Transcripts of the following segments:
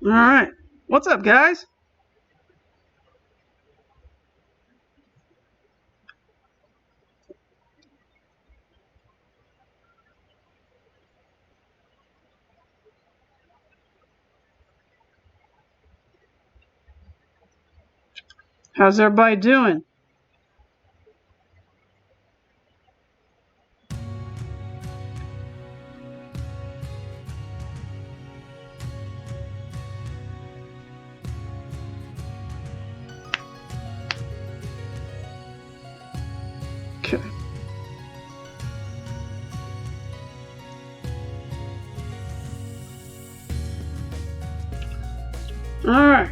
All right. What's up, guys? How's everybody doing? Okay. All right.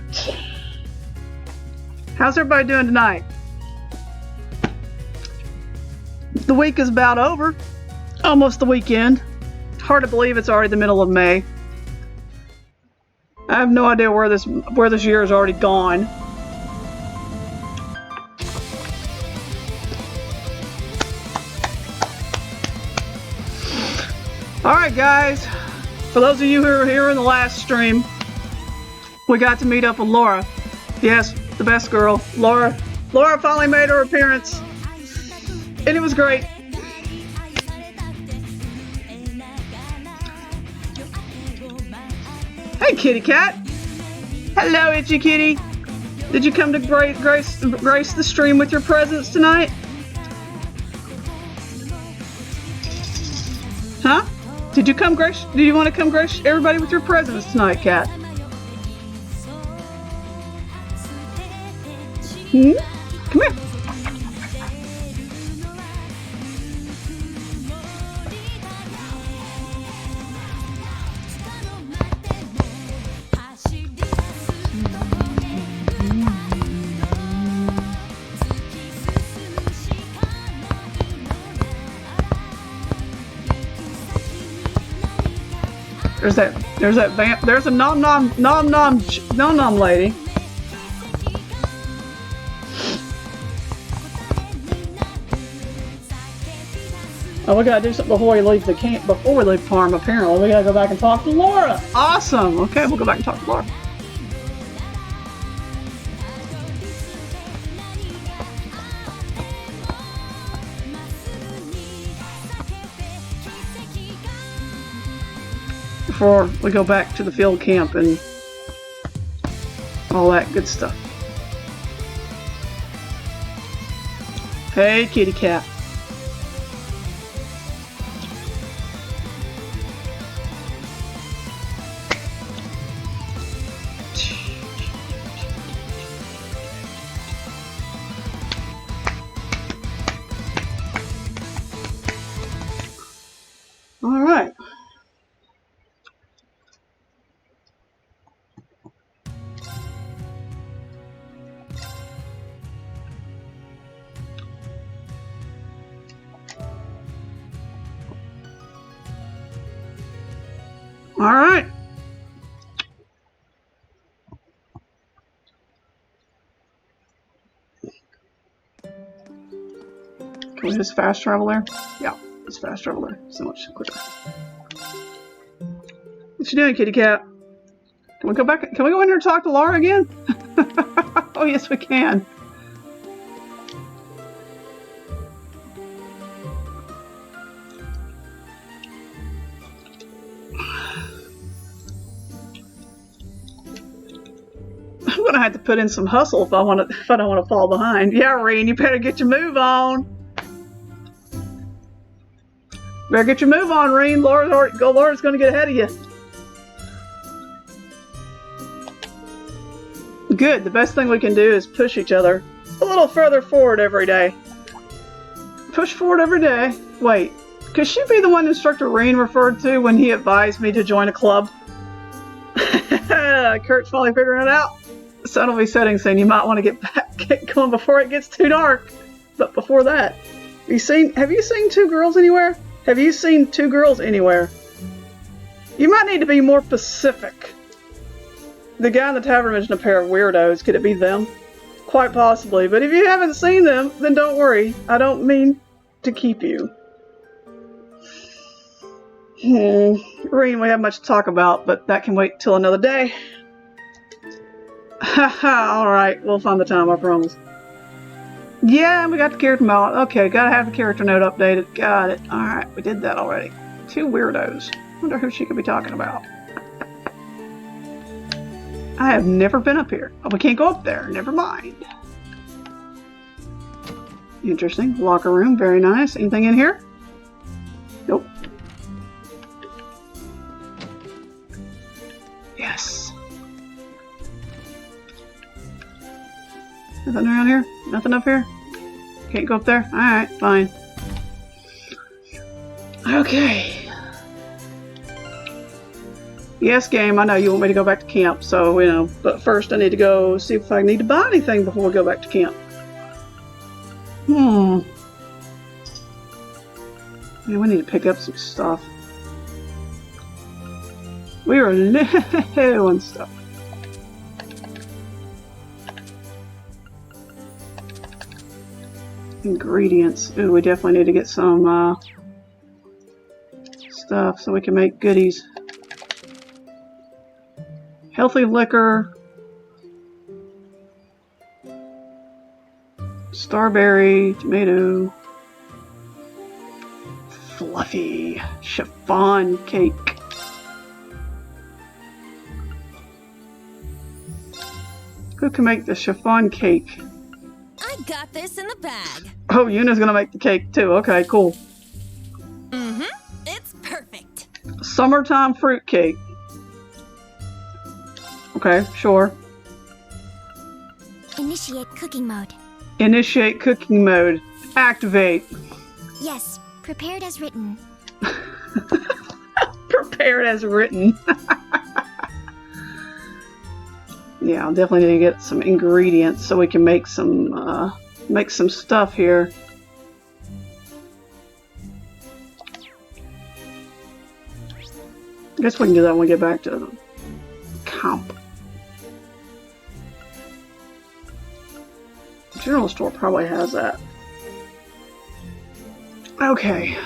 How's everybody doing tonight? The week is about over. Almost the weekend. Hard to believe it's already the middle of May. I have no idea where this year is already gone. All right, guys. For those of you who were here in the last stream, we got to meet up with Laura. Yes, the best girl, Laura. Laura finally made her appearance, and it was great. Hey, kitty cat. Hello, itchy kitty. Did you come to grace the stream with your presence tonight? Huh? Did you come grace? Do you want to come grace everybody with your presence tonight, cat? Hmm? Come here. There's a nom lady. Oh, we gotta do something before we leave before we leave farm. Apparently, we gotta go back and talk to Laura. Awesome. Okay, we'll go back and talk to Laura. Before we go back to the field camp and all that good stuff. Hey, kitty cat. All right. All right. Can we just fast travel there? Yeah, let's fast travel there. So much quicker. What you doing, kitty cat? Can we go back? Can we go in here and talk to Laura again? Oh, yes, we can. I'm gonna have to put in some hustle if I don't want to fall behind. Yeah, Rean, you better get your move on. Better get your move on, Rean. Laura's gonna get ahead of you. Good. The best thing we can do is push each other a little further forward every day. Push forward every day. Wait, could she be the one Instructor Rean referred to when he advised me to join a club? Kurt's finally figuring it out. Sun will be setting soon. You might want to get going before it gets too dark. But before that, have you seen two girls anywhere? Have you seen two girls anywhere? You might need to be more specific. The guy in the tavern mentioned a pair of weirdos. Could it be them? Quite possibly. But if you haven't seen them, then don't worry. I don't mean to keep you. Rean, we have much to talk about, but that can wait till another day. Haha, alright, we'll find the time, I promise. Yeah, we got the character model. Okay, gotta have the character note updated. Got it. Alright, we did that already. 2 weirdos. Wonder who she could be talking about. I have never been up here. Oh, we can't go up there. Never mind. Interesting. Locker room. Very nice. Anything in here? Nope. Yes. Nothing around here? Nothing up here? Can't go up there? Alright, fine. Okay. Yes, game, I know you want me to go back to camp, so, you know, but first I need to go see if I need to buy anything before we go back to camp. Yeah, we need to pick up some stuff. We are low on stuff. Ingredients. Ooh, we definitely need to get some stuff so we can make goodies. Healthy liquor. Starberry, tomato. Fluffy chiffon cake. Who can make the chiffon cake? I got this in the bag. Oh, Yuna's gonna make the cake too. Okay, cool. It's perfect. Summertime fruit cake. Okay, sure. Initiate cooking mode. Initiate cooking mode. Activate. Yes, prepared as written. Prepared as written. Yeah, I'll definitely need to get some ingredients so we can make some stuff here. I guess we can do that when we get back to the camp. General store probably has that. Okay.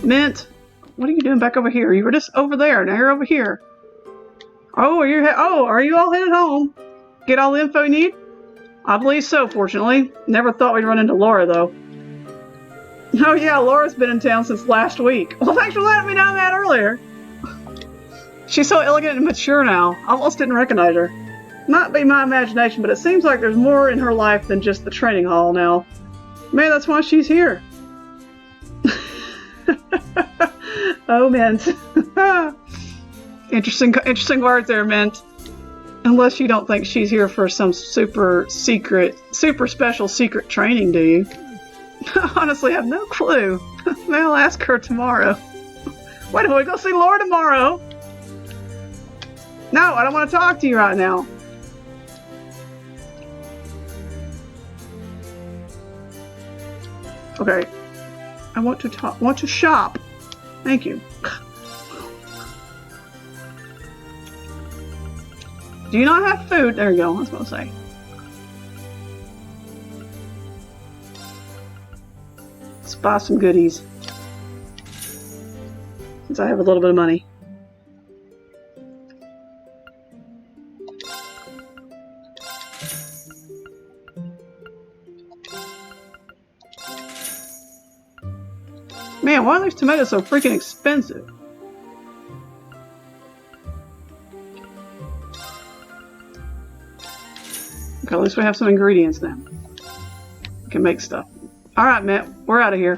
Mint, what are you doing back over here? You were just over there, now you're over here. Oh, are you all headed home? Get all the info you need? I believe so, fortunately. Never thought we'd run into Laura, though. Oh yeah, Laura's been in town since last week. Well, thanks for letting me know that earlier. She's so elegant and mature now. I almost didn't recognize her. Might be my imagination, but it seems like there's more in her life than just the training hall now. Maybe that's why she's here. Oh, Mint. Interesting words there, Mint. Unless you don't think she's here for some super special secret training, do you? I honestly have no clue. Maybe I'll ask her tomorrow. Wait, are we go see Laura tomorrow? No, I don't want to talk to you right now. Okay. I want to shop. Thank you. Do you not have food? There you go, I was going to say. Let's buy some goodies. Since I have a little bit of money. Man, why are these tomatoes so freaking expensive? Okay, at least we have some ingredients then. We can make stuff. Alright, Matt, we're out of here.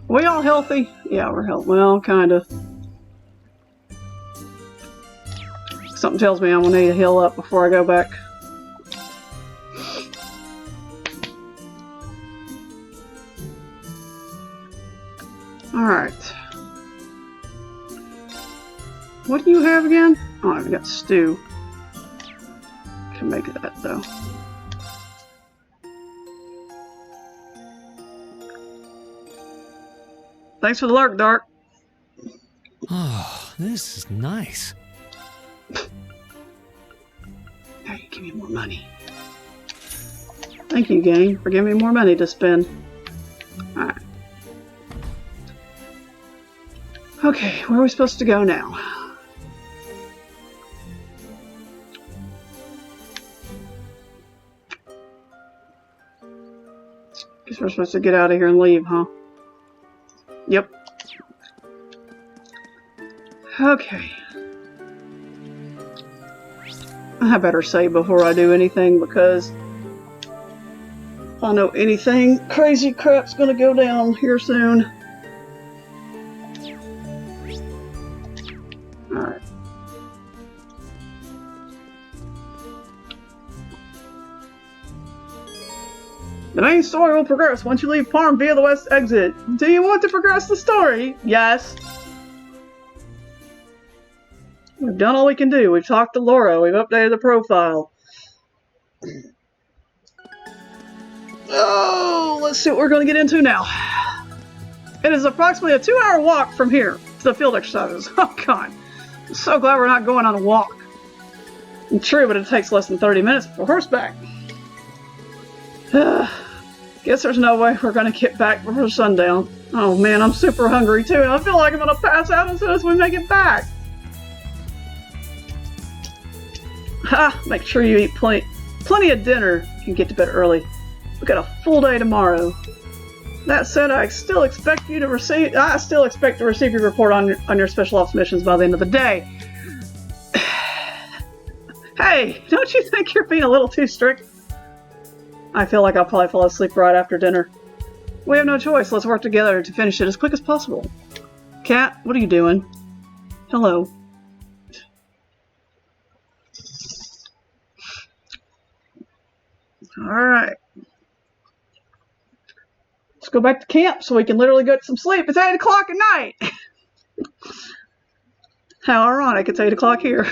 We all healthy? Yeah, we're healthy. Well, kinda. Something tells me I'm gonna need to heal up before I go back. Alright. What do you have again? Oh, I've got stew. Can make that though. Thanks for the lurk, Dark. Oh, this is nice. Now you give me more money. Thank you, gang, for giving me more money to spend. Alright. Okay, where are we supposed to go now? So we're supposed to get out of here and leave, huh? Yep. Okay. I better save before I do anything, because if I know anything, crazy crap's gonna go down here soon. Alright. The main story will progress once you leave Parm via the west exit. Do you want to progress the story? Yes. We've done all we can do. We've talked to Laura. We've updated the profile. Oh, let's see what we're going to get into now. It is approximately a 2-hour walk from here to the field exercises. Oh, God. I'm so glad we're not going on a walk. True, but it takes less than 30 minutes for horseback. Guess there's no way we're going to get back before sundown. Oh, man, I'm super hungry, too, and I feel like I'm going to pass out as soon as we make it back. Ha! Make sure you eat plenty of dinner if you can get to bed early. We've got a full day tomorrow. That said, I still expect to receive your report on your special ops missions by the end of the day. Hey, don't you think you're being a little too strict? I feel like I'll probably fall asleep right after dinner. We have no choice. Let's work together to finish it as quick as possible. Cat, what are you doing? Hello. Alright. Let's go back to camp so we can literally get some sleep. It's 8 o'clock at night! How ironic, it's 8 o'clock here.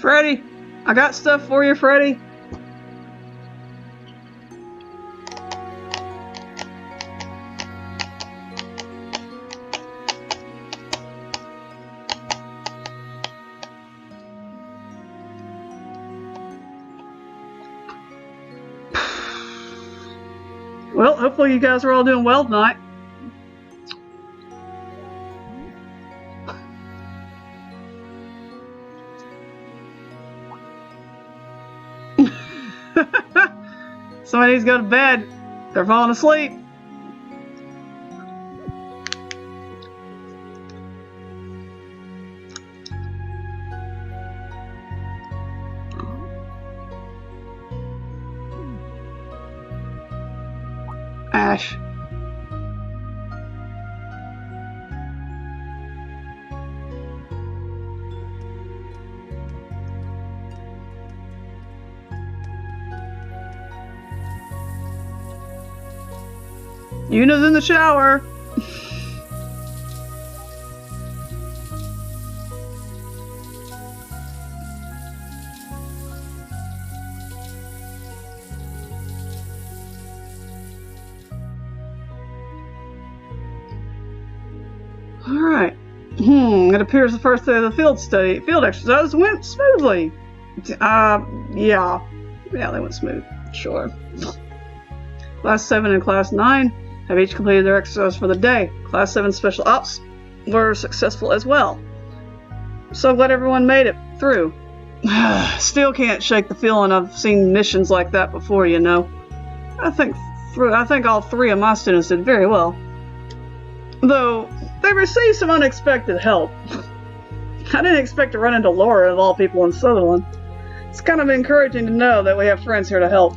Freddy, I got stuff for you, Freddy. Well, hopefully you guys are all doing well tonight. Somebody needs to go to bed. They're falling asleep. Ash. Yuna's in the shower. Alright. It appears the first day of the field exercise went smoothly. Yeah, they went smooth. Sure. Class 7 and Class 9 have each completed their exercise for the day. Class 7 Special Ops were successful as well. So glad everyone made it through. Still can't shake the feeling I've seen missions like that before, you know. I think all 3 of my students did very well. Though, they received some unexpected help. I didn't expect to run into Laura, of all people, in Sutherland. It's kind of encouraging to know that we have friends here to help.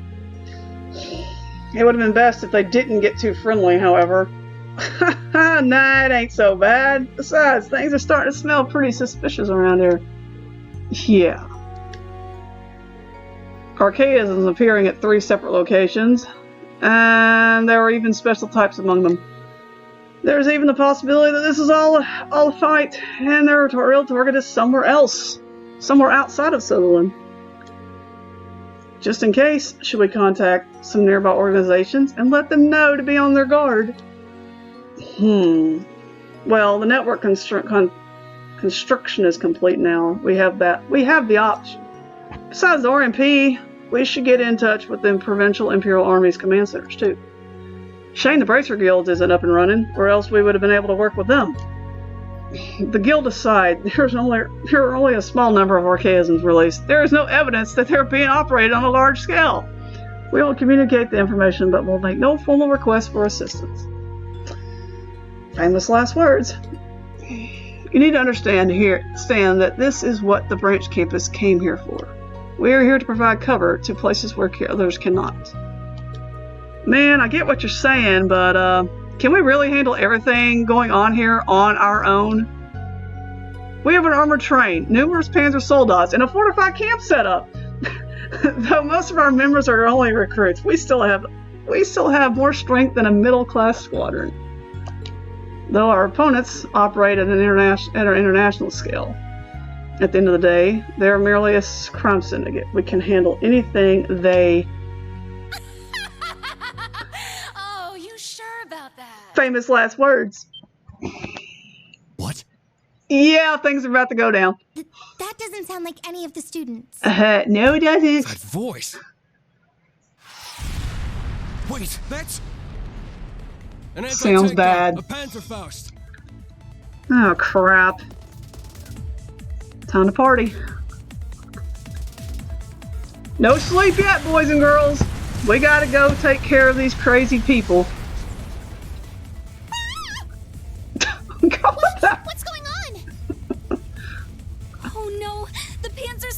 It would have been best if they didn't get too friendly, however. Nah, it ain't so bad. Besides, things are starting to smell pretty suspicious around here. Yeah. Archaisms appearing at 3 separate locations, and there were even special types among them. There's even the possibility that this is all a fight, and their real target is somewhere else. Somewhere outside of Sutherland. Just in case, should we contact some nearby organizations and let them know to be on their guard? Well, the network construction is complete now. We have the option. Besides the RMP, we should get in touch with the provincial Imperial Army's command centers too. Shame the Bracer Guild isn't up and running, or else we would have been able to work with them. The guild aside, there are only a small number of archaisms released. There is no evidence that they're being operated on a large scale. We will communicate the information, but will make no formal request for assistance. Famous last words. You need to understand that this is what the branch campus came here for. We are here to provide cover to places where others cannot. Man, I get what you're saying, but can we really handle everything going on here on our own? We have an armored train, numerous panzer soldats, and a fortified camp set up. Though most of our members are only recruits, we still have more strength than a middle-class squadron. Though our opponents operate at an international scale. At the end of the day, they are merely a crime syndicate. We can handle anything they... Oh, you sure about that? Famous last words. What? Yeah, things are about to go down. That doesn't sound like any of the students. No, it doesn't. That voice. Wait, that's... An Sounds bad. A Panzerfaust. Oh, crap. Time to party. No sleep yet, boys and girls. We gotta go take care of these crazy people. What's going on? Oh no, the Panzer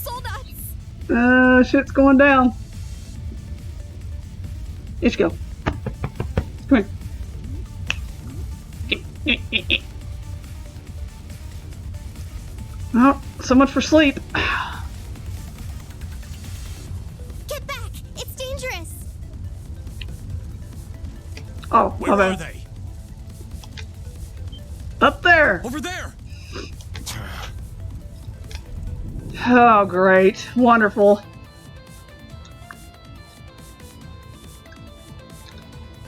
soldats! Shit's going down. Let's go. Come here. Oh, so much for sleep. Get back! It's dangerous! Oh, Where my are bad. they? Up there! Over there! Oh, great. Wonderful.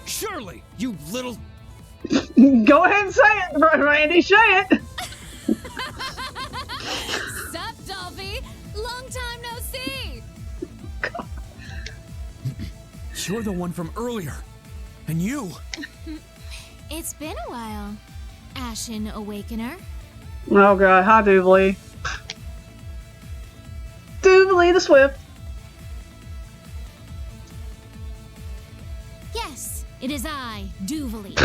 Surely, you little... Go ahead and say it, Randy. Say it. Sup, Dolphy? Long time no see. You're the one from earlier. And you... It's been a while, Ashen Awakener. Oh god, hi Doobly. Doobly the Swift. Yes, it is I, Duvally,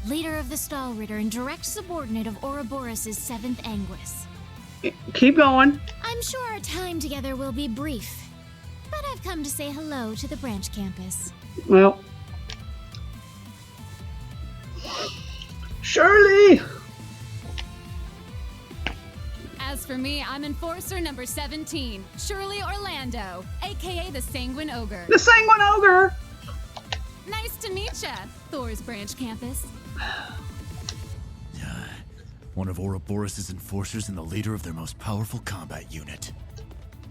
leader of the Stallritter and direct subordinate of Ouroboros' 7th Anguis. Keep going. I'm sure our time together will be brief, but I've come to say hello to the branch campus. Well. Shirley! As for me, I'm Enforcer number 17, Shirley Orlando, aka the Sanguine Ogre. The Sanguine Ogre! Nice to meet ya, Thor's branch campus. One of Ouroboros' enforcers and the leader of their most powerful combat unit.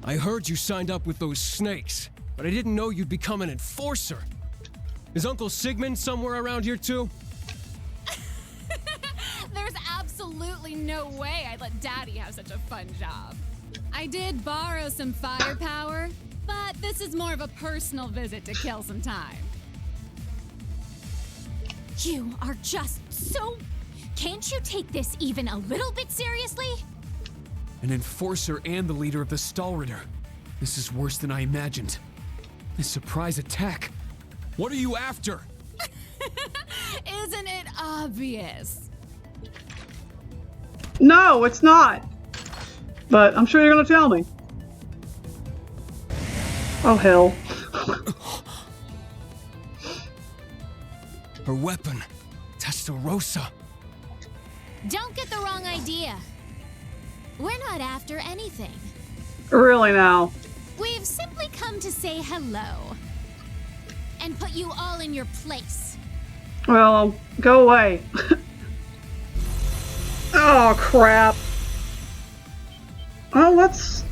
I heard you signed up with those snakes, but I didn't know you'd become an enforcer. Is Uncle Sigmund somewhere around here too? There's absolutely no way I'd let Daddy have such a fun job. I did borrow some firepower, but this is more of a personal visit to kill some time. You are just so... Can't you take this even a little bit seriously? An enforcer and the leader of the Stallritter. This is worse than I imagined. This surprise attack. What are you after? Isn't it obvious? No, it's not. But I'm sure you're gonna tell me. Oh hell. Her weapon. Testarossa. Don't get the wrong idea. We're not after anything. Really now. We've simply come to say hello. And put you all in your place. Well, go away. Oh crap. Oh, let's...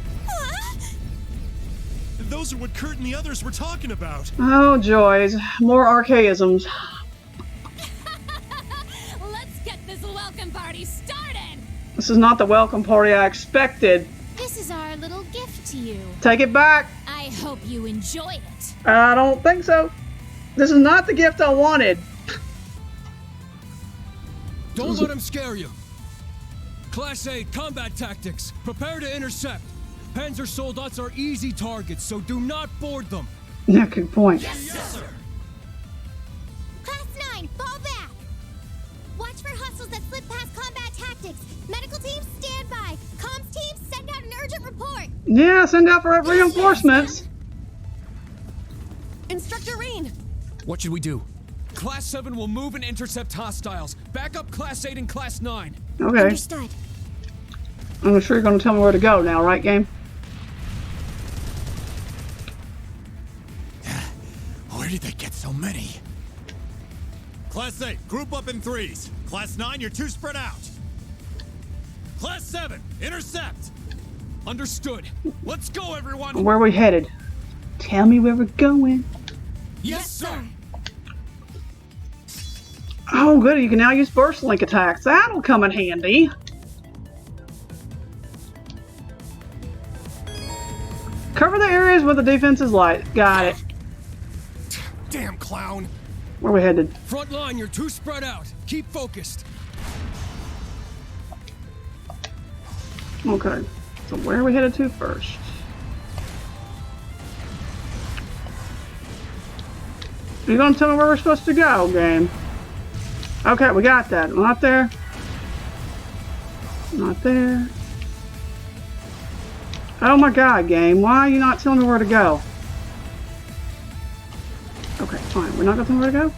Those are what Kurt and the others were talking about. Oh joys. More archaisms. Let's get this welcome party started! This is not the welcome party I expected. This is our little gift to you. Take it back. I hope you enjoy it. I don't think so. This is not the gift I wanted. Don't let him scare you. Class 8 combat tactics. Prepare to intercept. Panzer soldats are easy targets, so do not board them. Yeah, good point. Yes, sir. Class 9, fall back! Watch for hostiles that slip past combat tactics. Medical teams, stand by. Comms teams, send out an urgent report. Yeah, send out for reinforcements. Instructor Rean. What should we do? Class 7 will move and intercept hostiles. Back up Class 8 and Class 9. Okay. Understood. I'm sure you're going to tell me where to go now, right, game? Where did they get so many? Class 8, group up in threes. Class 9, you're too spread out. Class 7, intercept. Understood. Let's go, everyone. Where are we headed? Tell me where we're going. Yes, sir. Oh, good. You can now use burst link attacks. That'll come in handy. Cover the areas where the defense is light. Got it. Damn clown. Where are we headed? Front line, you're too spread out. Keep focused. Okay. So where are we headed to first? Are you gonna tell me where we're supposed to go, game? Okay, we got that. Not there. Not there. Oh my god, game. Why are you not telling me where to go? Okay, fine. We're not gonna tell me where to go?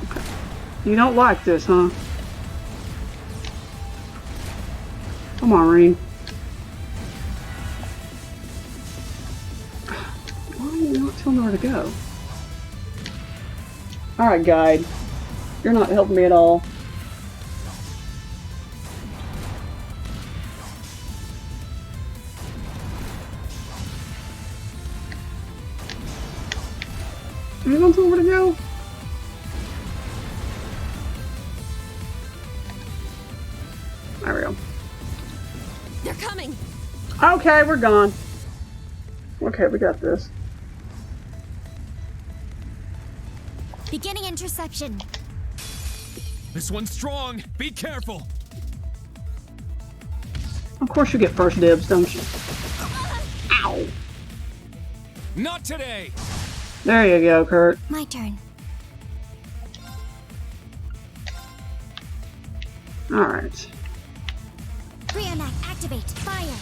Okay. You don't like this, huh? Come on, Rean. Why are you not telling me where to go? Alright, guide. You're not helping me at all. Are you gonna tell me where to go? There we go. They're coming. Okay, we're gone. Okay, we got this. Beginning interception. This one's strong. Be careful. Of course you get first dibs, don't you? Ow! Not today. There you go, Kurt. My turn. Alright. Rean, activate. Fire.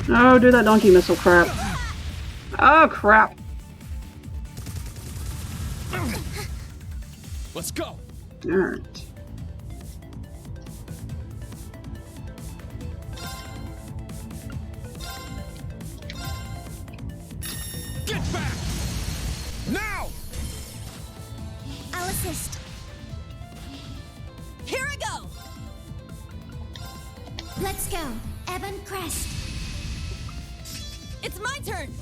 Oh, do that donkey missile crap. Oh, crap. Let's go. Alright. Get back. Now. I'll assist. Here I go. Let's go. Evan Crest. It's my turn.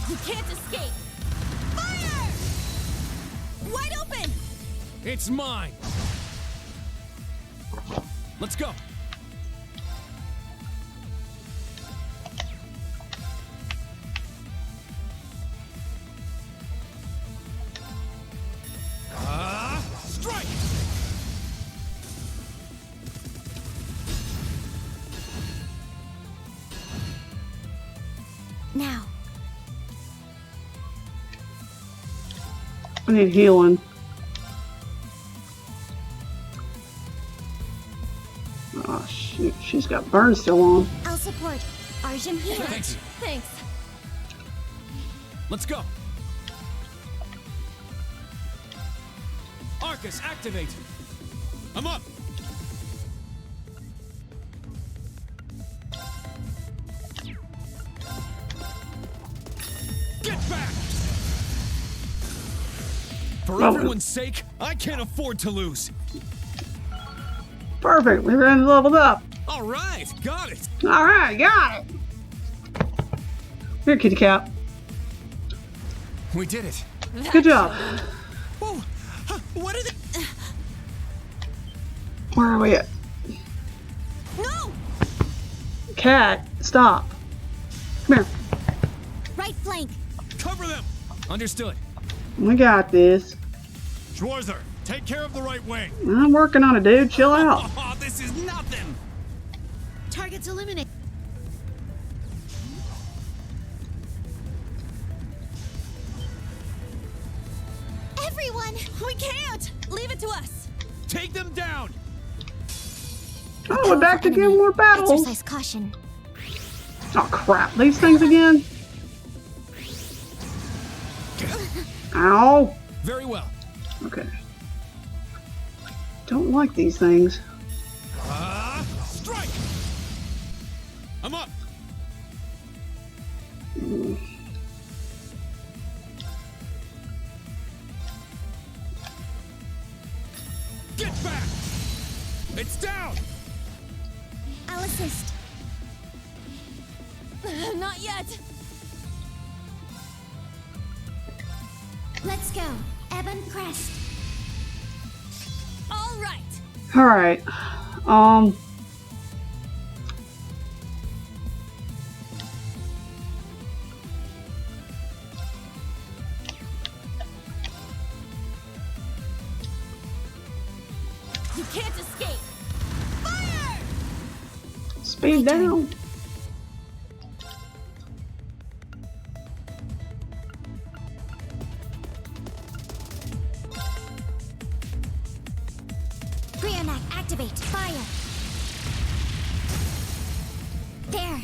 You can't escape. Fire! Wide open. It's mine. Let's go. Strike! Now. I need healing. Oh, shoot. She's got burns still on. I'll support. Arjun here. Thanks. Thanks. Let's go. Arcus, activate. I'm up. Get back. For everyone's sake, I can't afford to lose. Perfect. We ran leveled up. All right, got it. Alright, got it. Here, kitty cat. We did it. Good job. Whoa! What are they? Where are we at? No! Cat, stop. Come here. Right flank. Cover them! Understood. We got this. Schwarzer, take care of the right wing. I'm working on it, dude. Chill out. Oh, this is nothing! Targets eliminated. Everyone! We can't! Leave it to us! Take them down! Oh, we're back to get more battles. Exercise caution. Oh, crap. These things again? Ow. Very well. Okay. Don't like these things. Strike! I'm up! Get back! It's down! I'll assist. Not yet! Let's go. Ebon Crest. All right! Alright. You can't escape! Fire! Speed down. Rean, activate. Fire. There.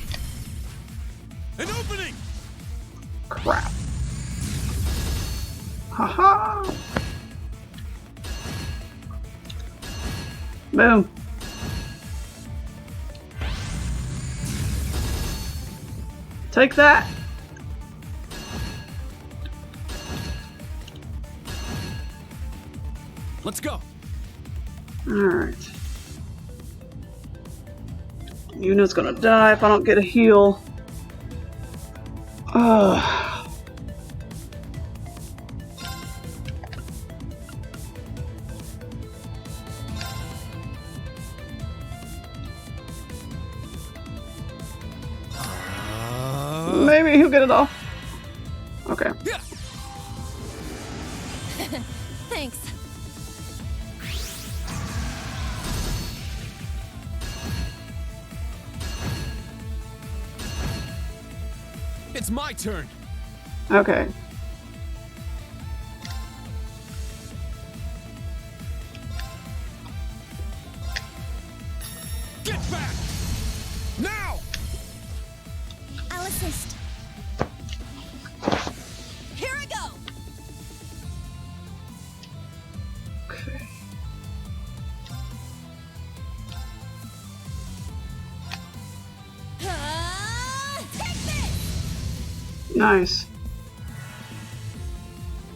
An opening! Crap. Haha. Boom. Take that. Let's go. Alright. Unit's gonna die if I don't get a heal. Ugh. Maybe he'll get it off. Okay. Yeah. Thanks. It's my turn. Okay. Get back! Now! I'll assist. Here I go! Okay. Take this! Nice.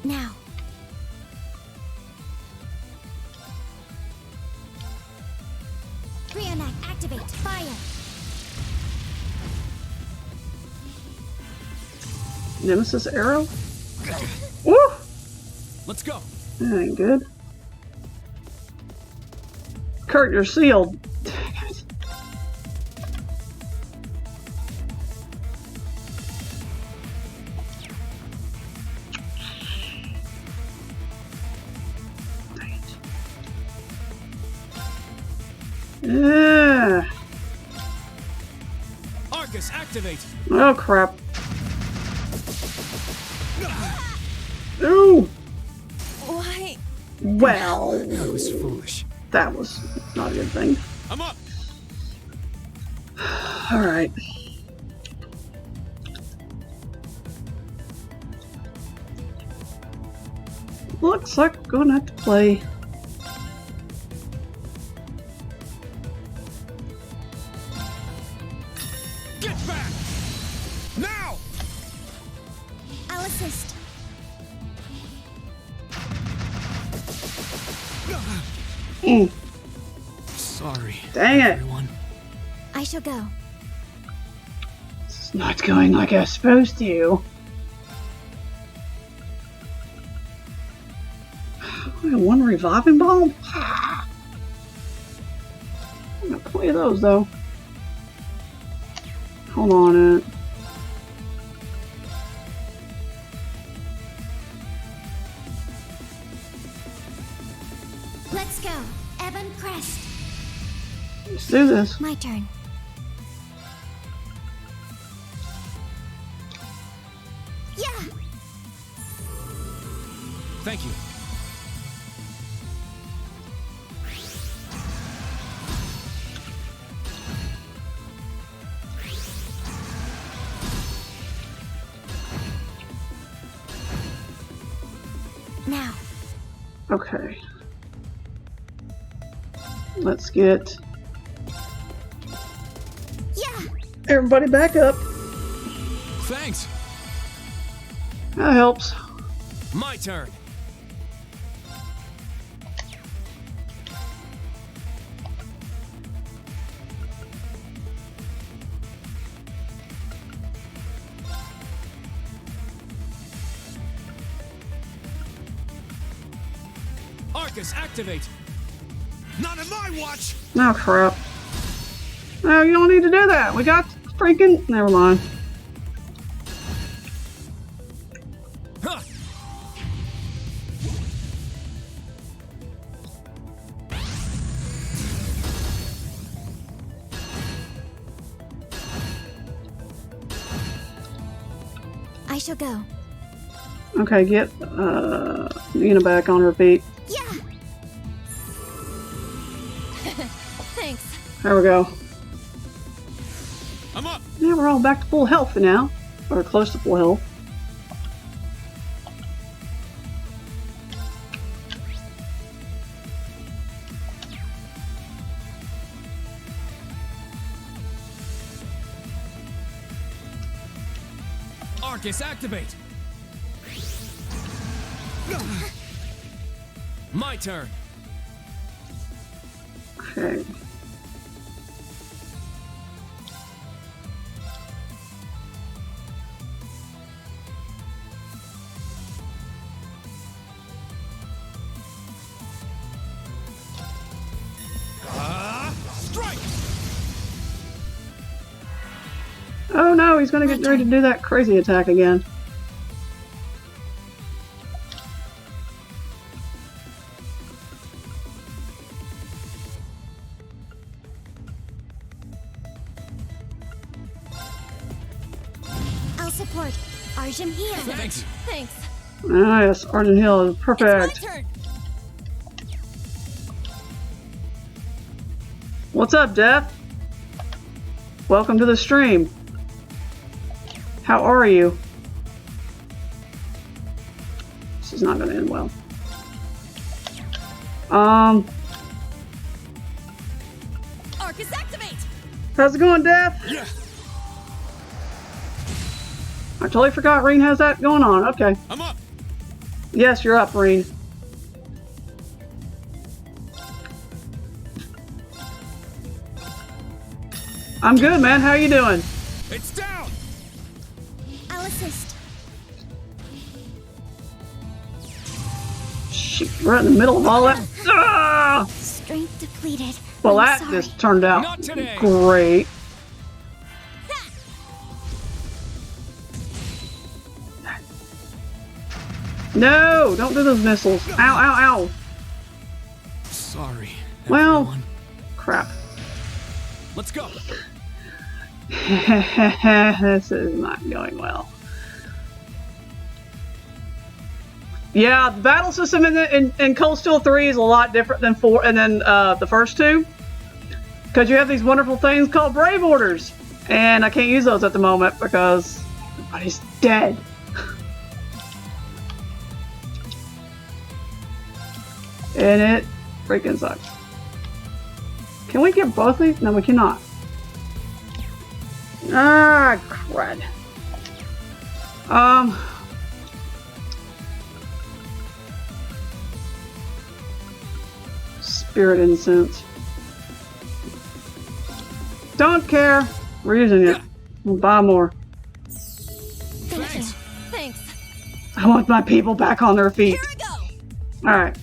Now. Rean, activate. Fire. Nemesis arrow? Woo! Let's go. That ain't good. Kurt, you're sealed. Dang it. Yeah. Arcus, activate. Oh crap. Ooh. Why? Well, That was foolish. that was not a good thing. I'm up! Alright. Looks like we're gonna have to play. Get back! Now! I'll assist. Sorry. Dang it. Everyone. I shall go. It's not going like I was supposed to. One reviving bomb? I got plenty of those though. Hold on a minute. Let's go. Ebon Crest. Let's do this. My turn. Yeah. Thank you. Now. Okay. Let's get Yeah. everybody back up. Thanks. That helps. My turn. Arcus, activate. Not on my watch! Oh crap. No, you don't need to do that. We got freaking. Never mind. Huh. I shall go. Okay, get Nina back on her feet. Yeah. Thanks. There we go. I'm up! Yeah, we're all back to full health now. Or close to full health. Arcus, activate. My turn. Okay. Strike! Oh no, he's gonna get ready to do that crazy attack again. I'll support. Arjun here. Thanks. Thanks. Ah, yes, Arden Hill is perfect. turn. What's up, Death? Welcome to the stream. How are you? This is not gonna end well. Arcus activate. How's it going, Death? Yeah! I totally forgot Rean has that going on. Okay. I'm up! Yes, you're up, Rean. I'm good, man. How you doing? It's down! I'll assist. Shoot, right in the middle of all that. Ah! Strength depleted. Well, I'm that sorry. just turned out Not today. great. No, don't do those missiles. Ow, ow, Sorry. Well- everyone. ow. Crap. Let's go. This is not going well. Yeah, the battle system in Cold Steel 3 is a lot different than 4 and then the first two. Because you have these wonderful things called Brave Orders. And I can't use those at the moment because everybody's dead. And it freaking sucks. Can we get both of these? No, we cannot. Ah, crud. Spirit incense. Don't care. We're using it. We'll buy more. Thank you. Thanks. Thanks. I want my people back on their feet. Here I go. Alright.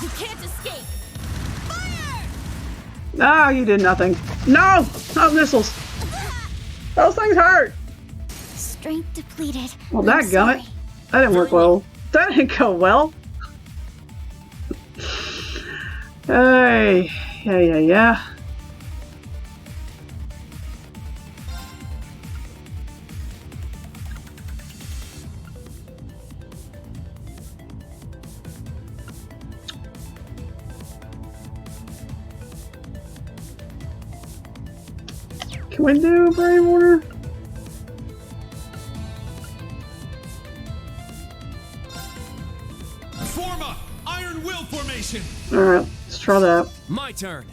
You can't escape. Fire! No, you did nothing. No! Not missiles. Those things hurt. Strength depleted. Well, I'm dadgummit. sorry. That didn't work well. That didn't go well. Hey. Yeah. Can we do Brave Order? Form up! Iron Will formation! Alright, let's try that. My turn.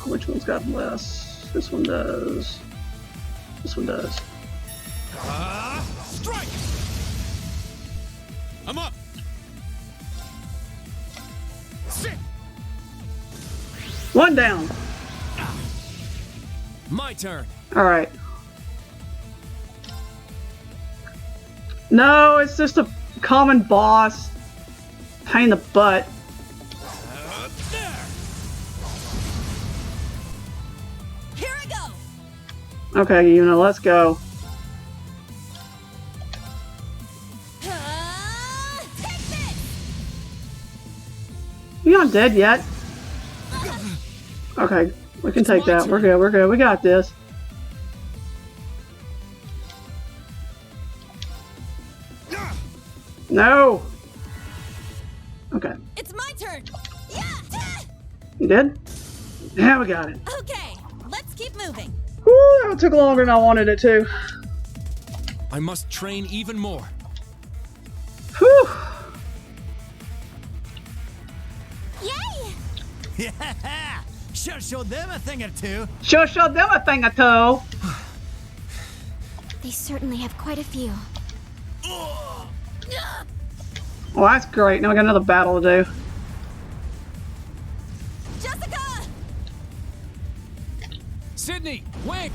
Which one's got less? This one does. This one does. Strike! I'm up! Sit! One down. My turn. Alright. No, it's just a common boss. Pain in the butt. There! Here I go. Okay, Yuna, let's go. Take this. You're not dead yet. Okay, we can take that. We're good. We got this. No! Okay. It's my turn. Yeah. You did? Yeah, we got it. Okay, let's keep moving. Whew, that took longer than I wanted it to. I must train even more. Whew. Yay! Yeah! Show them a thing or two. Sure showed them a thing or two. They certainly have quite a few. Well, that's great. Now we got another battle to do. Jessica! Sydney, wait!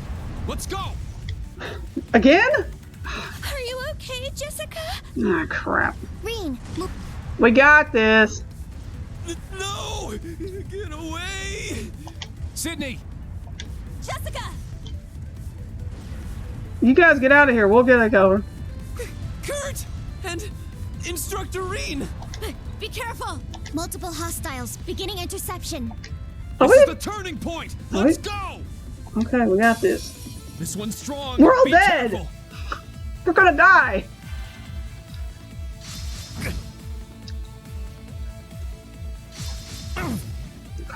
Let's go! Again? Are you okay, Jessica? Ah, crap. Rean, look. We got this. No! Get away! Sydney! Jessica! You guys get out of here. We'll get it over. Kurt! And Instructor Rean! Be careful! Multiple hostiles, beginning interception. Oh, This is wait. the turning point! Oh, Let's wait. go! Okay, we got this. This one's strong. We're all Be dead. careful. We're gonna die.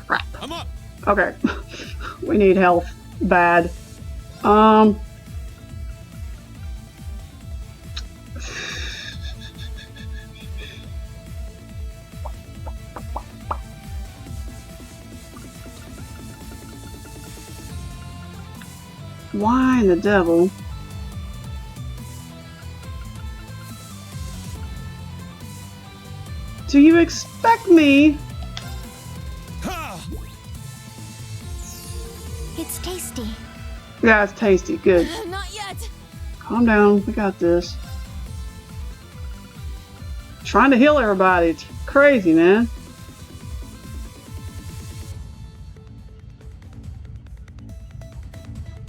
Crap. I'm up! Okay. We need health. Bad. Why in the devil? Do you expect me? Ha! It's tasty. Yeah, it's tasty. Good. Not yet. Calm down. We got this. Trying to heal everybody. It's crazy, man.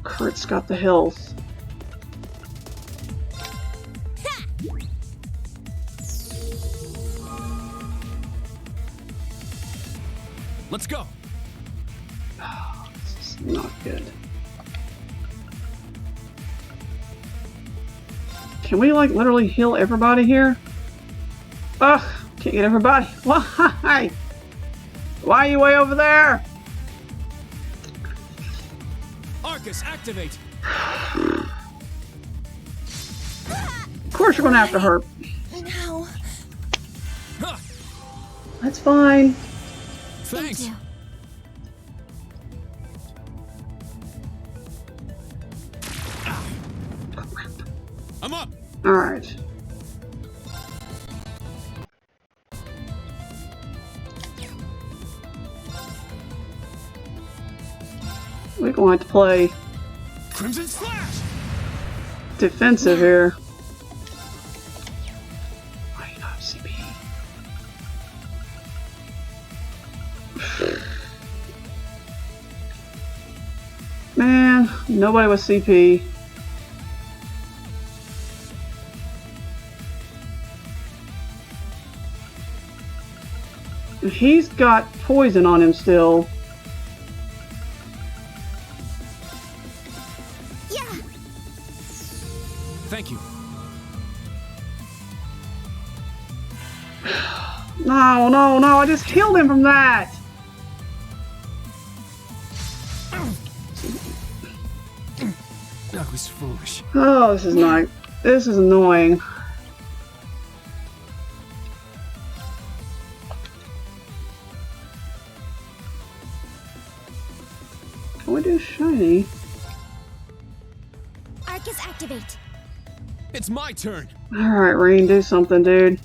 Kurt's got the health. Let's go. This is not good. Can we, like, literally heal everybody here? Ugh, can't get everybody. Why? Why are you way over there? Arcus, activate. Of course you're gonna have to hurt. No. Huh. That's fine. Thanks. Thank you. I'm up! Alright. We're going to have to play Crimson Slash! defensive here. Why do you not have CP? Man, nobody with CP. He's got poison on him still. Yeah. Thank you. No, no, no, I just healed him from that. That was foolish. Oh, this is not. This is annoying. Can we do shiny? Arcus activate. It's my turn. Alright, Rean, do something, dude.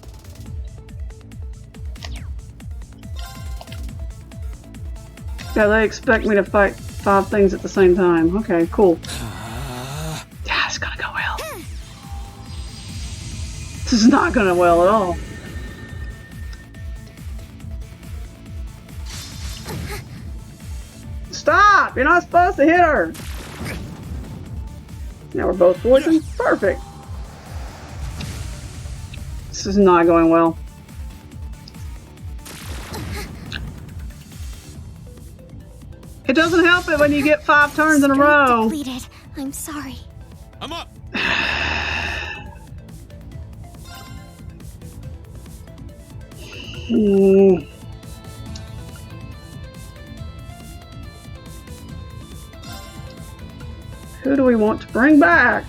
Yeah, they expect me to fight 5 things at the same time. Okay, cool. Yeah, it's gonna go well. This is not gonna well at all. Stop! You're not supposed to hit her! Now we're both poisoned? Perfect! This is not going well. It doesn't help it when you get 5 turns in a row. Depleted. I'm sorry. I'm up. Hmm. Who do we want to bring back?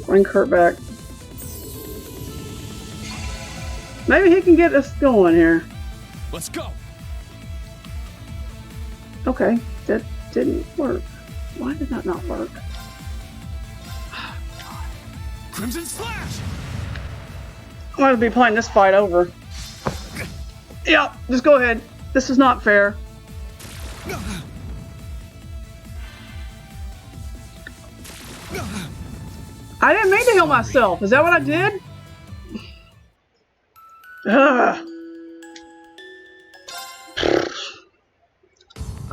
Bring Kurt back. Maybe he can get us going here. Let's go. Okay, that didn't work. Why did that not work? Crimson Slash. I'm gonna be playing this fight over. Yeah, just go ahead. This is not fair. I didn't mean to heal myself. Is that what I did? Ugh.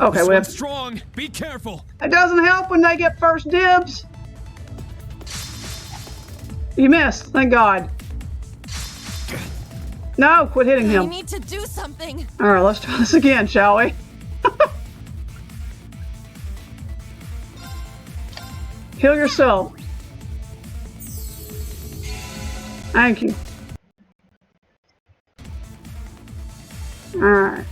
Okay, This we one's have. strong. Be careful. It doesn't help when they get first dibs. You missed. Thank God. No, quit hitting I him. need to do something. All right, let's try this again, shall we? Heal yourself. Thank you. All right.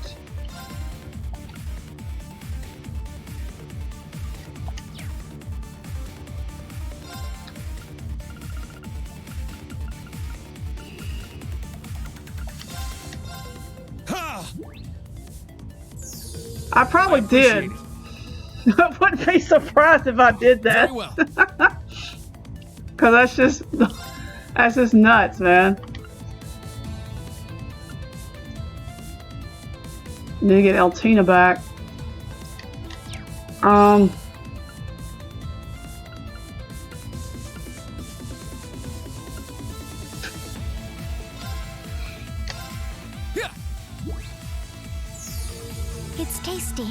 Ha! I probably did. Appreciate it. I wouldn't be surprised if I did that. Very well. Cause that's just nuts, man. Need to get Eltina back. Yeah. It's tasty.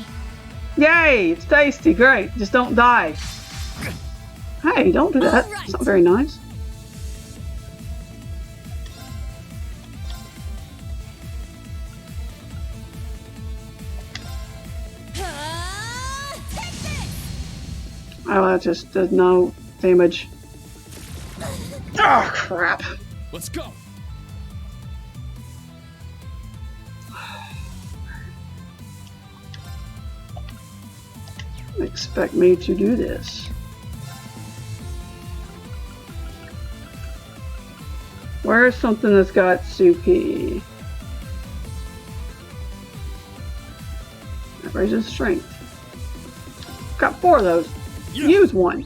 Yay! It's tasty. Great. Just don't die. Hey, don't do that. All right. It's not very nice. Take this! Oh, that just does no damage. Oh, crap. Let's go. Expect me to do this. Where's something that's got CP? That raises strength. Got 4 of those. Yeah. Use one.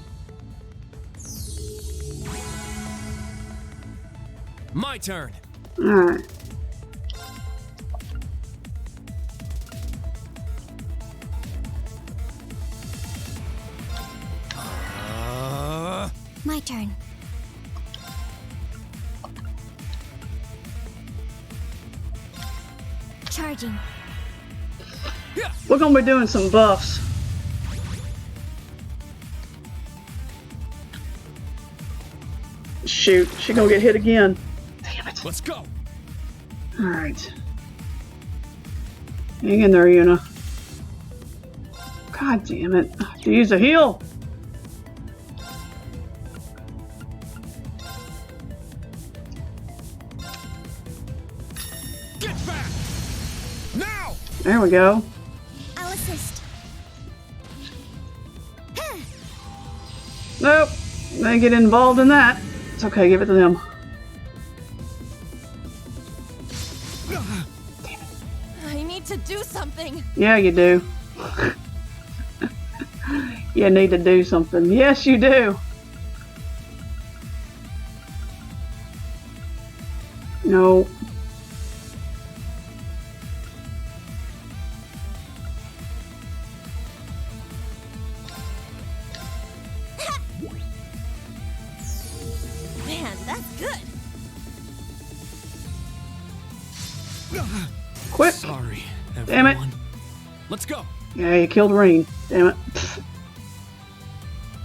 My turn. Alright. My turn. Charging. We're gonna be doing some buffs. Shoot, she gonna get hit again. Damn it. Let's go. Alright. Hang in there, Yuna. God damn it. I have to use a heal. Get back! Now! There we go. I'll assist. Nope. They get involved in that. It's okay, give it to them. I need to do something. Yeah, you do. You need to do something. Yes, you do. No. Man, that's good. Quit. Sorry, Damn everyone. it. Let's go. Yeah, you killed Rean. Damn it.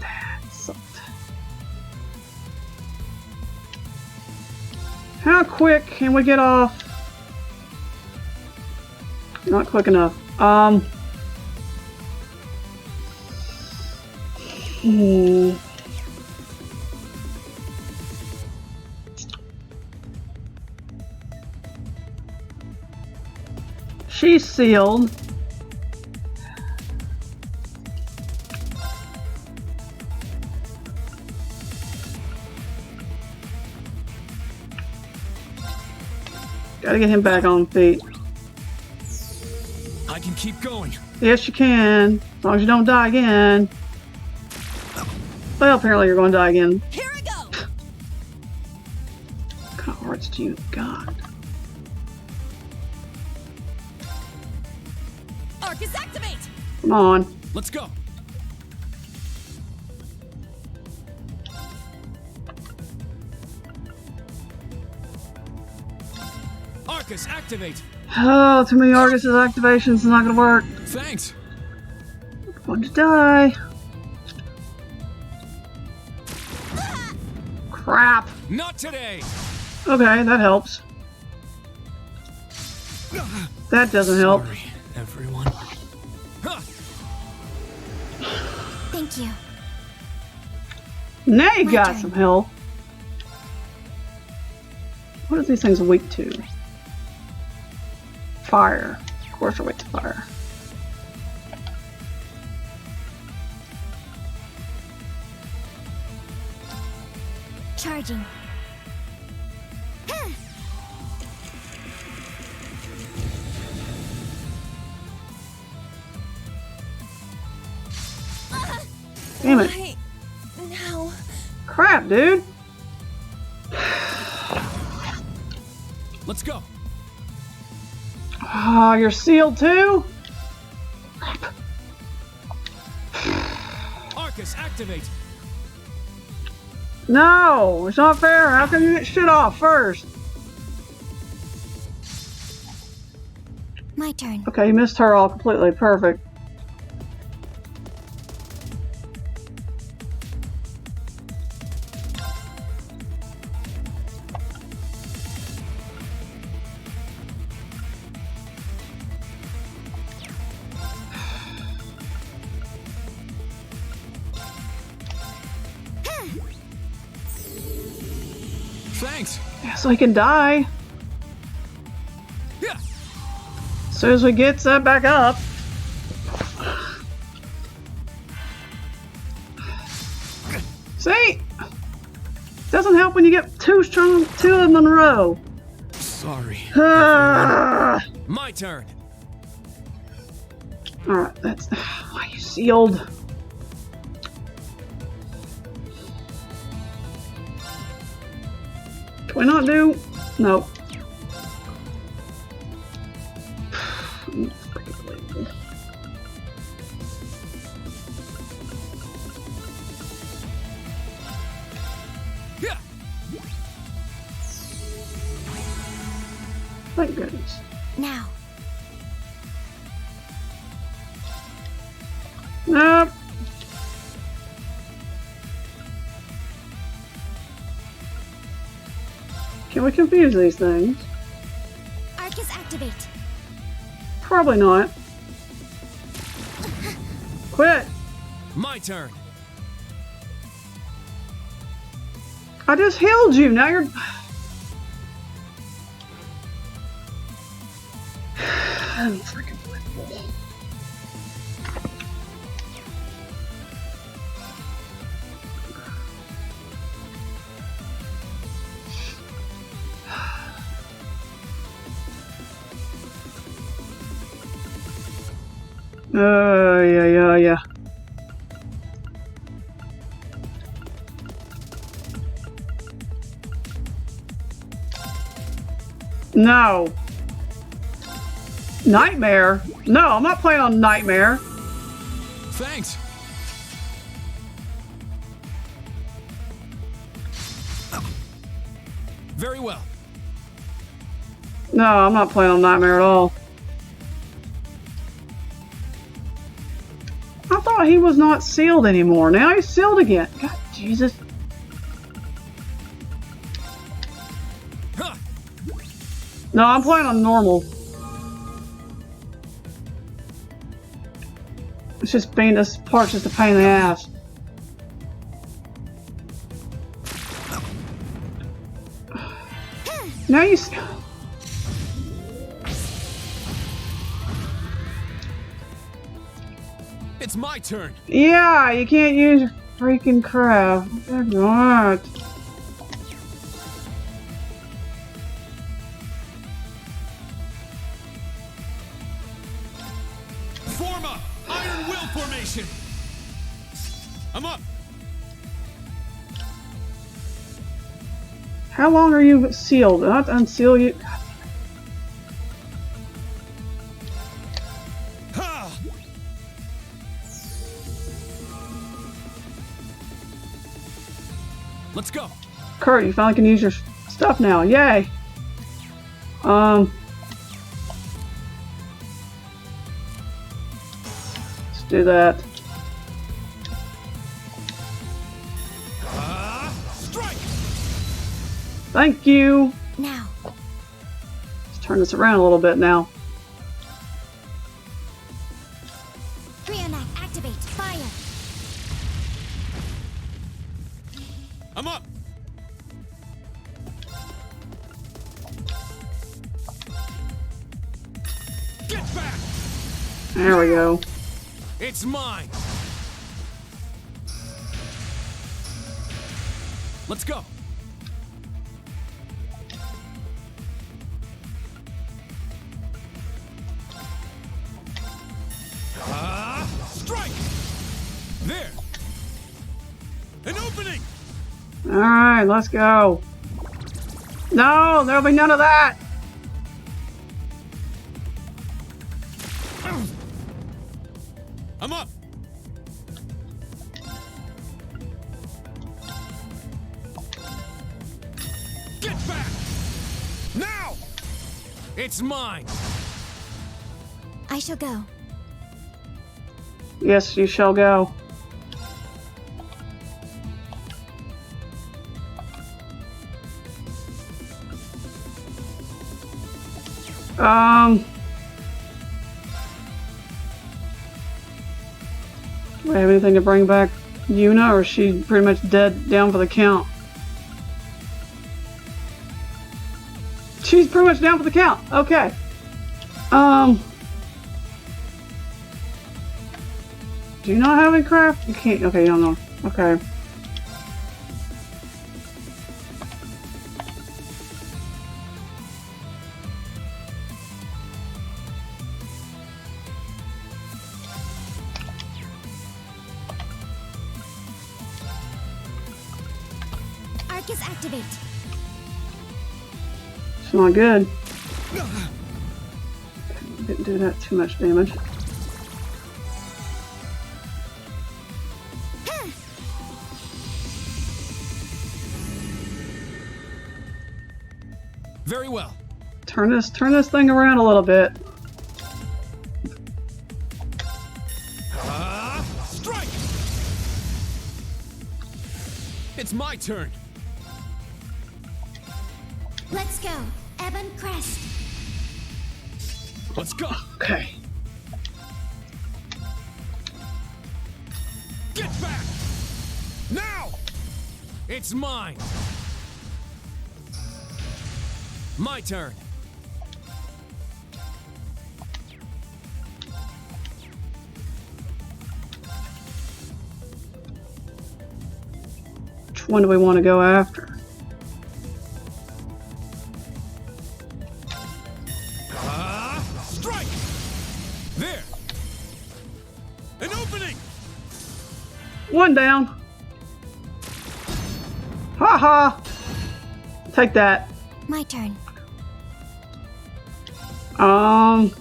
That sucked. How quick can we get off? Not quick enough. She's sealed. Gotta get him back on feet. I can keep going. Yes, you can. As long as you don't die again. Well, apparently you're going to die again. Here I go. What kind of hearts do you got? Arcus activate. Come on. Let's go. Arcus, activate. Oh, too many Argus activations is not gonna work. Thanks. I'm going to die. Crap. Not today. Okay, that helps. That doesn't help. Sorry, everyone. Huh. Thank you. Now you My got turn. some help. What are these things weak to? Fire. Of course they're weak to fire. Charging. Damn it. Right now. Crap, dude. Let's go. Ah, you're sealed too? Arcus, activate. No, it's not fair. How can you get shit off first? My turn. Okay, you missed her all completely. Perfect. Thanks. Yeah, so he can die. Yeah. As soon as we get set back up. See? Doesn't help when you get two of them in a row. Sorry. Ah. My turn. Alright, that's... Why are you sealed? Can we not do? No. Yeah. Thank goodness. Now. Nope. Can we confuse these things? Arcus activate. Probably not. Quit! My turn. I just healed you. Now you're. Freaking believable. Yeah. No. Nightmare? No, I'm not playing on Nightmare. Thanks. Very well. No, I'm not playing on Nightmare at all. I thought he was not sealed anymore. Now he's sealed again. God, Jesus. Huh. No, I'm playing on normal. It's just being this part's just a pain in the ass. Now you. It's my turn. Yeah, you can't use your freaking crap. Good God. Form up! Iron Will formation! I'm up! How long are you sealed? Not unseal you. Ha! Let's go. Kurt, you finally can use your stuff now. Yay. Let's do that. Strike! Thank you. Now. Let's turn this around a little bit now. Rean activate. Fire. I'm up! Get back! There we go. It's mine. Let's go. Strike! There! An opening! Alright, let's go. No, there'll be none of that. I'm up! Get back! Now! It's mine. I shall go. Yes, you shall go. Do we have anything to bring back Yuna, or is she pretty much dead down for the count? She's pretty much down for the count. Okay. Do you not have any craft? You can't. Okay, you don't know. Okay. Arcus activate. It's not good. Didn't do that too much damage. Very well. Turn this thing around a little bit. It's my turn. Let's go. Ebon Crest. Let's go. Okay. Get back! Now! It's mine. My turn. Which one do we want to go after? Strike! There! An opening! One down. Ha ha. Take that. My turn. Arcus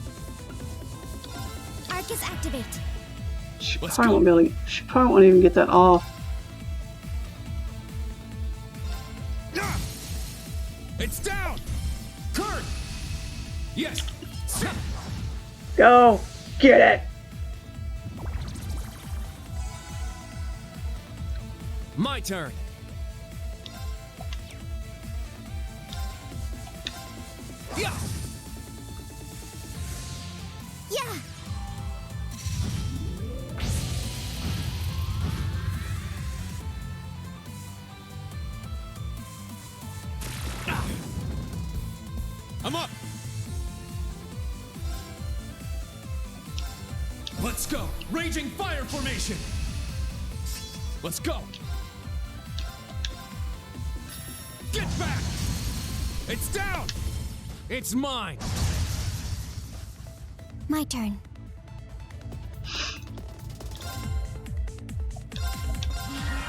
activate. She Let's probably go. won't be able to, she probably won't even get that off. Ah! It's down! Kurt! Yes! Go. Get it. My turn. Yeah! Yeah. I'm up! Let's go! Raging fire formation! Let's go! Get back! It's down! It's mine! My turn.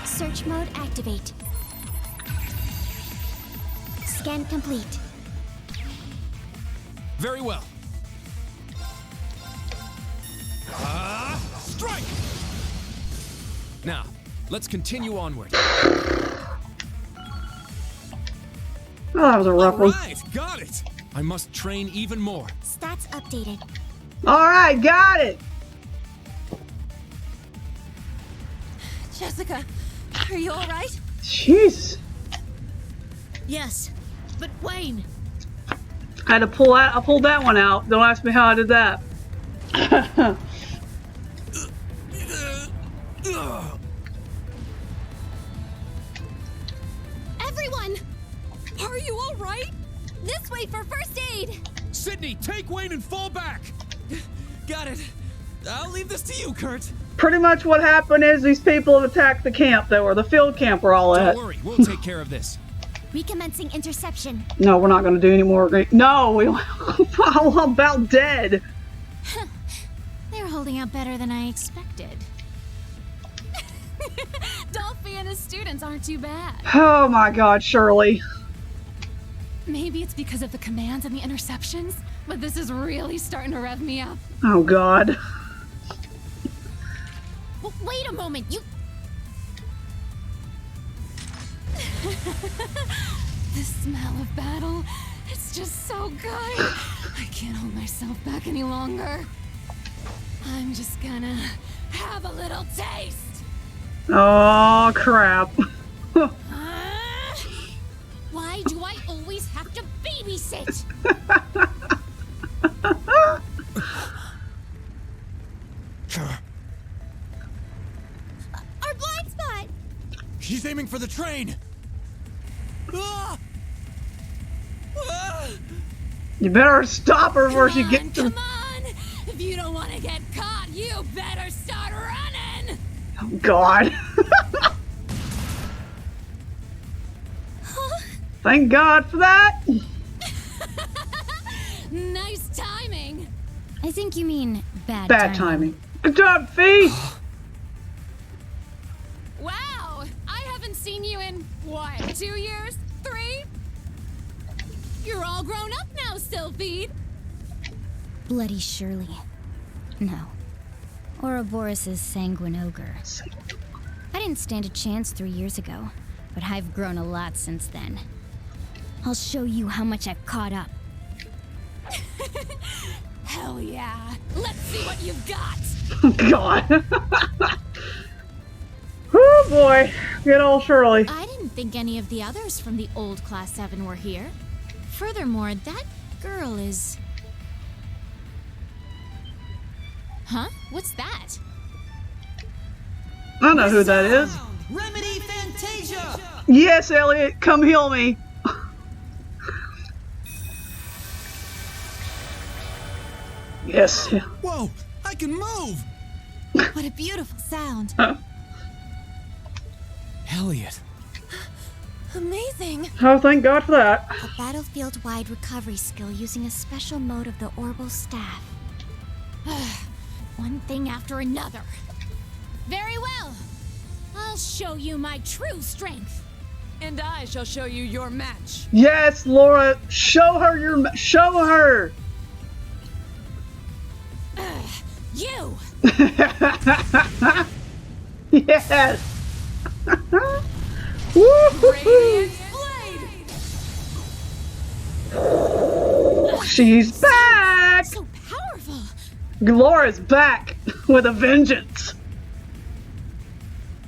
Search mode activate. Scan complete. Very well. Strike! Now, let's continue onward. Oh, that was a rough one. Right, got it! I must train even more. Stats updated. Alright, got it. Jessica, are you all right? Jeez. Yes, but Wayne, I had to pull that. I pulled that one out. Don't ask me how I did that. Everyone, Are you all right? this way for first aid. Sydney, take Wayne and fall back! Got it. I'll leave this to you, Kurt. Pretty much what happened is these people have attacked the camp, though, or the field camp we're all at. Don't worry, we'll take care of this. Recommencing interception. No, we're not going to do any more. No, we don't. I'm about dead. they're holding out better than I expected. Dolphy and his students aren't too bad. Oh my God, Shirley. Maybe it's because of the commands and the interceptions, but this is really starting to rev me up. Oh God. Wait a moment, you. The smell of battle, it's just so good. I can't hold myself back any longer. I'm just gonna have a little taste. Oh crap. Why do I always have to babysit? Our blind spot. She's aiming for the train. Ah! Ah! You better stop her before she Come gets on, to. come on! If you don't want to get caught, you better start running! Oh God. Thank God for that. Nice timing! I think you mean Bad timing. Good job, Fee. Wow! I haven't seen you in, what, 2 years? 3? You're all grown up now, Sylphide! Bloody Shirley. No. Ouroboros' sanguine ogre. I didn't stand a chance 3 years ago, but I've grown a lot since then. I'll show you how much I've caught up. Hell yeah! Let's see what you've got! God. Woo, boy. Good old Shirley. I didn't think any of the others from the old Class 7 were here. Furthermore, that girl is... Huh? What's that? I know who that is. Remedy Fantasia! Yes, Elliot, come heal me. Yes. Whoa! I can move! What a beautiful sound. Elliot. Amazing. Oh, thank God for that. A battlefield-wide recovery skill using a special mode of the Orbal Staff. One thing after another. Very well. I'll show you my true strength. And I shall show you your match. Yes, Laura, show her your. Show her. You! Yes. Woo-hoo-hoo. She's back. So powerful. Laura's back with a vengeance.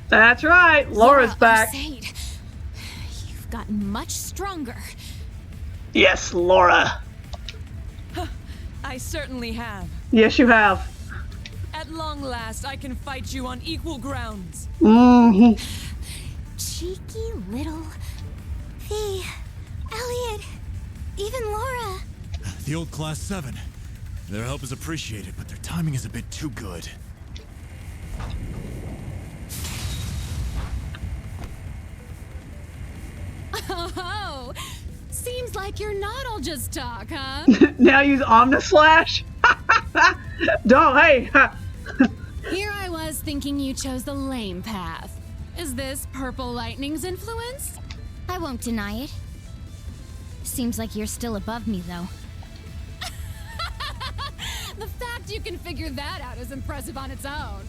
That's right, Laura's Laura back. Usaid, you've gotten much stronger. Yes, Laura. I certainly have. Yes, you have. At long last, I can fight you on equal grounds. Mm-hmm. Cheeky little... Fee, Elliot, even Laura. The old Class 7. Their help is appreciated, but their timing is a bit too good. Oh, seems like you're not all just talk, huh? Now use Omnislash. Don't. Hey. Here I was thinking you chose the lame path. Is this Purple Lightning's influence? I won't deny it. Seems like you're still above me, though. The fact you can figure that out is impressive on its own.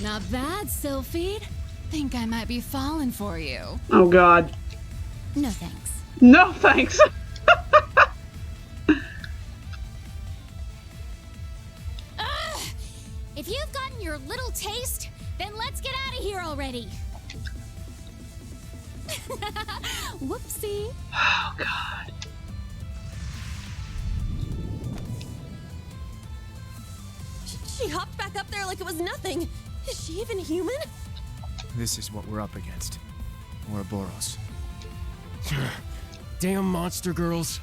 Not bad, Sylphide. Think I might be falling for you. Oh God. No thanks. No thanks. If you've gotten your little taste, then let's get out of here already. Whoopsie. Oh God. She hopped back up there like it was nothing. Is she even human? This is what we're up against. Ouroboros. Damn monster girls.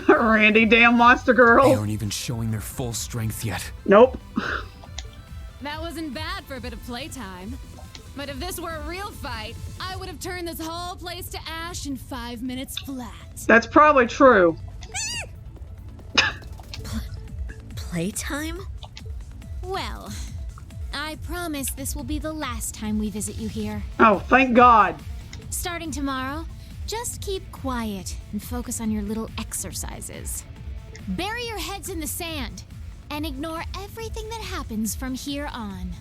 Randy, damn monster They girl. aren't even showing their full strength yet. Nope. That wasn't bad for a bit of playtime. But if this were a real fight, I would have turned this whole place to ash in 5 minutes flat. That's probably true. Playtime? Well, I promise this will be the last time we visit you here. Oh, thank God. Starting tomorrow, just keep quiet and focus on your little exercises. Bury your heads in the sand and ignore everything that happens from here on.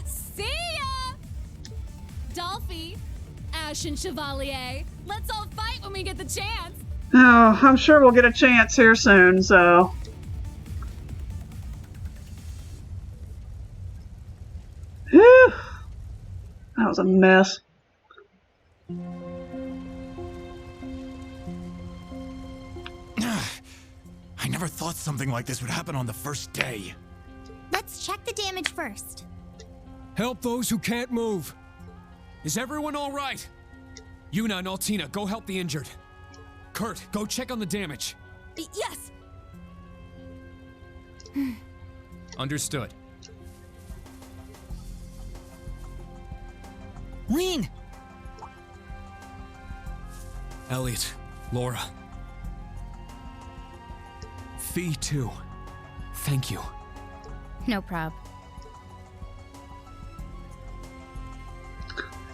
See ya! Dolphy, Ashen Chevalier, let's all fight when we get the chance. Oh, I'm sure we'll get a chance here soon, so. Whew. That was a mess. I never thought something like this would happen on the first day. Let's check the damage first. Help those who can't move. Is everyone all right? Yuna and Altina, go help the injured. Kurt, go check on the damage. Yes! Understood. Rean! Elliot, Laura. Fee, too. Thank you. No prob.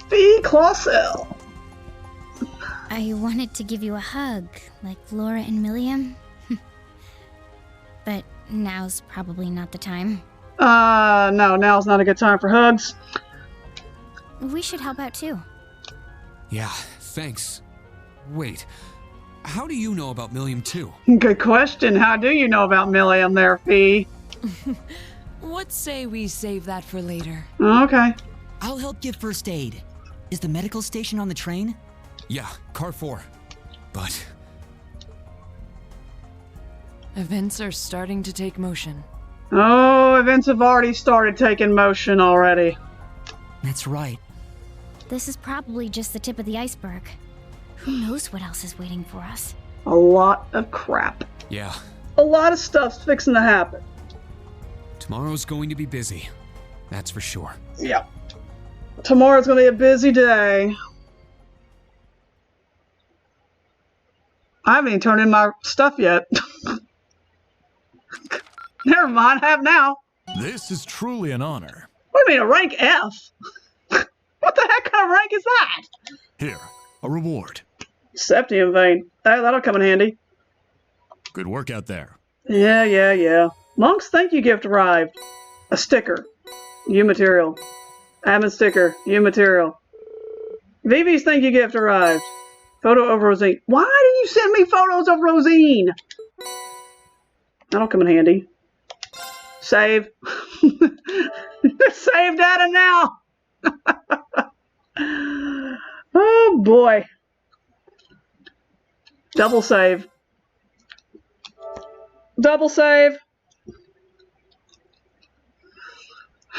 Fee Clawcell. I wanted to give you a hug, like Laura and Milliam. But now's probably not the time. No, now's not a good time for hugs. We should help out too. Yeah, thanks. Wait, how do you know about Milliam too? Good question. How do you know about Milliam there, Fee? What say we save that for later? Okay. I'll help give first aid. Is the medical station on the train? Yeah, car 4. But Events are starting to take motion. Oh, events have already started taking motion already. That's right. This is probably just the tip of the iceberg. Who knows what else is waiting for us? A lot of crap. yeah, A lot of stuff's fixing to happen. tomorrow's going to be busy. That's for sure. Yep. Tomorrow's gonna be a busy day. I haven't even turned in my stuff yet. Never mind, I have now. This is truly an honor. What do you mean, a rank F? What the heck kind of rank is that? Here, a reward. Septium vein. That'll come in handy. Good work out there. Yeah. Monk's thank you gift arrived. A sticker. U material. Admin sticker. U material. Vivi's thank you gift arrived. Photo of Rosine. Why did you send me photos of Rosine? That'll come in handy. Save. Save data now. Oh boy. Double save. Double save.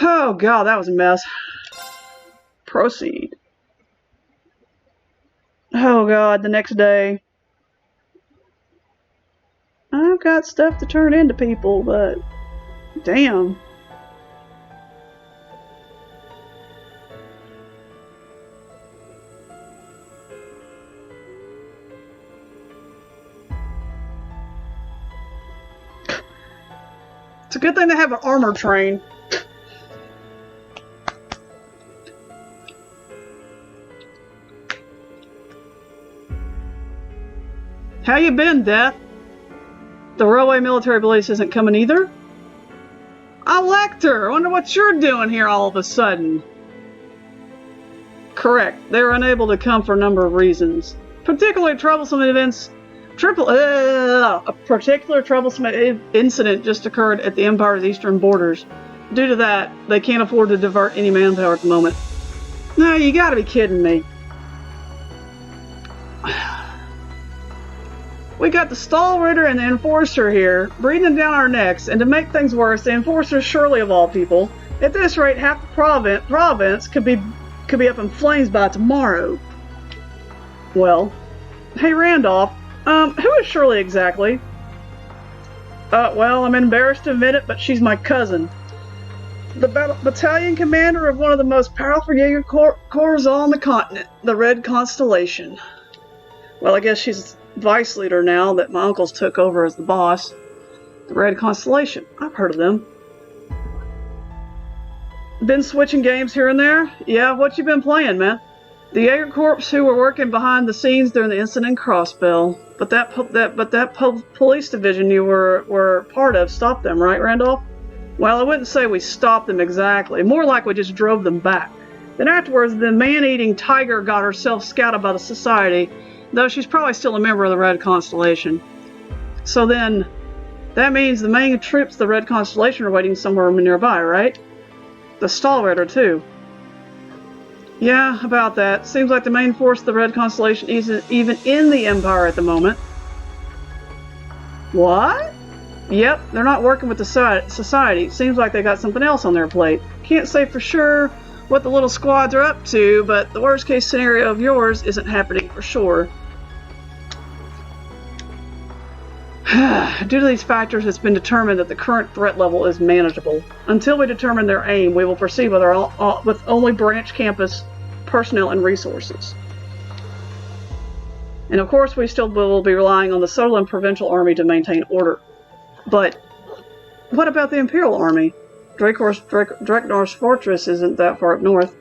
Oh god, that was a mess. Proceed. Oh god, the next day. I've got stuff to turn into people, but damn. It's a good thing they have an armor train. How you been, Death? The railway military police isn't coming either? Elector! I wonder what you're doing here all of a sudden. Correct. They were unable to come for a number of reasons. Particularly troublesome events. A particular troublesome incident just occurred at the Empire's eastern borders. Due to that, they can't afford to divert any manpower at the moment. No, you gotta be kidding me. We got the Stall Ritter and the Enforcer here, breathing down our necks, and to make things worse, the Enforcer surely of all people. At this rate, half the province could be up in flames by tomorrow. Well, hey Randolph, who is Shirley exactly? Well, I'm embarrassed to admit it, but she's my cousin. The battalion commander of one of the most powerful Jaeger corps on the continent, the Red Constellation. Well, I guess she's vice leader now that my uncles took over as the boss. The Red Constellation. I've heard of them. Been switching games here and there? Yeah, what you been playing, man? The Jaeger Corps who were working behind the scenes during the incident in Crossbell. But that police division you were part of stopped them, right, Randolph? Well, I wouldn't say we stopped them exactly. More like we just drove them back. Then afterwards, the man-eating tiger got herself scouted by the Society, though she's probably still a member of the Red Constellation. So then, that means the main troops of the Red Constellation are waiting somewhere nearby, right? The Stall Ritter, too. Yeah, about that. Seems like the main force of the Red Constellation isn't even in the Empire at the moment. What? Yep, they're not working with the Society. Seems like they got something else on their plate. Can't say for sure what the little squads are up to, but the worst case scenario of yours isn't happening for sure. Due to these factors, it's been determined that the current threat level is manageable. Until we determine their aim, we will proceed with only branch campus personnel and resources. And of course, we still will be relying on the Solan Provincial Army to maintain order. But what about the Imperial Army? Dreknor's fortress isn't that far up north.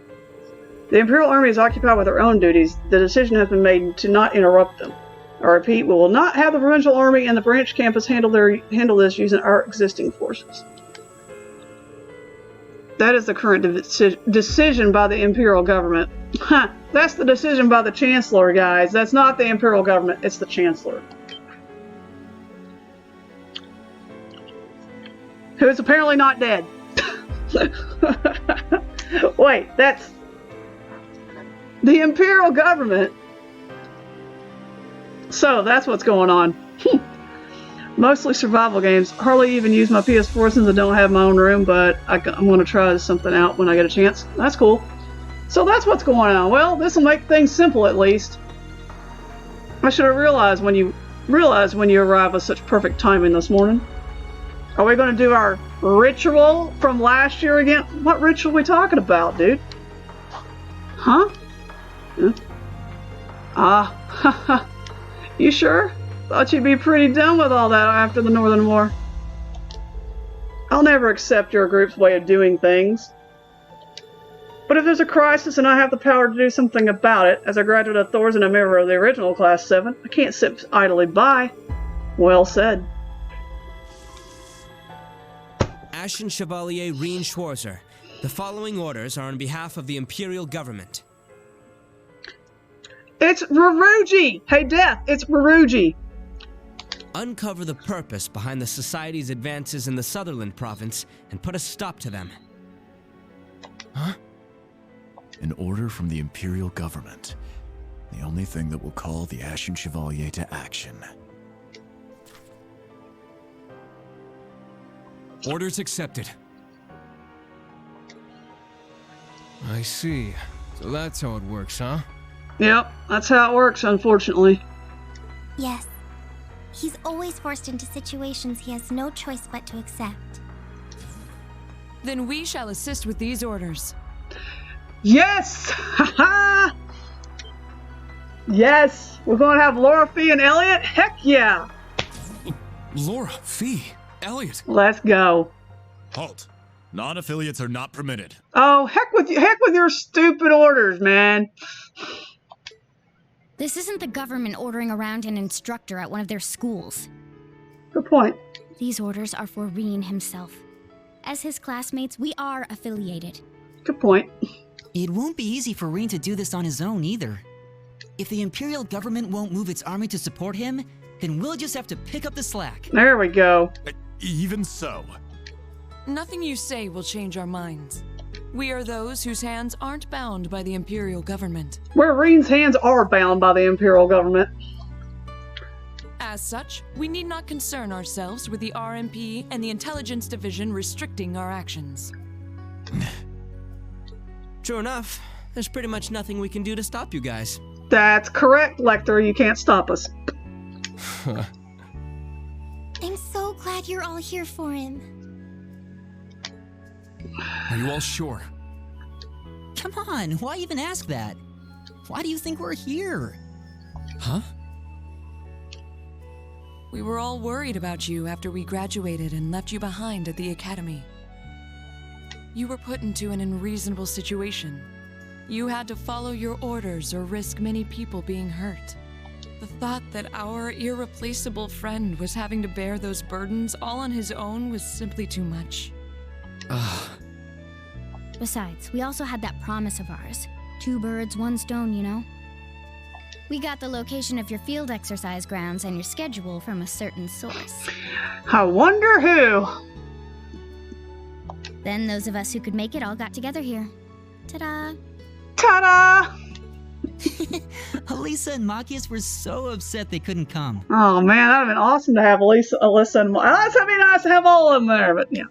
The Imperial Army is occupied with their own duties. The decision has been made to not interrupt them. I repeat, we will not have the Provincial Army and the branch campus handle this using our existing forces. That is the current decision by the Imperial government. That's the decision by the Chancellor, guys. That's not the Imperial government, it's the Chancellor. Who is apparently not dead. Wait, that's the Imperial government. So that's what's going on. Mostly survival games. Hardly even use my PS4 since I don't have my own room, but I'm going to try something out when I get a chance. That's cool. So that's what's going on. Well, this will make things simple at least. I should have realized when you arrived with such perfect timing this morning. Are we going to do our ritual from last year again? What ritual are we talking about, dude? Huh? Haha. You sure? Thought you'd be pretty done with all that after the Northern War. I'll never accept your group's way of doing things. But if there's a crisis and I have the power to do something about it, as a graduate of Thor's and a member of the original Class 7, I can't sit idly by. Well said. Ashen Chevalier Rean Schwarzer. The following orders are on behalf of the Imperial government. It's Raruji! Hey, Death, it's Raruji. Uncover the purpose behind the Society's advances in the Sutherland province and put a stop to them. Huh? An order from the Imperial government. The only thing that will call the Ashen Chevalier to action. Orders accepted. I see. So that's how it works, huh? Yep, that's how it works, unfortunately. Yes. He's always forced into situations he has no choice but to accept. Then we shall assist with these orders. Yes! Haha! Yes! We're going to have Laura, Fee, and Elliot? Heck yeah! Laura, Fee, Elliot. Let's go. Halt. Non-affiliates are not permitted. Oh, heck with your stupid orders, man. This isn't the government ordering around an instructor at one of their schools. Good point. These orders are for Rean himself. As his classmates, we are affiliated. Good point. It won't be easy for Rean to do this on his own either. If the Imperial government won't move its army to support him, then we'll just have to pick up the slack. There we go. Even so. Nothing you say will change our minds. We are those whose hands aren't bound by the Imperial government. Where Rean's hands are bound by the Imperial government. As such, we need not concern ourselves with the RMP and the Intelligence Division restricting our actions. True enough, there's pretty much nothing we can do to stop you guys. That's correct, Lecter. You can't stop us. I'm so glad you're all here for him. Are you all sure? Come on, why even ask that? Why do you think we're here? Huh? We were all worried about you after we graduated and left you behind at the academy. You were put into an unreasonable situation. You had to follow your orders or risk many people being hurt. The thought that our irreplaceable friend was having to bear those burdens all on his own was simply too much. Besides, we also had that promise of ours. 2 birds, 1 stone, you know? We got the location of your field exercise grounds and your schedule from a certain source. I wonder who. Then those of us who could make it all got together here. Ta-da! Ta-da! Alyssa and Machias were so upset they couldn't come. Oh man, that'd have been awesome to have Alyssa and that'd be nice to have all of them there, but yeah.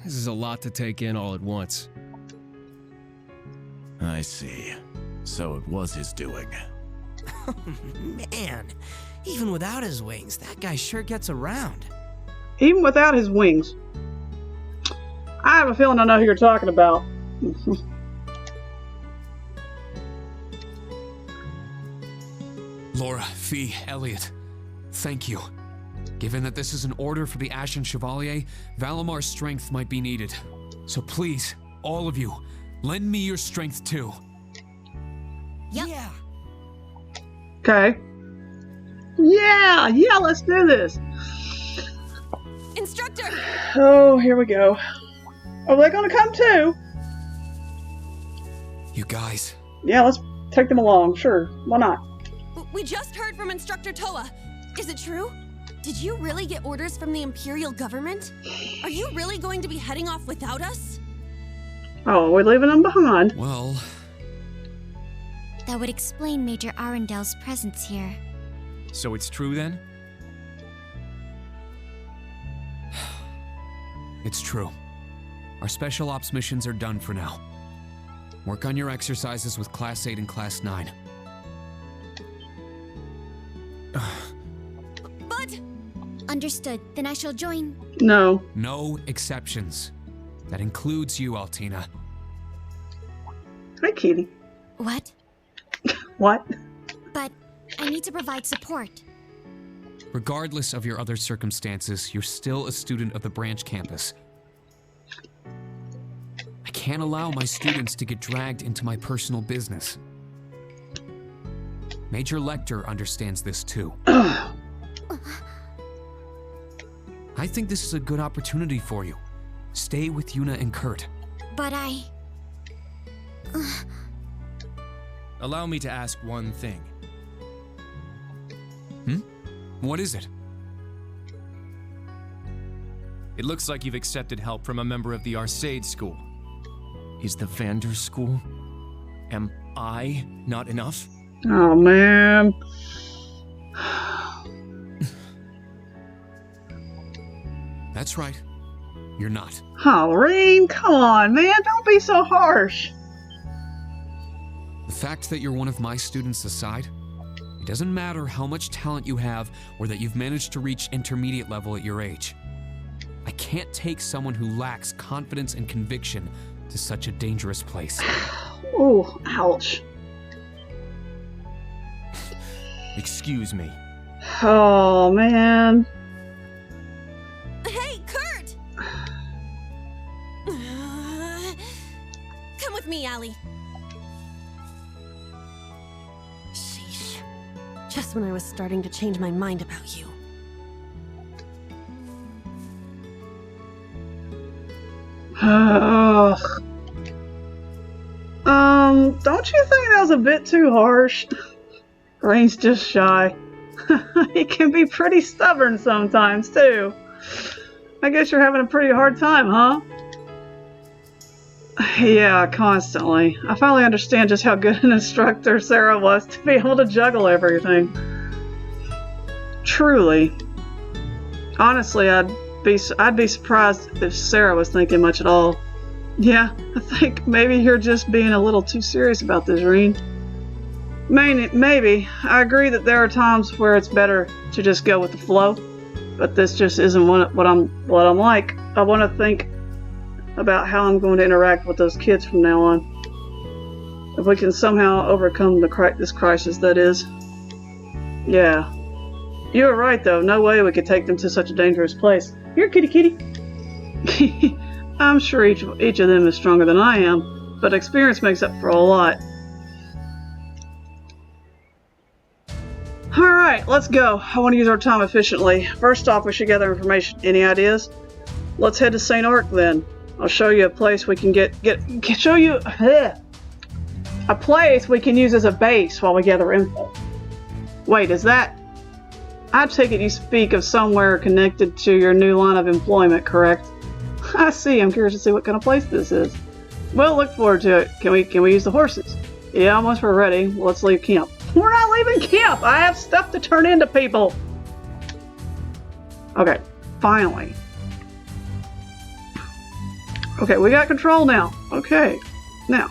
This is a lot to take in all at once. I see. So it was his doing. Man, even without his wings, that guy sure gets around. Even without his wings. I have a feeling I know who you're talking about. Laura, Fee, Elliot, thank you. Given that this is an order for the Ashen Chevalier, Valamar's strength might be needed. So please, all of you, lend me your strength too. Yep. Yeah. Okay. Yeah, let's do this. Instructor! Oh, here we go. Are they gonna come too? You guys. Yeah, let's take them along. Sure, why not? We just heard from Instructor Toa. Is it true? Did you really get orders from the Imperial government? Are you really going to be heading off without us? Oh, we're leaving them behind. Well, That would explain Major Arundel's presence here. So it's true then? it's true. Our special ops missions are done for now. Work on your exercises with Class 8 and Class 9. But... Understood. Then I shall join. No. No exceptions. That includes you, Altina. Hi, Kitty. What? What? But I need to provide support. Regardless of your other circumstances, you're still a student of the branch campus. I can't allow my students to get dragged into my personal business. Major Lecter understands this too. I think this is a good opportunity for you. Stay with Yuna and Kurt. But I... Allow me to ask one thing. What is it? It looks like you've accepted help from a member of the Arcade School. Is the Vander School? Am I not enough? Oh, man. That's right. You're not. Oh, Rean, come on, man. Don't be so harsh. The fact that you're one of my students aside, it doesn't matter how much talent you have or that you've managed to reach intermediate level at your age. I can't take someone who lacks confidence and conviction to such a dangerous place. Oh, ouch. Excuse me. Oh, man. Hey, Kurt! Come with me, Allie. Sheesh. Just when I was starting to change my mind about you. Don't you think that was a bit too harsh? Rean's just shy. He can be pretty stubborn sometimes, too. I guess you're having a pretty hard time, huh? Yeah, constantly. I finally understand just how good an instructor Sarah was to be able to juggle everything. Truly. Honestly, I'd be surprised if Sarah was thinking much at all. Yeah, I think maybe you're just being a little too serious about this, Rean. Maybe. I agree that there are times where it's better to just go with the flow, but this just isn't what I'm like. I want to think about how I'm going to interact with those kids from now on. If we can somehow overcome this crisis, that is. Yeah. You were right, though. No way we could take them to such a dangerous place. Here, kitty kitty. I'm sure each of them is stronger than I am, but experience makes up for a lot. Alright, let's go. I want to use our time efficiently. First off, we should gather information. Any ideas? Let's head to St. Arc then. I'll show you a place we can show you a place we can use as a base while we gather info. Wait, is that? I take it you speak of somewhere connected to your new line of employment, correct? I see. I'm curious to see what kind of place this is. Well, look forward to it. Can we use the horses? Yeah, once we're ready, let's leave camp. We're not leaving camp! I have stuff to turn into people! Okay, finally. Okay, we got control now. Okay, now.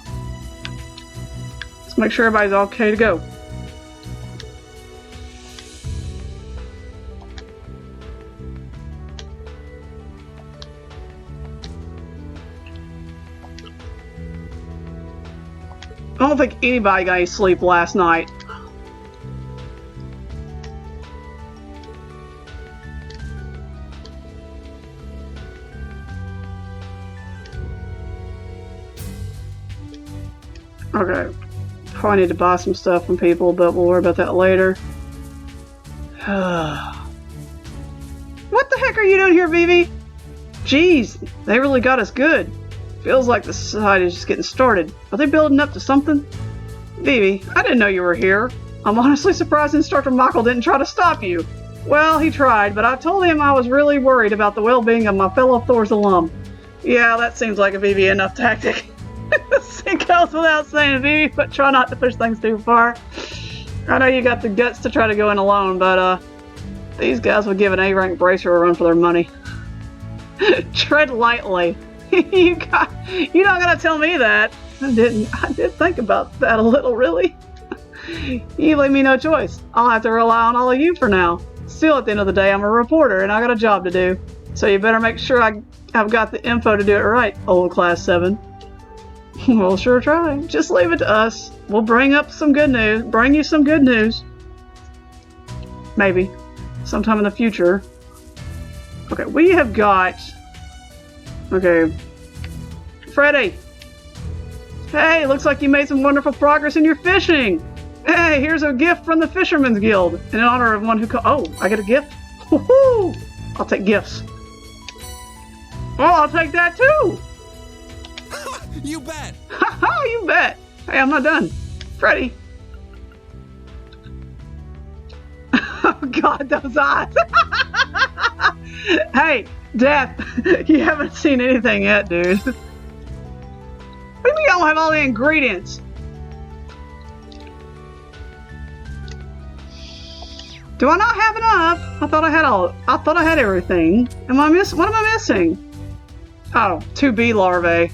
Let's make sure everybody's okay to go. I don't think anybody got any sleep last night. Okay. Probably need to buy some stuff from people, but we'll worry about that later. What the heck are you doing here, Vivi? Jeez, they really got us good. Feels like the society is just getting started. Are they building up to something? Vivi, I didn't know you were here. I'm honestly surprised Instructor Michael didn't try to stop you. Well, he tried, but I told him I was really worried about the well-being of my fellow Thor's alum. Yeah, that seems like a VV enough tactic. It goes without saying, VV, but try not to push things too far. I know you got the guts to try to go in alone, but these guys would give an A-rank bracer a run for their money. Tread lightly. You're not gonna tell me that. I did think about that a little, really. You leave me no choice. I'll have to rely on all of you for now. Still, at the end of the day, I'm a reporter and I got a job to do. So you better make sure I've got the info to do it right, old Class 7. We'll sure try. Just leave it to us. We'll bring you some good news. Maybe. Sometime in the future. Okay, we have got... Okay. Freddy! Hey, looks like you made some wonderful progress in your fishing! Hey, here's a gift from the Fisherman's Guild in honor of one who Oh, I get a gift? Woohoo! I'll take gifts. Oh, I'll take that too! You bet! Haha, you bet! Hey, I'm not done. Freddy. Oh god, those eyes! Hey, Death, you haven't seen anything yet, dude. What do you mean I don't have all the ingredients? Do I not have enough? I thought I had everything. What am I missing? Oh, 2 bee larvae.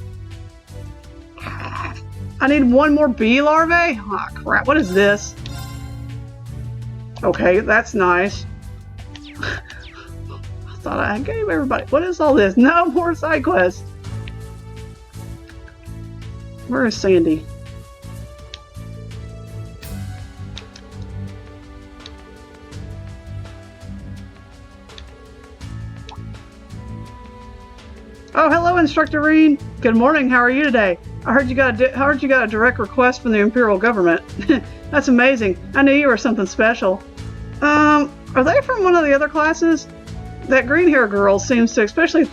I need 1 more bee larvae? Oh crap, what is this? Okay, that's nice. I thought I gave everybody. What is all this? No more side quests. Where is Sandy? Oh, hello, Instructor Rean. Good morning. How are you today? I heard you got a direct request from the Imperial government. That's amazing. I knew you were something special. Are they from one of the other classes? That green hair girl seems to especially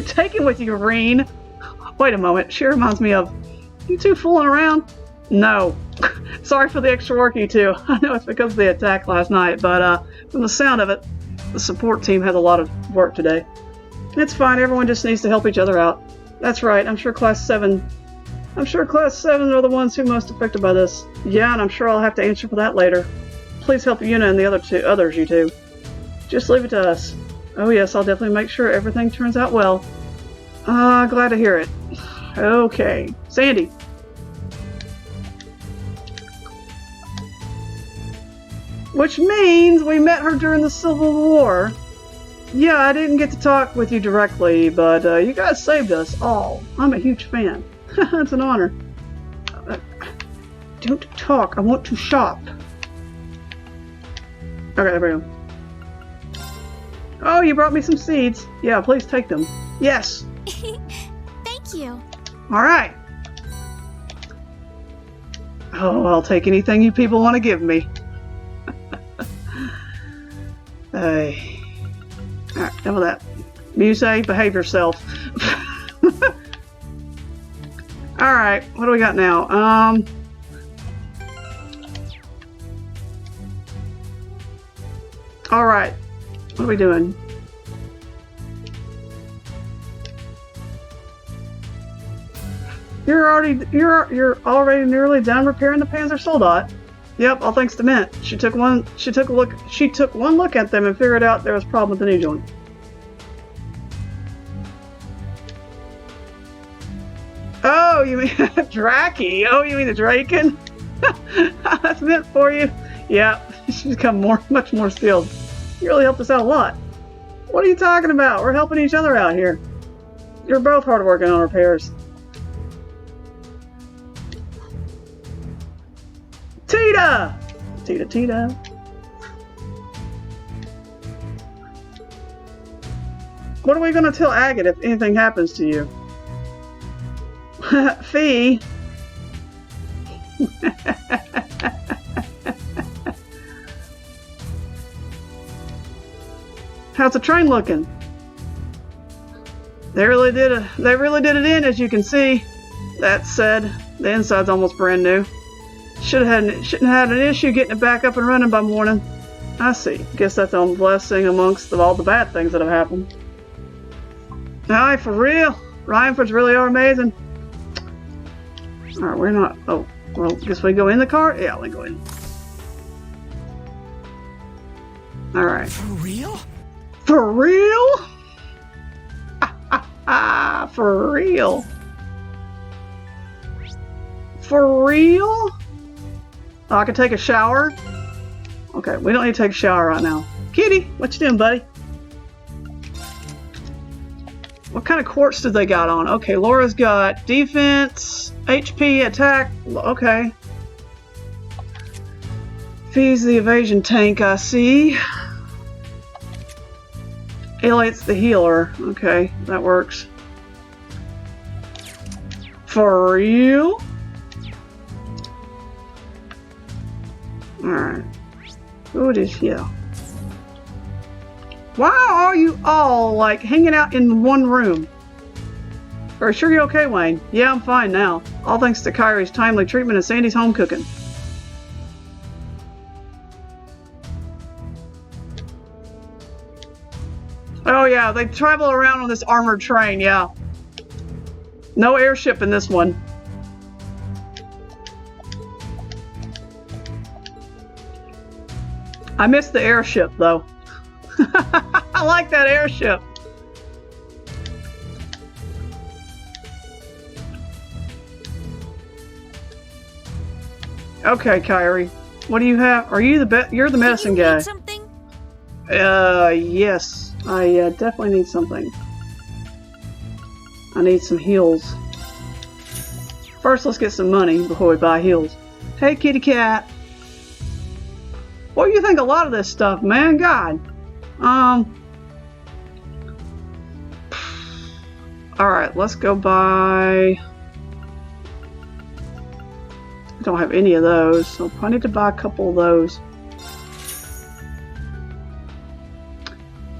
taken with you, Rean. Wait a moment. She reminds me of you two fooling around. No. Sorry for the extra work, you two. I know it's because of the attack last night, but from the sound of it, the support team has a lot of work today. It's fine, everyone just needs to help each other out. That's right, I'm sure Class 7 are the ones who are most affected by this. Yeah, and I'm sure I'll have to answer for that later. Please help Yuna and the others, you two. Just leave it to us. Oh yes, I'll definitely make sure everything turns out well. Glad to hear it. Okay, Sandy. Which means we met her during the Civil War. Yeah, I didn't get to talk with you directly, but you guys saved us all. I'm a huge fan. It's an honor. Don't talk. I want to shop. Okay, there we go. Oh, you brought me some seeds. Yeah, please take them. Yes. Thank you. All right. Oh, I'll take anything you people want to give me. Hey. Alright, done with that. Muse, behave yourself. Alright, what do we got now? Alright. What are we doing? You're already nearly done repairing the Panzer Soldat. Yep, all thanks to Mint. She took one look at them and figured out there was a problem with the new joint. Oh, you mean Draki? Oh, you mean the Draken? That's Mint for you. Yeah, she's become much more skilled. You really helped us out a lot. What are you talking about? We're helping each other out here. You're both hardworking on repairs. Tita! Tita. What are we gonna tell Agate if anything happens to you? Fee? How's the train looking? They really did it in, as you can see. That said, the inside's almost brand new. Shouldn't have had an issue getting it back up and running by morning. I see. Guess that's a blessing amongst all the bad things that have happened. Alright, for real. Rhineford's really are amazing. Alright, we're not. Oh, well, guess we go in the car? Yeah, we go in. Alright. For real? For real? For real? For real? Oh, I can take a shower? Okay, we don't need to take a shower right now. Kitty, what you doing, buddy? What kind of quartz did they got on? Okay, Laura's got defense, HP, attack. Okay. Feeds the evasion tank, I see. Alienates the healer. Okay, that works. For real? Alright. Who it is here? Why are you all, like, hanging out in one room? Are you sure you're okay, Wayne? Yeah, I'm fine now. All thanks to Kyrie's timely treatment and Sandy's home cooking. Oh yeah, they travel around on this armored train, yeah. No airship in this one. I missed the airship, though. I like that airship. Okay, Kyrie. What do you have? Are you you're the medicine guy? Need something? Yes. I definitely need something. I need some heals. First, let's get some money before we buy heals. Hey, kitty cat. What do you think of a lot of this stuff, man? God. Alright, let's go buy... I don't have any of those, so I need to buy a couple of those.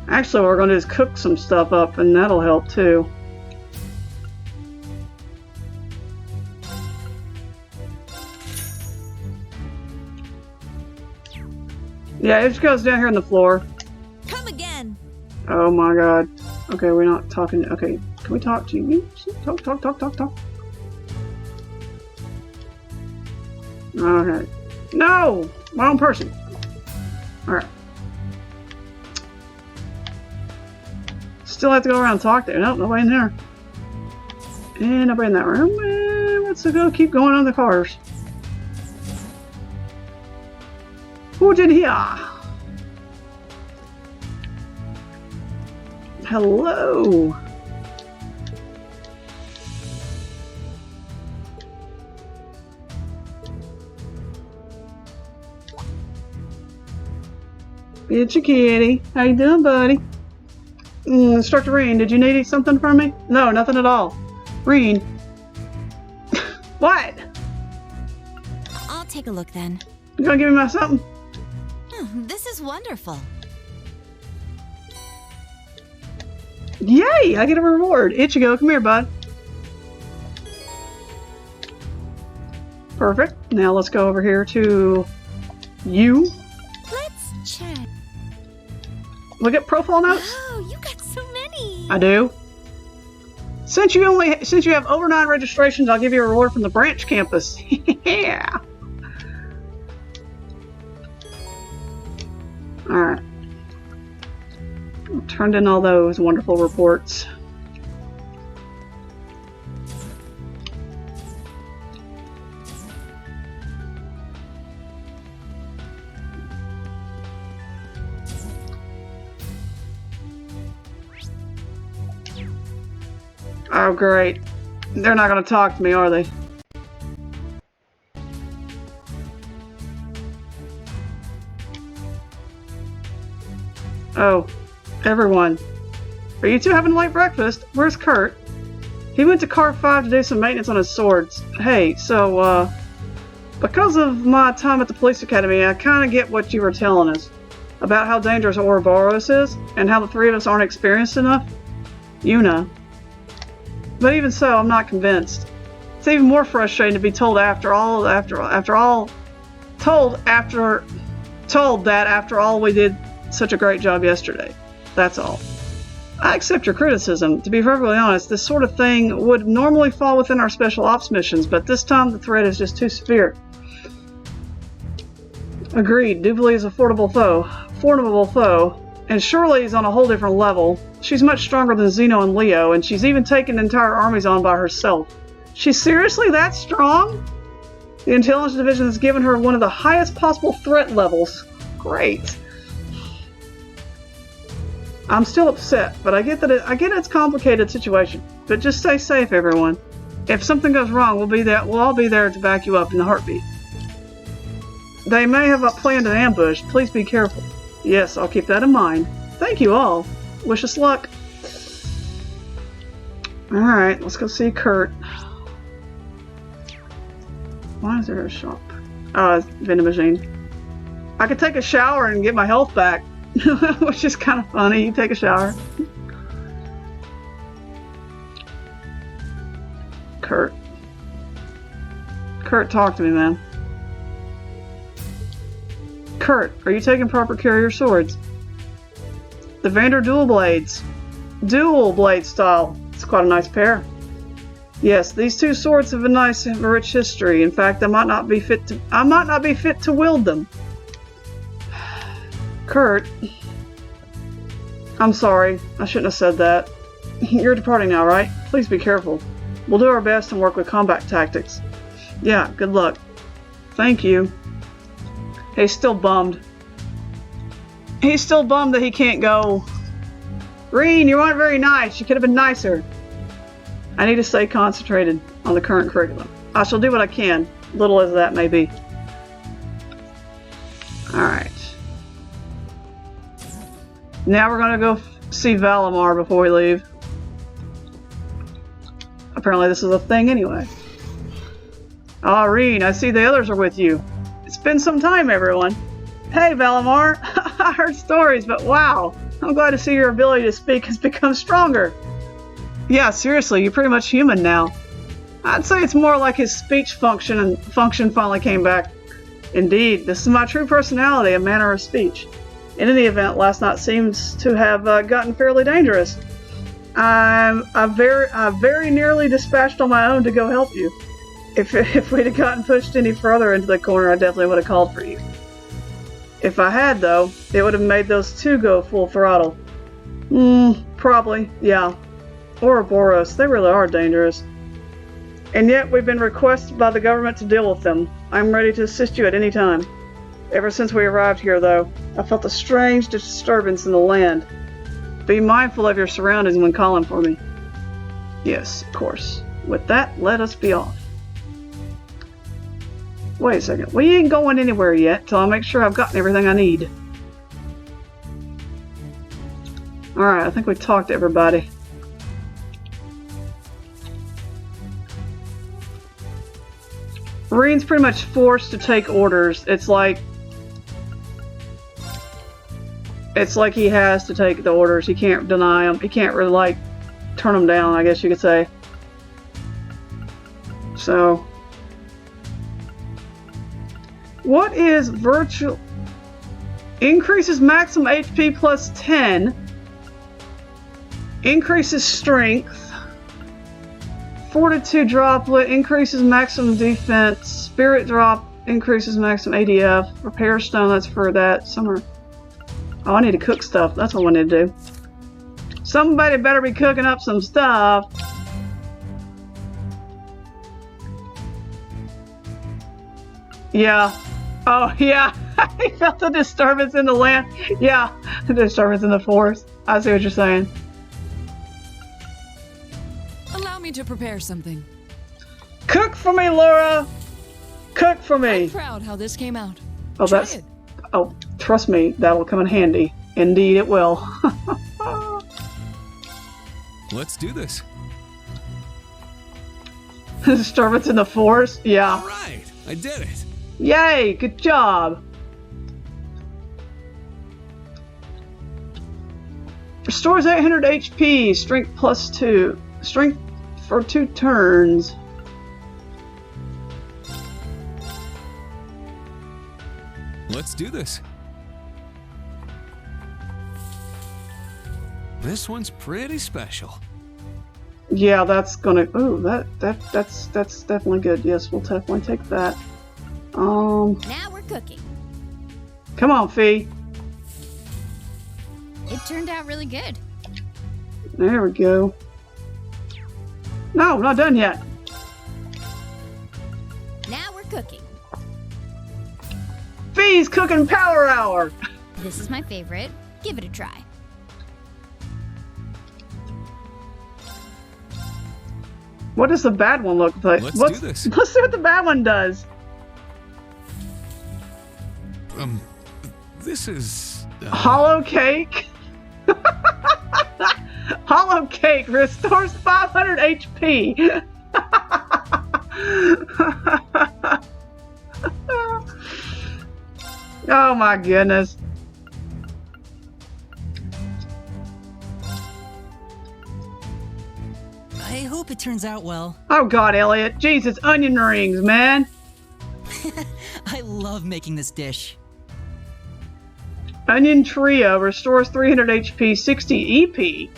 Actually, we're going to just cook some stuff up, and that'll help too. Yeah, it just goes down here on the floor. Come again. Oh my god. Okay, we're not talking. Okay, can we talk to you? Talk. Okay. No! Wrong person. Alright. Still have to go around and talk there. Nope, nobody in there. And nobody in that room. And let's go keep going on the cars. Who's in here? Hello. It's your kitty. How you doing, buddy? Instructor Rean, did you need something from me? No, nothing at all. Rean. What? I'll take a look then. You gonna give me my something? This is wonderful. Yay! I get a reward. Ichigo, come here, bud. Perfect. Now let's go over here to you. Let's check. Look at profile notes. Oh, you got so many. I do. Since you have over 9 registrations, I'll give you a reward from the branch campus. Yeah. Alright. Turned in all those wonderful reports. Oh, great. They're not going to talk to me, are they? Oh, everyone. Are you two having a late breakfast? Where's Kurt? He went to car 5 to do some maintenance on his swords. Hey, so, because of my time at the police academy, I kind of get what you were telling us about how dangerous Ouroboros is and how the three of us aren't experienced enough. You know. But even so, I'm not convinced. It's even more frustrating to be told told that after all we did such a great job yesterday. That's all. I accept your criticism. To be perfectly honest, this sort of thing would normally fall within our special ops missions, but this time the threat is just too severe. Agreed. Dubley is a formidable foe, and Shirley is on a whole different level. She's much stronger than Zeno and Leo, and she's even taken entire armies on by herself. She's seriously that strong? The intelligence division has given her one of the highest possible threat levels. Great. I'm still upset, but I get it's a complicated situation. But just stay safe, everyone. If something goes wrong, we'll all be there to back you up in a heartbeat. They may have planned an ambush. Please be careful. Yes, I'll keep that in mind. Thank you all. Wish us luck. Alright, let's go see Kurt. Why is there a shop? Oh, it's a vending machine. I could take a shower and get my health back. Which is kind of funny. You take a shower. Kurt, talk to me, man. Kurt, are you taking proper care of your swords? The Vander dual blades. Dual blade style. It's quite a nice pair. Yes, these two swords have a rich history. In fact, I might not be fit to wield them. Kurt, I'm sorry. I shouldn't have said that. You're departing now, right? Please be careful. We'll do our best and work with combat tactics. Yeah, good luck. Thank you. He's still bummed. He's still bummed that he can't go. Rean, you weren't very nice. You could have been nicer. I need to stay concentrated on the current curriculum. I shall do what I can, little as that may be. Alright. Now we're gonna go see Valimar before we leave. Apparently this is a thing anyway. Ah, Rean, I see the others are with you. It's been some time, everyone. Hey, Valimar. I heard stories, but wow. I'm glad to see your ability to speak has become stronger. Yeah, seriously, you're pretty much human now. I'd say it's more like his speech function finally came back. Indeed, this is my true personality, a manner of speech. In any event, last night seems to have gotten fairly dangerous. I very nearly dispatched on my own to go help you. If we'd have gotten pushed any further into the corner, I definitely would have called for you. If I had, though, it would have made those two go full throttle. Probably, yeah. Ouroboros, they really are dangerous. And yet, we've been requested by the government to deal with them. I'm ready to assist you at any time. Ever since we arrived here, though, I felt a strange disturbance in the land. Be mindful of your surroundings when calling for me. Yes, of course. With that, let us be off. Wait a second. We ain't going anywhere yet till I make sure I've gotten everything I need. Alright, I think we talked to everybody. Rean's pretty much forced to take orders. It's like he has to take the orders. He can't deny them. He can't really, like, turn them down, I guess you could say. So, what is virtual? Increases maximum HP plus 10. Increases strength. Fortitude droplet increases maximum defense. Spirit drop increases maximum ADF. Repair stone, that's for that. Summer. Oh, I need to cook stuff. That's what I need to do. Somebody better be cooking up some stuff. Yeah. Oh, yeah. I felt the disturbance in the land. Yeah, the disturbance in the forest. I see what you're saying. Allow me to prepare something. Cook for me, Laura. Cook for me. I'm proud how this came out. Oh, Try that's. it. Oh, trust me, that'll come in handy. Indeed, it will. Let's do this. Disturbance in the forest? Yeah. All right, I did it. Yay, good job. Restores 800 HP, strength plus 2. Strength for 2 turns. Let's do this. This one's pretty special. Yeah, that's gonna. Ooh, that's definitely good. Yes, we'll definitely take that. Now we're cooking. Come on, Fee. It turned out really good. There we go. No, not done yet. Now we're cooking. Fee's cooking power hour. This is my favorite. Give it a try. What does the bad one look like? Let's do this. Let's see what the bad one does. This is... Hollow cake. Hollow cake restores 500 HP. Oh my goodness. I hope it turns out well. Oh god, Elliot. Jesus, onion rings, man. I love making this dish. Onion Trio restores 300 HP, 60 EP.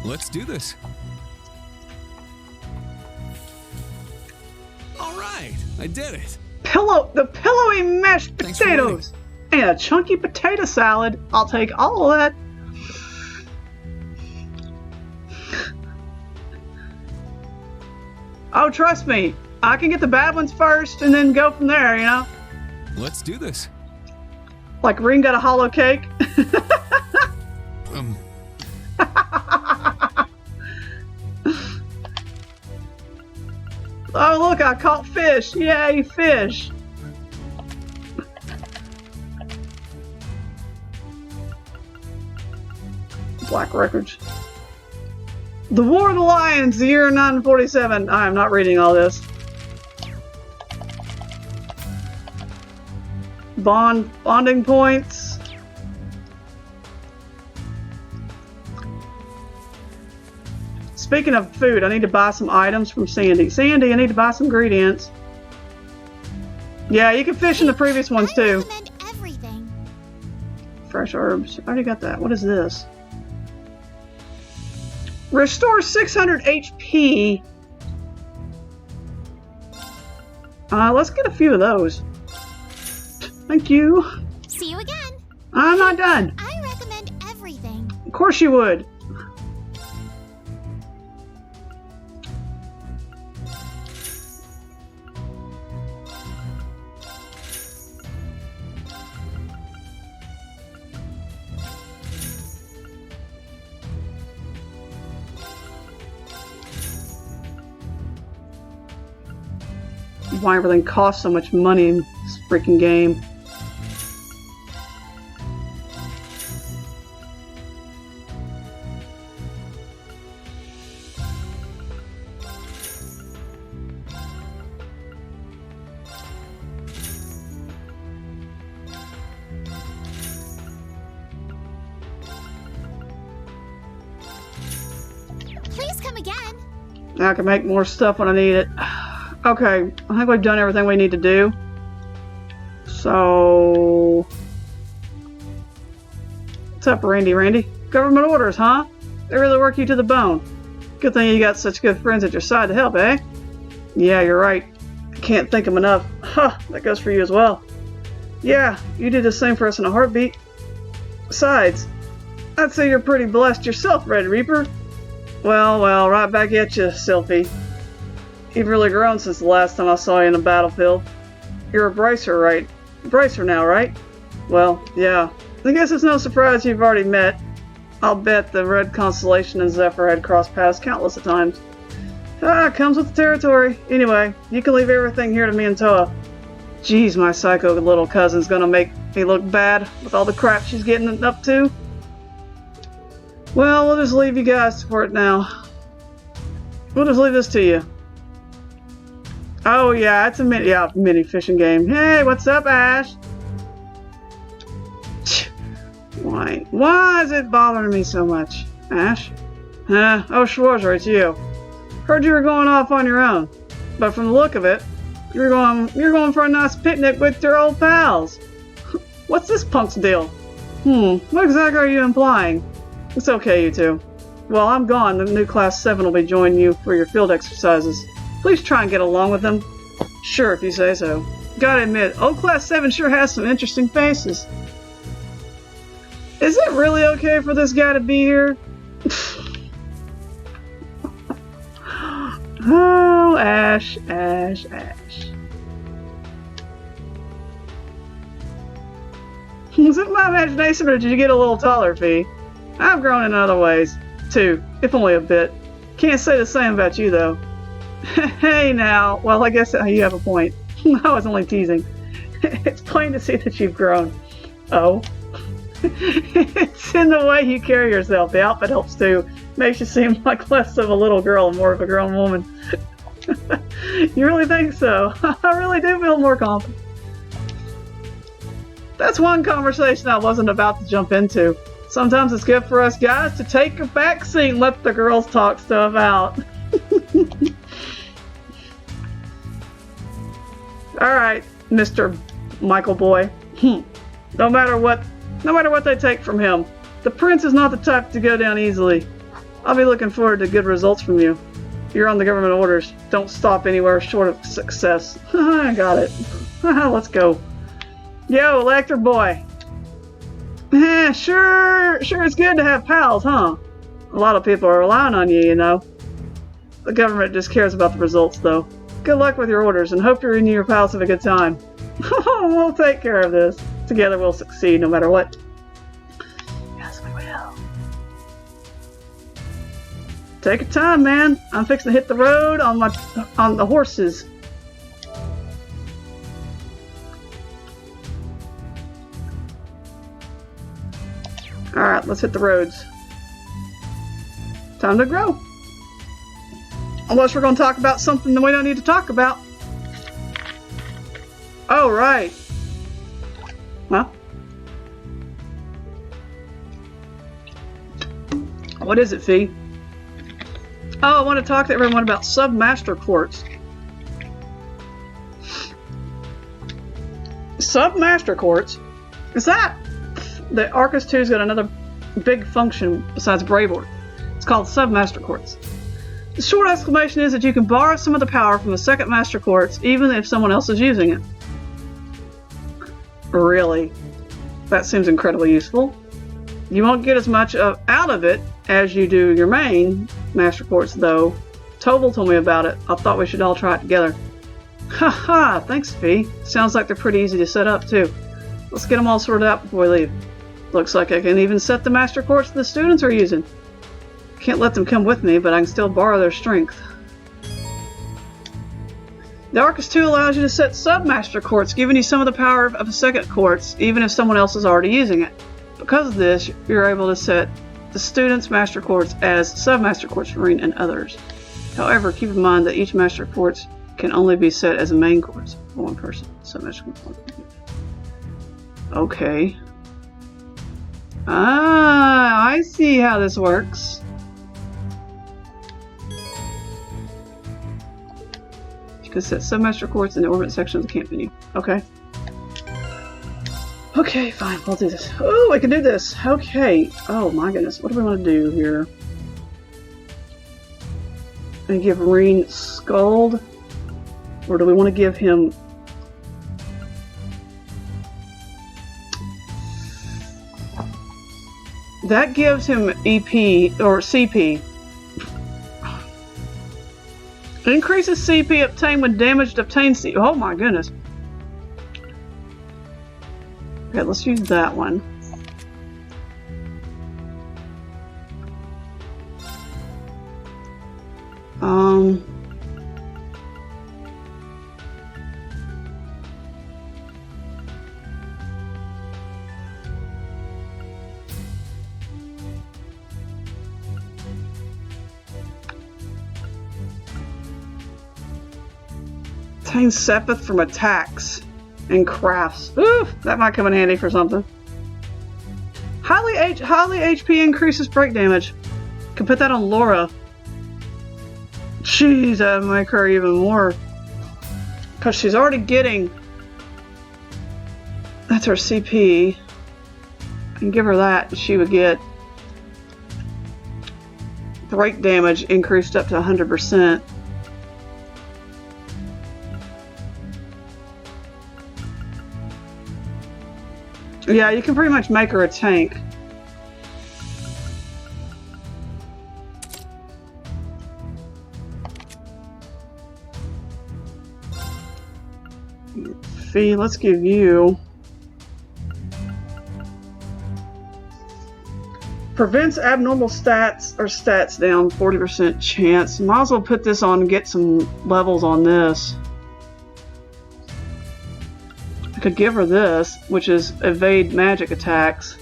Let's do this. All right, I did it. The pillowy mashed Thanks for potatoes and a chunky potato salad. I'll take all of that. Oh, trust me, I can get the bad ones first and then go from there, you know? Let's do this. Like Rean got a hollow cake. Oh, look, I caught fish. Yay, fish. Black Records. The War of the Lions, the year 947. I am not reading all this. Bonding points. Speaking of food, I need to buy some items from Sandy. Sandy, I need to buy some ingredients. Yeah, you can fish in the previous ones too. recommend everything. Fresh herbs. I already got that. What is this? Restore 600 HP. Let's get a few of those. Thank you. See you again. I'm not done. I recommend everything. Of course you would. Why everything costs so much money in this freaking game. Please come again. I can make more stuff when I need it. Okay, I think we've done everything we need to do. So... What's up, Randy? Randy? Government orders, huh? They really work you to the bone. Good thing you got such good friends at your side to help, eh? Yeah, you're right. I can't thank them enough. Huh, that goes for you as well. Yeah, you did the same for us in a heartbeat. Besides, I'd say you're pretty blessed yourself, Red Reaper. Well, right back at you, Sylphie. You've really grown since the last time I saw you in the battlefield. You're a bracer, right? Bracer now, right? Well, yeah. I guess it's no surprise you've already met. I'll bet the Red Constellation and Zephyr had crossed paths countless of times. Comes with the territory. Anyway, you can leave everything here to me and Toa. Jeez, my psycho little cousin's gonna make me look bad with all the crap she's getting up to. Well, we'll just leave you guys for it now. We'll just leave this to you. Oh yeah, it's a mini fishing game. Hey, what's up, Ash? Why is it bothering me so much? Ash? Oh, Schwarzer, it's you. Heard you were going off on your own. But from the look of it, you're going for a nice picnic with your old pals. What's this punk's deal? What exactly are you implying? It's okay, you two. While I'm gone, the new Class 7 will be joining you for your field exercises. Please try and get along with them. Sure, if you say so. Gotta admit, old Class 7 sure has some interesting faces. Is it really okay for this guy to be here? Oh, Ash. Is it my imagination, or did you get a little taller, Fee? I've grown in other ways, too, if only a bit. Can't say the same about you, though. Hey, now. Well, I guess you have a point. I was only teasing. It's plain to see that you've grown. Oh. It's in the way you carry yourself. The outfit helps, too. Makes you seem like less of a little girl and more of a grown woman. You really think so? I really do feel more confident. That's one conversation I wasn't about to jump into. Sometimes it's good for us guys to take a back seat and let the girls talk stuff out. Alright, Mr. Michael Boy. No matter what they take from him, the prince is not the type to go down easily. I'll be looking forward to good results from you. You're on the government orders. Don't stop anywhere short of success. I got it. Let's go. Yo, Electric Boy. Sure it's good to have pals, huh? A lot of people are relying on you, you know. The government just cares about the results, though. Good luck with your orders, and hope you and your pals have a good time. We'll take care of this. Together we'll succeed no matter what. Yes, we will. Take your time, man. I'm fixing to hit the road on the horses. Alright, let's hit the roads. Time to grow. Unless we're going to talk about something that we don't need to talk about. Oh, right. Well. What is it, Fee? Oh, I want to talk to everyone about Submaster Quartz. Submaster Quartz? Is that... The Arcus 2's got another big function besides Brave Order. It's called Submaster Quartz. The short explanation is that you can borrow some of the power from the second Master Quartz even if someone else is using it. Really? That seems incredibly useful. You won't get as much out of it as you do your main Master Quartz, though. Tobel told me about it. I thought we should all try it together. Haha, thanks, Fee. Sounds like they're pretty easy to set up, too. Let's get them all sorted out before we leave. Looks like I can even set the Master Quartz the students are using. Can't let them come with me, but I can still borrow their strength. The Arcus 2 allows you to set Submaster Quartz, giving you some of the power of a second Quartz, even if someone else is already using it. Because of this, you're able to set the student's Master Quartz as Submaster Quartz for Rean and others. However, keep in mind that each Master Quartz can only be set as a main Quartz for one person. Submaster Quartz. Okay. Ah, I see how this works. You can set Submaster Quartz in the orbit section of the camp menu. Okay. Okay, fine, we'll do this. Oh, we can do this! Okay. Oh my goodness, what do we want to do here? And give Rean Scald? Or do we want to give him... That gives him EP, or CP. Increases CP obtained when damaged obtained CP. Oh my goodness. Okay, let's use that one. Obtain Sepith from attacks and crafts. Ooh, that might come in handy for something. Highly HP increases break damage. Can put that on Laura. Jeez, that would make her even more. Because she's already getting... That's her CP. I can give her that, and she would get... break damage increased up to 100%. Yeah, you can pretty much make her a tank. Fee, let's give you... Prevents abnormal stats or stats down 40% chance. Might as well put this on and get some levels on this. I could give her this, which is evade magic attacks.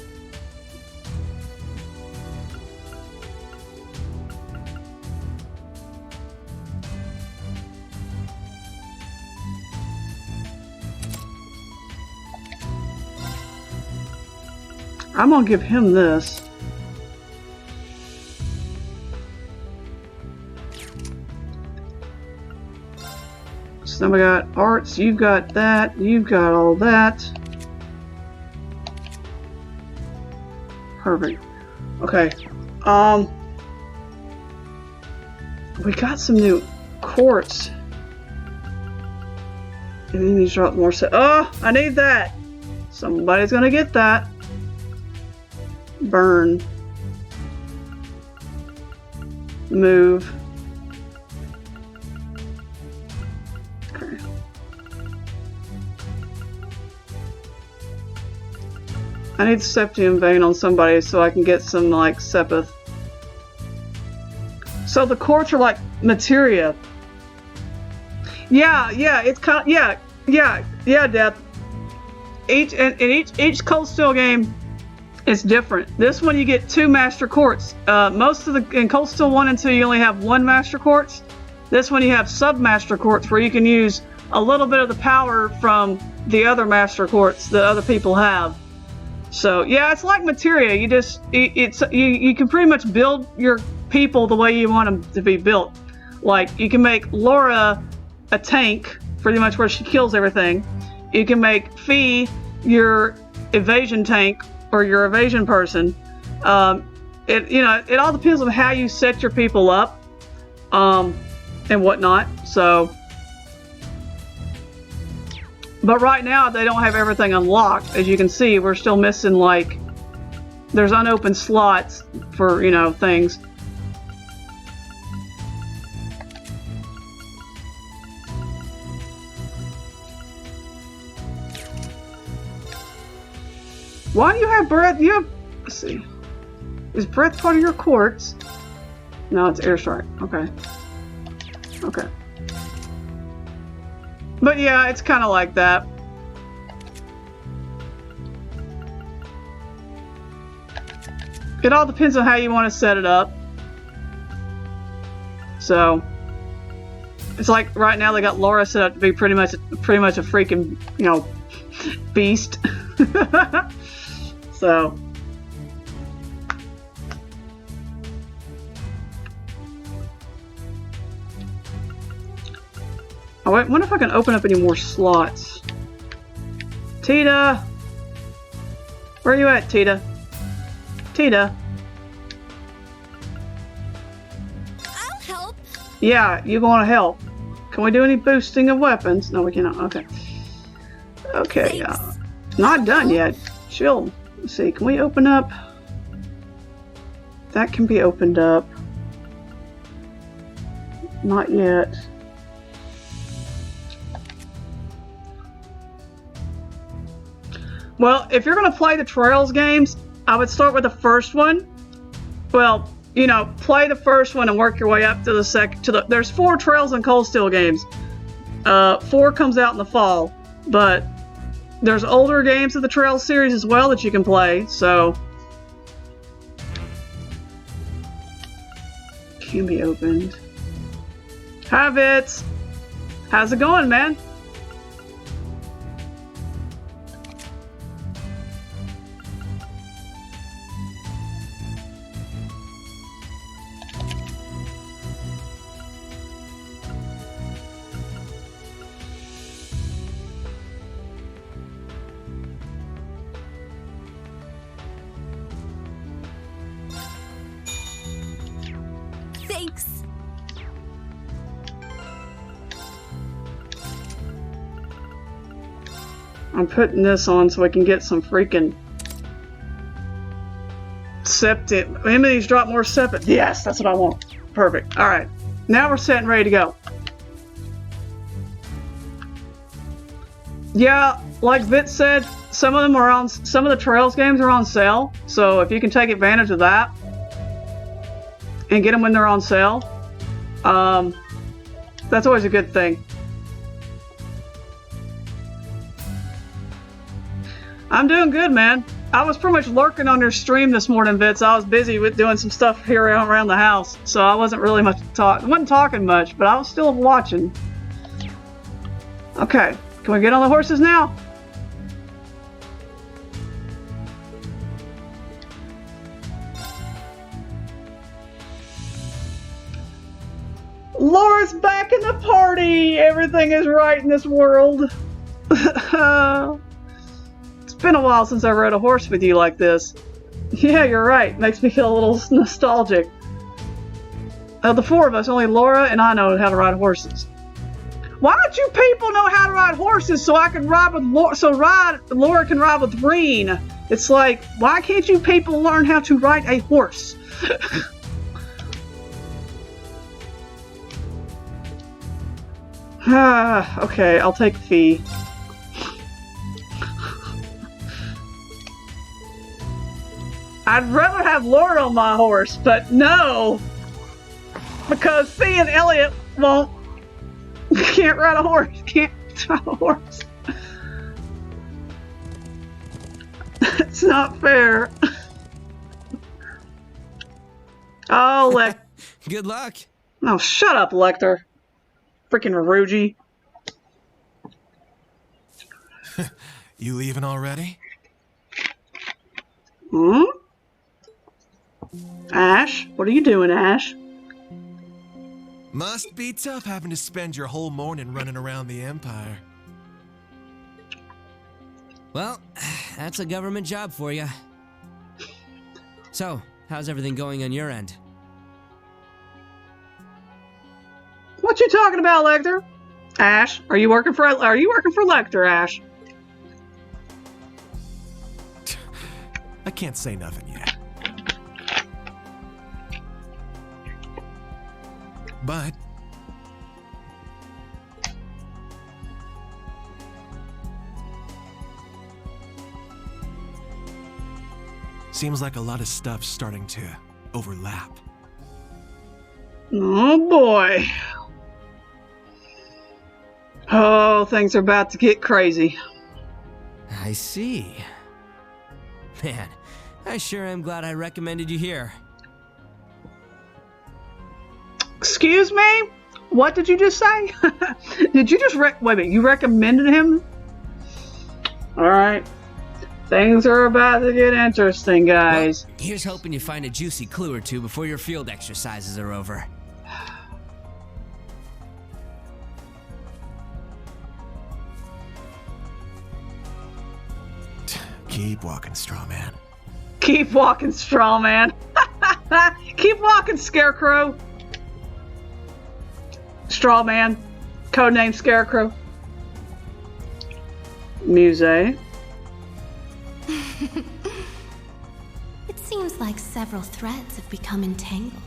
I'm gonna give him this. So then we got arts, you've got that, you've got all that. Perfect. Okay. We got some new quartz. And then these drop more oh, I need that! Somebody's gonna get that. Burn. Move. Okay. I need Septium Vein on somebody so I can get some, like, Sepith. So the quartz are like materia. Yeah, it's kind of, yeah, Deb. Each Cold Steel game is different. This one you get 2 Master Quartz. Most of in Cold Steel 1 and 2 you only have 1 Master Quartz. This one you have Sub-Master Quartz where you can use a little bit of the power from the other Master Quartz that other people have. So yeah, it's like materia. You just you can pretty much build your people the way you want them to be built. Like you can make Laura a tank, pretty much where she kills everything. You can make Fee your evasion tank or your evasion person. It all depends on how you set your people up, and whatnot. So, but right now they don't have everything unlocked. As you can see, we're still missing, like, there's unopened slots for, things. Why do you have breath? Let's see. Is breath part of your quartz? No, it's air strike. Okay. Okay. But yeah, it's kind of like that. It all depends on how you want to set it up. So it's like right now they got Laura set up to be pretty much a freaking, beast. So I wonder if I can open up any more slots. Tita! Where are you at, Tita? Tita? I'll help. Yeah, you want to help. Can we do any boosting of weapons? No, we cannot. Okay. Okay, not done yet. Chill. Let's see, can we open up? That can be opened up. Not yet. Well, if you're going to play the Trails games, I would start with the first one. Well, play the first one and work your way up to the second. There's 4 Trails and Cold Steel games. 4 comes out in the fall, but there's older games of the Trails series as well that you can play. So can be opened. Habits. How's it going, man? Thanks. I'm putting this on so I can get some freaking septic. Enemies drop more septic. Yes, that's what I want. Perfect. All right. Now we're set and ready to go. Yeah, like Vit said, some of the Trails games are on sale. So if you can take advantage of that and get them when they're on sale, that's always a good thing. I'm doing good, man. I was pretty much lurking on your stream this morning, Vits. I was busy with doing some stuff here around the house, so I wasn't really much I wasn't talking much, but I was still watching. Okay, can we get on the horses now? Laura's back in the party! Everything is right in this world. It's been a while since I rode a horse with you like this. Yeah, you're right. Makes me feel a little nostalgic. Of the four of us, only Laura and I know how to ride horses. Why don't you people know how to ride horses so I can ride with Laura, Laura can ride with Rean? It's like, why can't you people learn how to ride a horse? Okay, I'll take fee. I'd rather have Laura on my horse, but no, because Fee and Elliot can't ride a horse. Can't ride a horse. It's not fair. Oh, Good luck. Oh, shut up, Lecter. Freaking Maruji. You leaving already? Hmm? Ash? What are you doing, Ash? Must be tough having to spend your whole morning running around the Empire. Well, that's a government job for you. So, how's everything going on your end? What you talking about, Lecter? Ash, are you working for Lecter, Ash? I can't say nothing yet. But seems like a lot of stuff's starting to overlap. Oh boy. Oh, things are about to get crazy. I see. Man, I sure am glad I recommended you here. Excuse me? What did you just say? Did you just wait a minute, you recommended him? Alright. Things are about to get interesting, guys. Well, here's hoping you find a juicy clue or two before your field exercises are over. Keep walking, straw man. Keep walking, straw man. Keep walking, Scarecrow. Straw man. Codename Scarecrow. Muse. It seems like several threads have become entangled.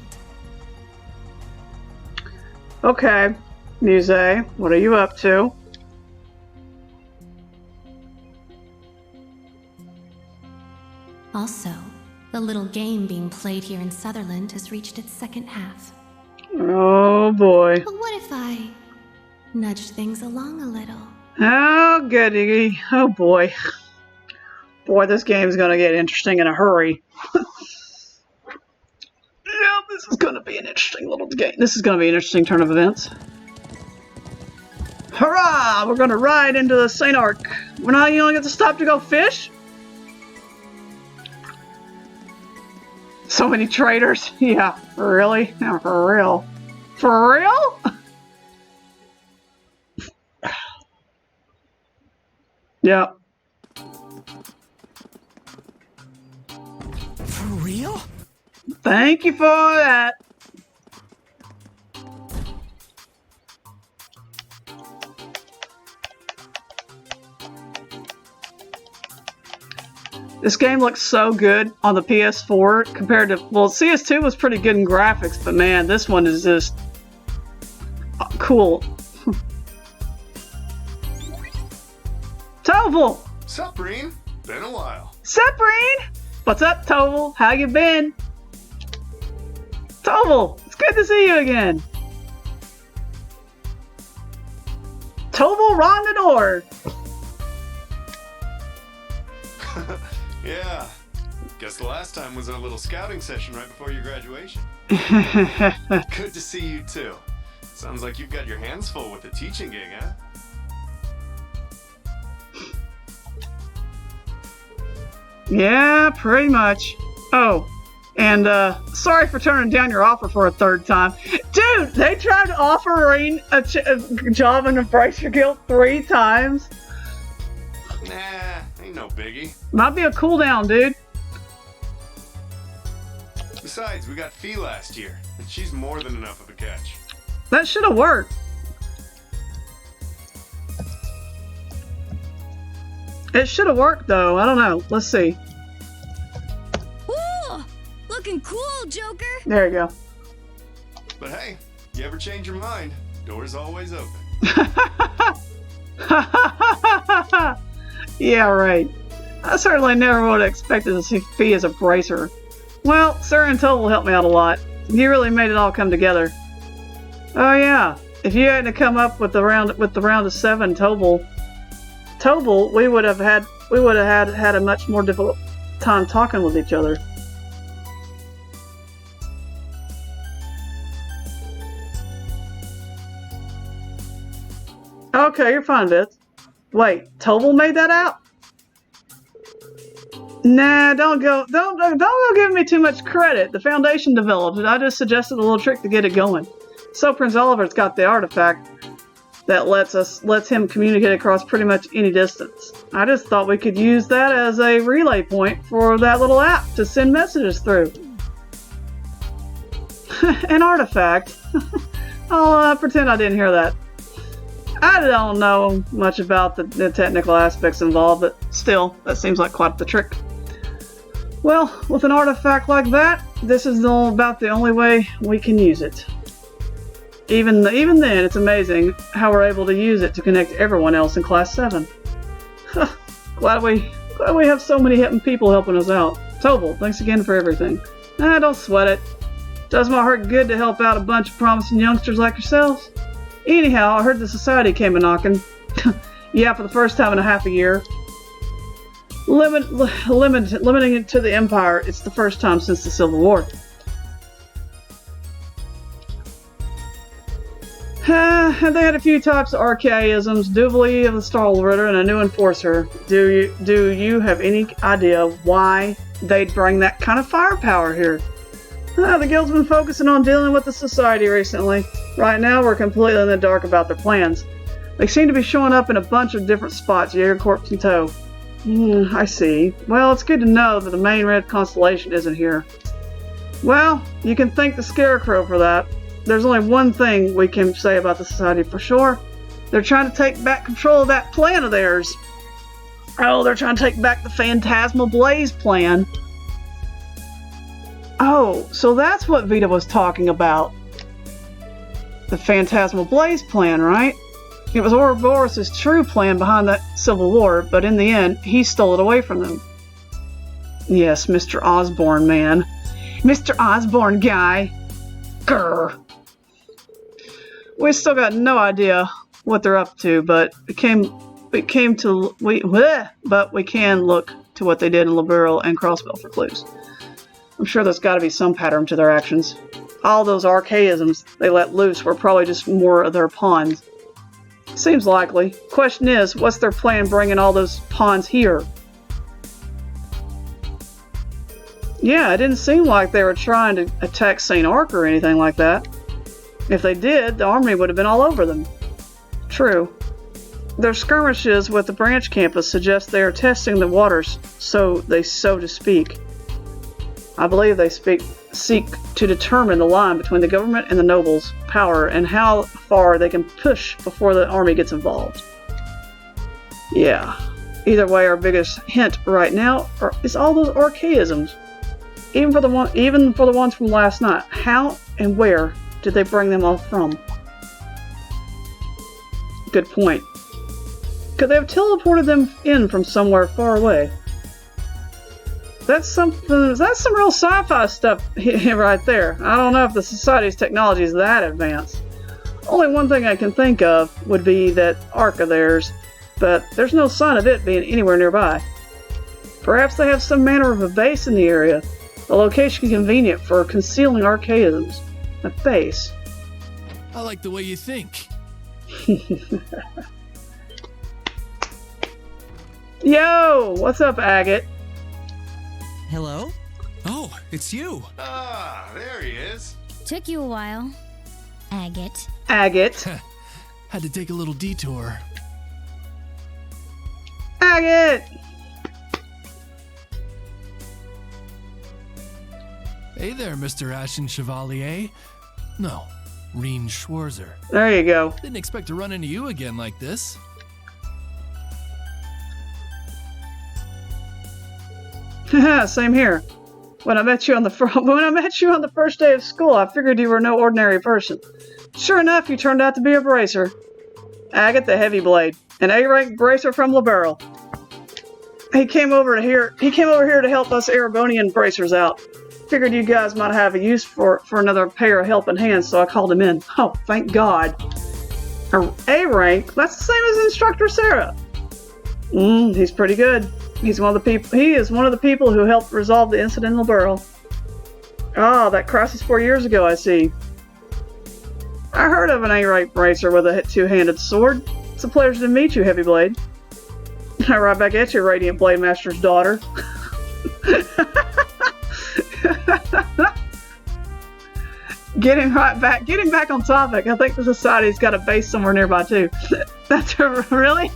Okay, Muse, what are you up to? Also, the little game being played here in Sutherland has reached its second half. Oh boy. But what if I nudged things along a little? Oh goody. Oh boy. Boy, this game's gonna get interesting in a hurry. Yeah, this is gonna be an interesting little game. This is gonna be an interesting turn of events. Hurrah! We're gonna ride into the St. Arc. We're not even gonna get to stop to go fish? So many traitors. Yeah, really? Yeah, for real. For real? Yeah. For real? Thank you for that. This game looks so good on the PS4 compared to, well, CS2 was pretty good in graphics, but man, this one is just cool. Toval! Sup, Rean? Been a while. Sup, Rean? What's up, Toval? How you been? Toval, it's good to see you again. Toval Rondador. Yeah. Guess the last time was our little scouting session right before your graduation. Good to see you too. Sounds like you've got your hands full with the teaching gig, huh? Yeah, pretty much. Oh, and sorry for turning down your offer for a third time. Dude, they tried to offer Rean a job in the Bracer Guild 3 times. Nah, ain't no biggie. Might be a cooldown, dude. Besides, we got Fee last year, and she's more than enough of a catch. That should have worked. It should have worked, though. I don't know. Let's see. Ooh, looking cool, Joker. There you go. But hey, you ever change your mind, door's always open. Yeah, right. I certainly never would have expected to see Fee as a bracer. Well, Sir and Toval helped me out a lot. He really made it all come together. Oh yeah, if you hadn't come up with the round of 7, Toval, we would have had a much more difficult time talking with each other. Okay, you're fine, Beth. Wait, Toval made that out? Nah, don't go giving me too much credit. The Foundation developed it. I just suggested a little trick to get it going. So Prince Oliver's got the artifact that lets him communicate across pretty much any distance. I just thought we could use that as a relay point for that little app to send messages through. An artifact? I'll pretend I didn't hear that. I don't know much about the technical aspects involved, but still, that seems like quite the trick. Well, with an artifact like that, this is about the only way we can use it. Even then, it's amazing how we're able to use it to connect everyone else in Class 7. Glad we have so many people helping us out. Toval, thanks again for everything. Don't sweat it. Does my heart good to help out a bunch of promising youngsters like yourselves. Anyhow, I heard the society came a-knocking. Yeah, for the first time in a half a year. Limiting it to the Empire, it's the first time since the Civil War. And they had a few types of archaisms, Dubilee of the Starrider and a new enforcer. Do you have any idea why they'd bring that kind of firepower here? The Guild's been focusing on dealing with the Society recently. Right now, we're completely in the dark about their plans. They seem to be showing up in a bunch of different spots, Jaeger Corps in tow. I see. Well, it's good to know that the main red constellation isn't here. Well, you can thank the Scarecrow for that. There's only one thing we can say about the Society for sure. They're trying to take back control of that plan of theirs. Oh, they're trying to take back the Phantasmal Blaze plan. Oh, so that's what Vita was talking about. The Phantasmal Blaze plan, right? It was Ouroboros' true plan behind that Civil War, but in the end, he stole it away from them. Yes, Mr. Osborn, man. Mr. Osborn guy. Grr. We still got no idea what they're up to, but we can look to what they did in Liberal and Crossbell for clues. I'm sure there's got to be some pattern to their actions. All those archaisms they let loose were probably just more of their pawns. Seems likely. Question is, what's their plan bringing all those pawns here? Yeah, it didn't seem like they were trying to attack St. Ark or anything like that. If they did, the army would have been all over them. True. Their skirmishes with the branch campus suggest they are testing the waters, so to speak. I believe they seek to determine the line between the government and the nobles' power and how far they can push before the army gets involved. Yeah. Either way, our biggest hint right now is all those archaisms. Even for the ones from last night. How and where did they bring them all from? Good point. Could they have teleported them in from somewhere far away? That's some real sci-fi stuff right there. I don't know if the Society's technology is that advanced. Only one thing I can think of would be that Ark of theirs, but there's no sign of it being anywhere nearby. Perhaps they have some manner of a base in the area, a location convenient for concealing archaisms. A base. I like the way you think. Yo! What's up, Agate? Hello? Oh, it's you. Ah, there he is. Took you a while. Agate. Agate. Had to take a little detour. Agate! Hey there, Mr. Ashen Chevalier. No, Rean Schwarzer. There you go. Didn't expect to run into you again like this. Same here. When I met you on the first day of school, I figured you were no ordinary person. Sure enough, you turned out to be a bracer. Agate the Heavy Blade, an A-rank bracer from Liberal. He came over here to help us Erebonian bracers out. Figured you guys might have a use for another pair of helping hands, so I called him in. Oh, thank God. A-rank? That's the same as Instructor Sarah. He's pretty good. He is one of the people who helped resolve the incident in Liberal. Ah, that crisis 4 years ago, I see. I heard of an A-rank bracer with a two-handed sword. It's a pleasure to meet you, Heavy Blade. Right back at you, Radiant Blade Master's daughter. Getting back on topic. I think the Society's got a base somewhere nearby too. That's really?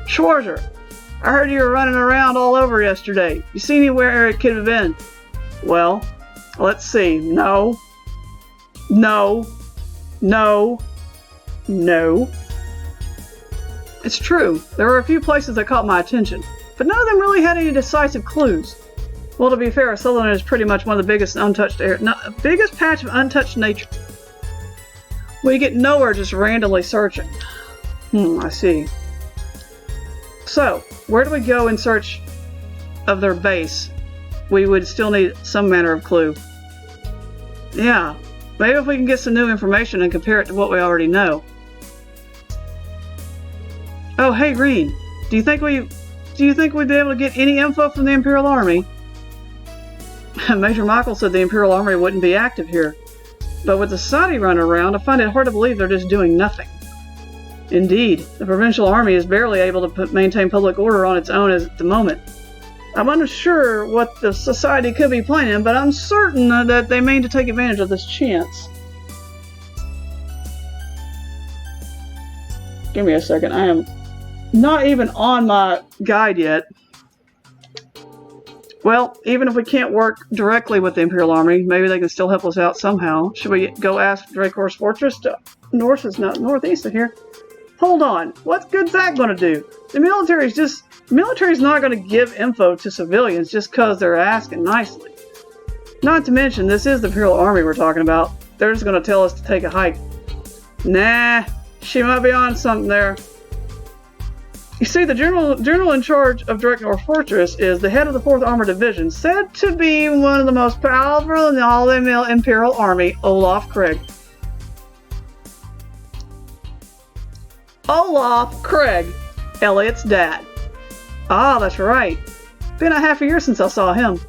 Schwarzer, I heard you were running around all over yesterday. You see anywhere it could have been? Well, let's see. No. It's true. There were a few places that caught my attention, but none of them really had any decisive clues. Well, to be fair, Sutherland is pretty much one of the biggest biggest patch of untouched nature. We get nowhere just randomly searching. I see. So, where do we go in search of their base? We would still need some manner of clue. Yeah, maybe if we can get some new information and compare it to what we already know. Oh, hey, Rean, do you think we'd be able to get any info from the Imperial Army? Major Michael said the Imperial Army wouldn't be active here, but with the Society running around, I find it hard to believe they're just doing nothing. Indeed, the Provincial Army is barely able to maintain public order on its own at the moment. I'm unsure what the Society could be planning, but I'm certain that they mean to take advantage of this chance. Give me a second, I am not even on my guide yet. Well, even if we can't work directly with the Imperial Army, maybe they can still help us out somehow. Should we go ask Dracor's Fortress? North is not northeast of here. Hold on, what good's that going to do? The military's not going to give info to civilians just because they're asking nicely. Not to mention, this is the Imperial Army we're talking about. They're just going to tell us to take a hike. Nah, she might be on something there. You see, the general in charge of Drakenor Fortress is the head of the 4th Armored Division, said to be one of the most powerful in the all Imperial Army, Olaf Craig. Olaf Craig, Elliot's dad. Ah, that's right. Been a half a year since I saw him.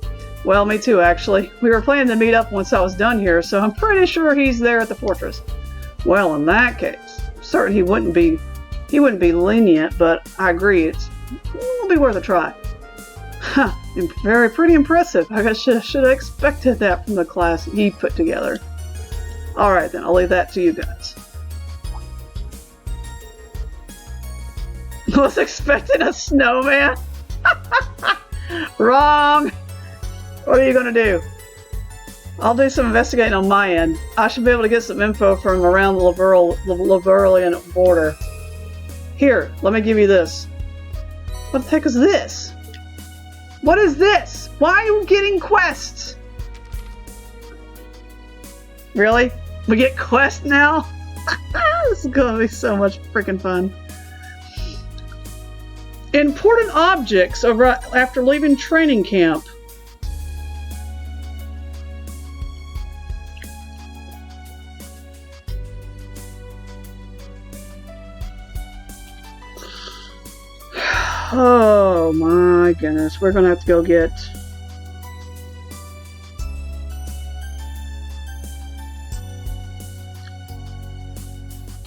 Well, me too, actually. We were planning to meet up once I was done here, so I'm pretty sure he's there at the fortress. Well, in that case, I'm certain he wouldn't be lenient, but I agree, it'll be worth a try. Huh, pretty impressive. I should have expected that from the class he put together. Alright then, I'll leave that to you guys. Was expecting a snowman? Wrong! What are you gonna do? I'll do some investigating on my end. I should be able to get some info from around the Laveralian border. Here, let me give you this. What the heck is this? What is this? Why are you getting quests? Really? We get quests now? This is gonna be so much freaking fun. Important objects after leaving training camp. Oh my goodness, we're gonna have to go get...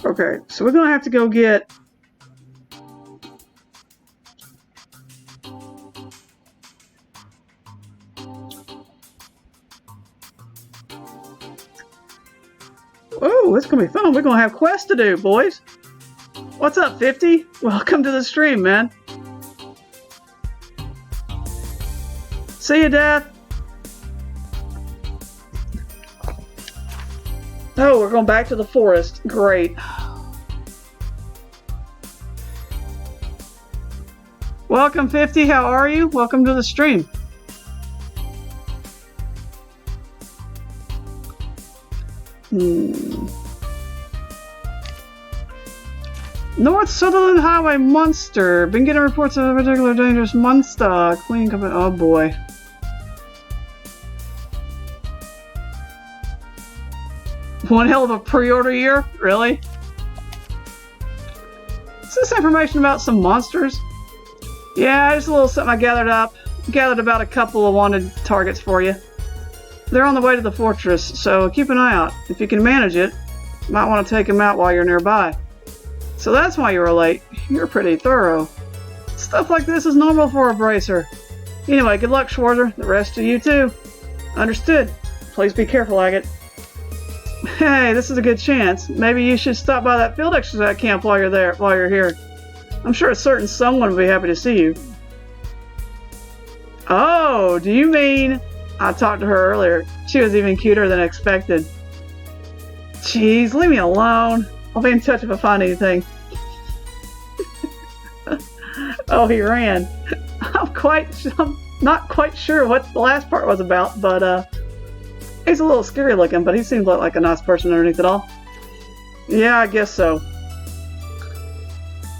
Okay, so we're gonna have to go get... Oh, it's gonna be fun. We're gonna have quests to do, boys. What's up, 50? Welcome to the stream, man. See you, Dad. Oh, we're going back to the forest. Great. Welcome, 50. How are you? Welcome to the stream. North Sutherland Highway monster. Been getting reports of a particular dangerous monster. Queen coming. Oh boy. One hell of a pre-order year? Really? Is this information about some monsters? Yeah, just a little something I gathered up. Gathered about a couple of wanted targets for you. They're on the way to the fortress, so keep an eye out. If you can manage it, you might want to take them out while you're nearby. So that's why you were late. You're pretty thorough. Stuff like this is normal for a bracer. Anyway, good luck, Schwarzer. The rest of you too. Understood. Please be careful, Agate. Hey, this is a good chance. Maybe you should stop by that field exercise camp while you're here. I'm sure a certain someone will be happy to see you. Oh, do you mean... I talked to her earlier. She was even cuter than expected. Jeez, leave me alone. I'll be in touch if I find anything. Oh, he ran. I'm not quite sure what the last part was about, but he's a little scary looking, but he seems like a nice person underneath it all. Yeah, I guess so.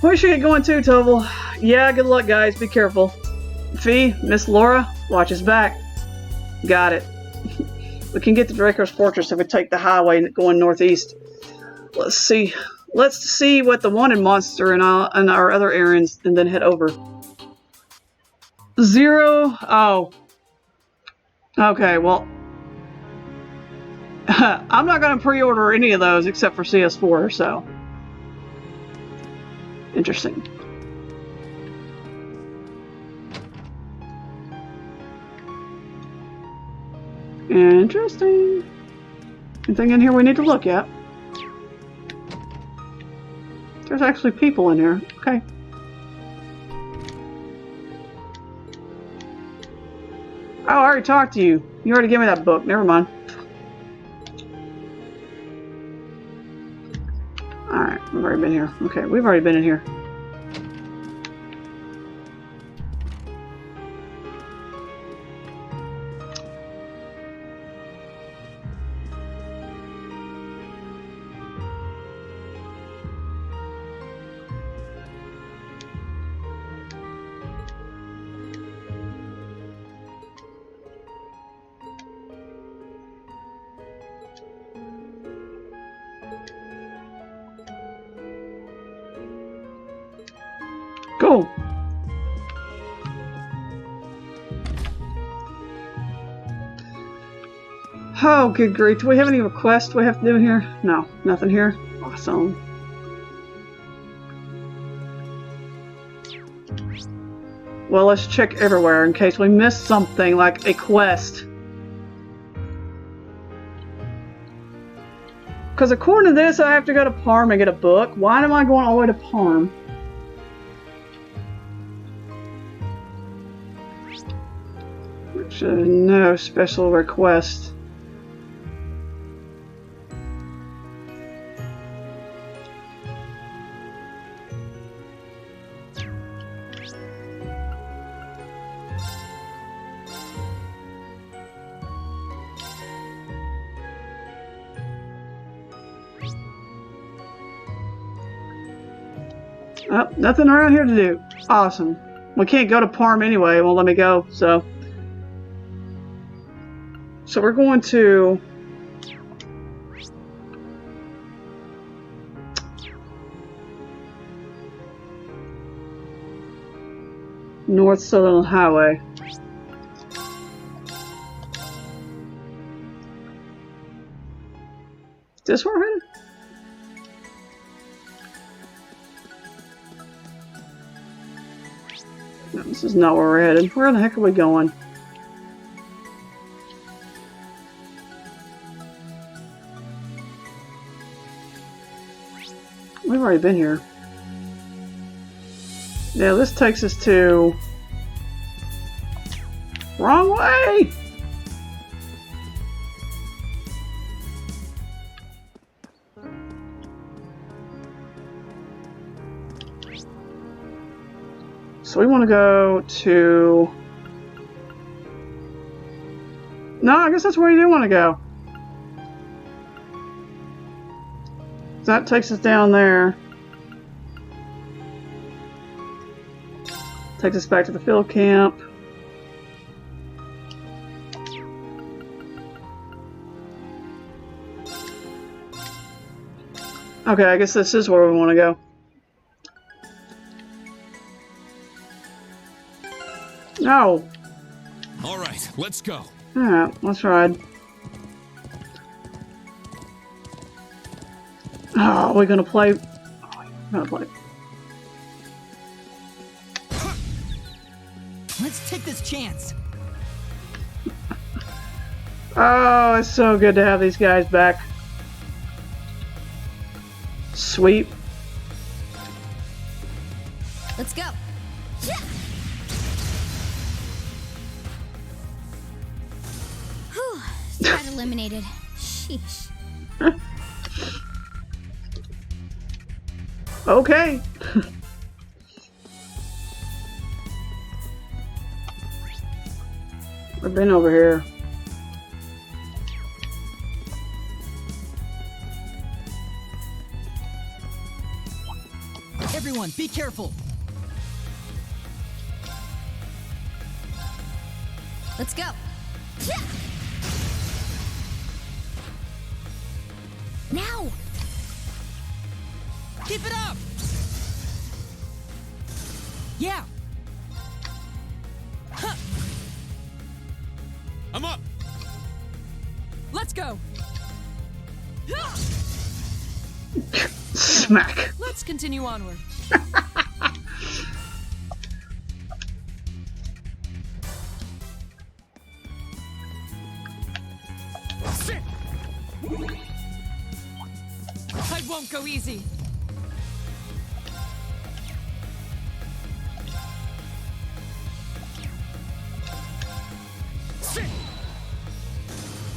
We should get going too, Toval. Yeah, good luck, guys. Be careful. Fee, Miss Laura, watch his back. Got it. We can get to Draco's Fortress if we take the highway going northeast. Let's see what the wanted monster and our other errands, and then head over. 0. Oh. Okay, well. I'm not going to pre-order any of those except for CS4, so. Interesting. Interesting. Anything in here we need to look at? There's actually people in here. Okay. Oh, I already talked to you. You already gave me that book. Never mind. Alright, we've already been here. Okay, we've already been in here. Cool. Oh, good grief. Do we have any requests we have to do here? No, nothing here. Awesome. Well, let's check everywhere in case we missed something like a quest. Because according to this, I have to go to Parm and get a book. Why am I going all the way to Parm? No special request. Oh, nothing around here to do. Awesome. We can't go to Parm anyway. It won't let me go, so. So we're going to. North Southern Highway. Is this where we're headed? No, this is not where we're headed. Where the heck are we going? We've already been here. Yeah, this takes us to... Wrong way! So we want to go to... No, I guess that's where you do want to go. That takes us down there. Takes us back to the field camp. Okay, I guess this is where we want to go. No. All right, let's go. Alright, let's ride. Oh, we're gonna play. Oh, we're gonna play. Let's take this chance. Oh, it's so good to have these guys back. Sweet. Let's go. Whew, threat eliminated. Sheesh. Okay. We've been over here. Everyone, be careful. Let's go. Now. Keep it up. Yeah. Huh. I'm up. Let's go. Smack. Let's continue onward. I won't go easy.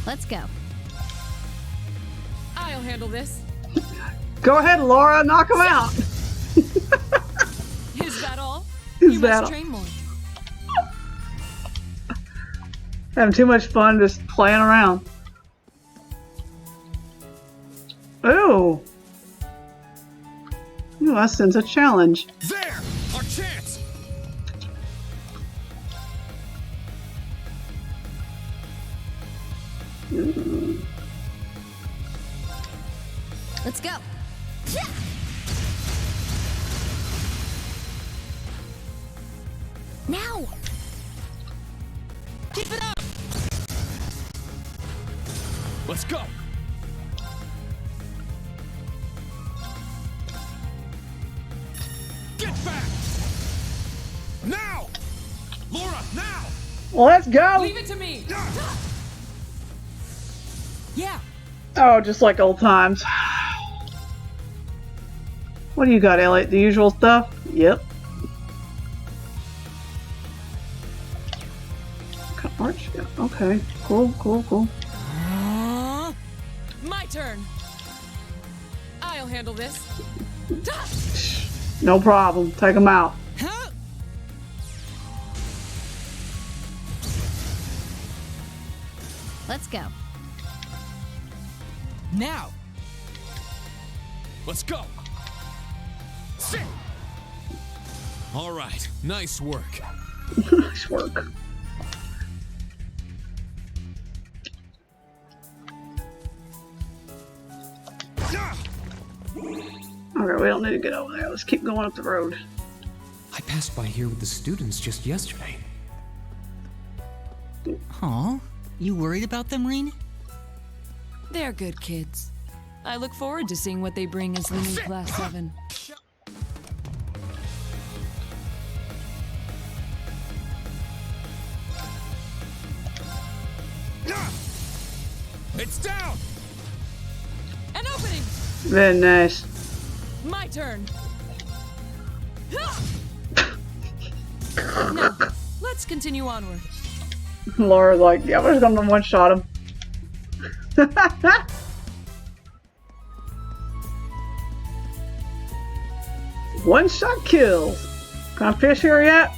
Let's go. I'll handle this. Go ahead, Laura. Knock him out. Is that all? Is You that must all? train more. Having too much fun just playing around. Ooh. Ooh, that sends a challenge. There! Our chance! Let's go. Now. Keep it up. Let's go! Get back! Now! Laura, now! Let's go. Leave it to me. Yeah. Oh, just like old times. What do you got, Elliot? The usual stuff? Yep. Arch? Yeah. Okay. Cool, cool, cool. My turn. I'll handle this. No problem. Take them out. Huh? Let's go. Now. Let's go! Sit! All right, nice work. Nice work. Alright, we don't need to get over there. Let's keep going up the road. I passed by here with the students just yesterday. Aw, you worried about them, Rean? They're good kids. I look forward to seeing what they bring as the new Class 7. It's down! An opening! Very nice. My turn. Now, let's continue onward. Laura's like, yeah, we're just gonna one-shot him. One-shot kills. Can I fish here yet?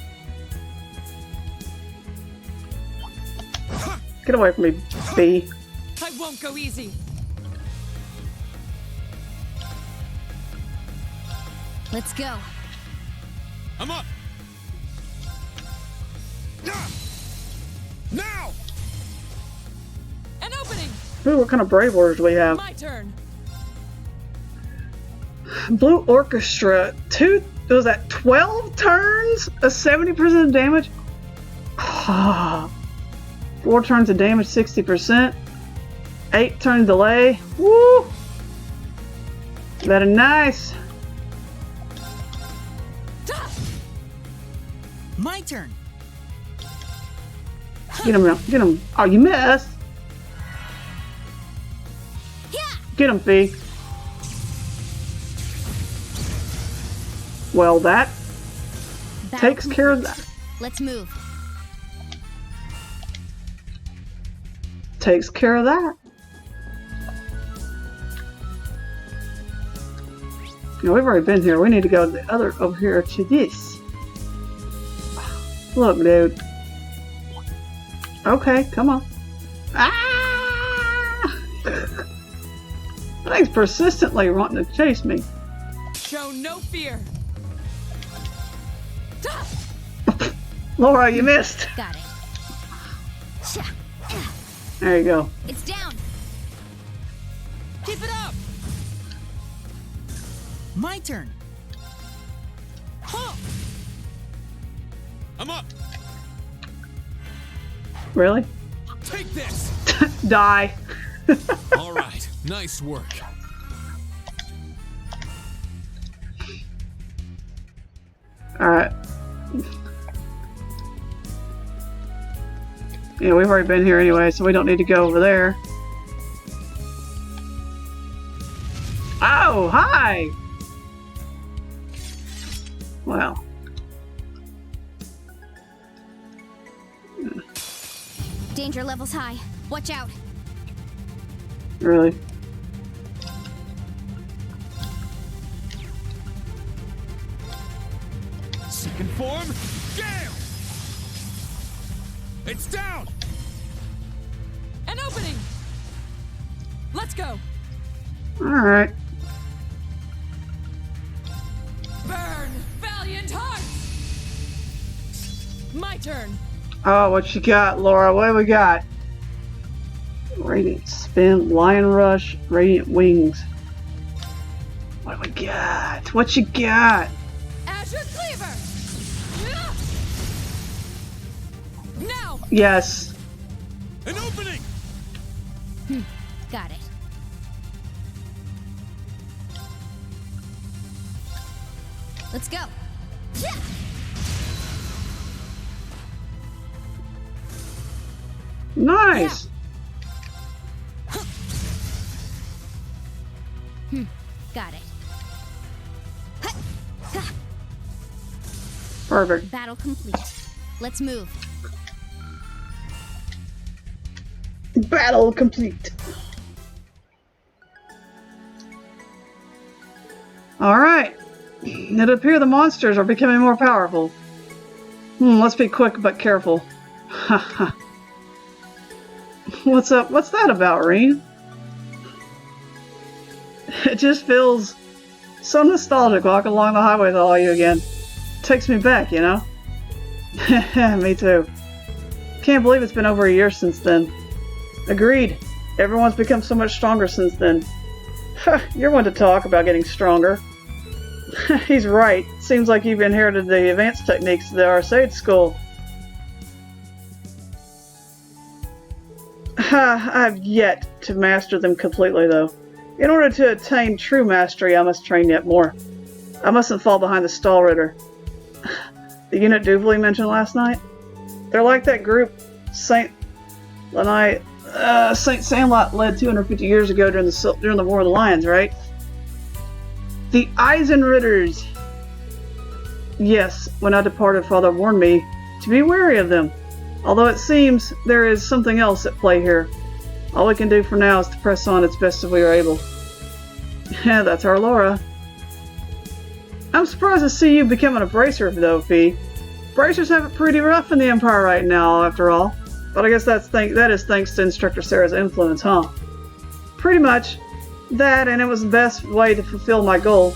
Get away from me, bee. I won't go easy. Let's go. I'm up! Now! An opening! Ooh, what kind of brave orders do we have? My turn. Blue Orchestra. Was that 12 turns? A 70% damage? 4 turns of damage, 60%. 8 turn delay. Woo! Very nice. My turn. Get him out. Get him. Oh, you missed. Get him, Fee. Well, that takes care of that. Let's move. Takes care of that. You know, we've already been here. We need to go to the other over here to this. Look, dude. Okay, come on. Ah! That thing's persistently wanting to chase me. Show no fear. Laura, you missed. Got it. There you go. It's down. Keep it up. My turn. Huh. I'm up! Really? Take this! Die. All right, nice work. Alright. Yeah, we've already been here anyway, so we don't need to go over there. Oh, hi! Well. Danger levels high. Watch out. Really? Second form, gale! It's down! An opening! Let's go! Alright. Burn, valiant heart! My turn. Oh, what you got, Laura? What do we got? Radiant Spin, Lion Rush, Radiant Wings. What do we got? What you got? Azure Cleaver! Now! Yes. An opening! Got it. Let's go. Nice. Got it. Perfect. Battle complete. Let's move. Battle complete. Alright. It appears the monsters are becoming more powerful. Let's be quick but careful. Haha. What's up? What's that about, Rean? It just feels so nostalgic walking along the highway with all you again. takes me back, you know? Me too. Can't believe it's been over a year since then. Agreed. Everyone's become so much stronger since then. You're one to talk about getting stronger. He's right. Seems like you've inherited the advanced techniques of the Arcade School. I've yet to master them completely, though. In order to attain true mastery, I must train yet more. I mustn't fall behind the Stall Ritter. The unit Duvalie mentioned last night? They're like that group Saint Sandlot led 250 years ago during the War of the Lions, right? The Eisenritters! Yes, when I departed, Father warned me to be wary of them. Although it seems there is something else at play here. All we can do for now is to press on as best as we are able. Yeah, that's our Laura. I'm surprised to see you becoming a bracer, though, Fee. Bracers have it pretty rough in the Empire right now, after all. But I guess that is thanks to Instructor Sarah's influence, huh? Pretty much. That, and it was the best way to fulfill my goal.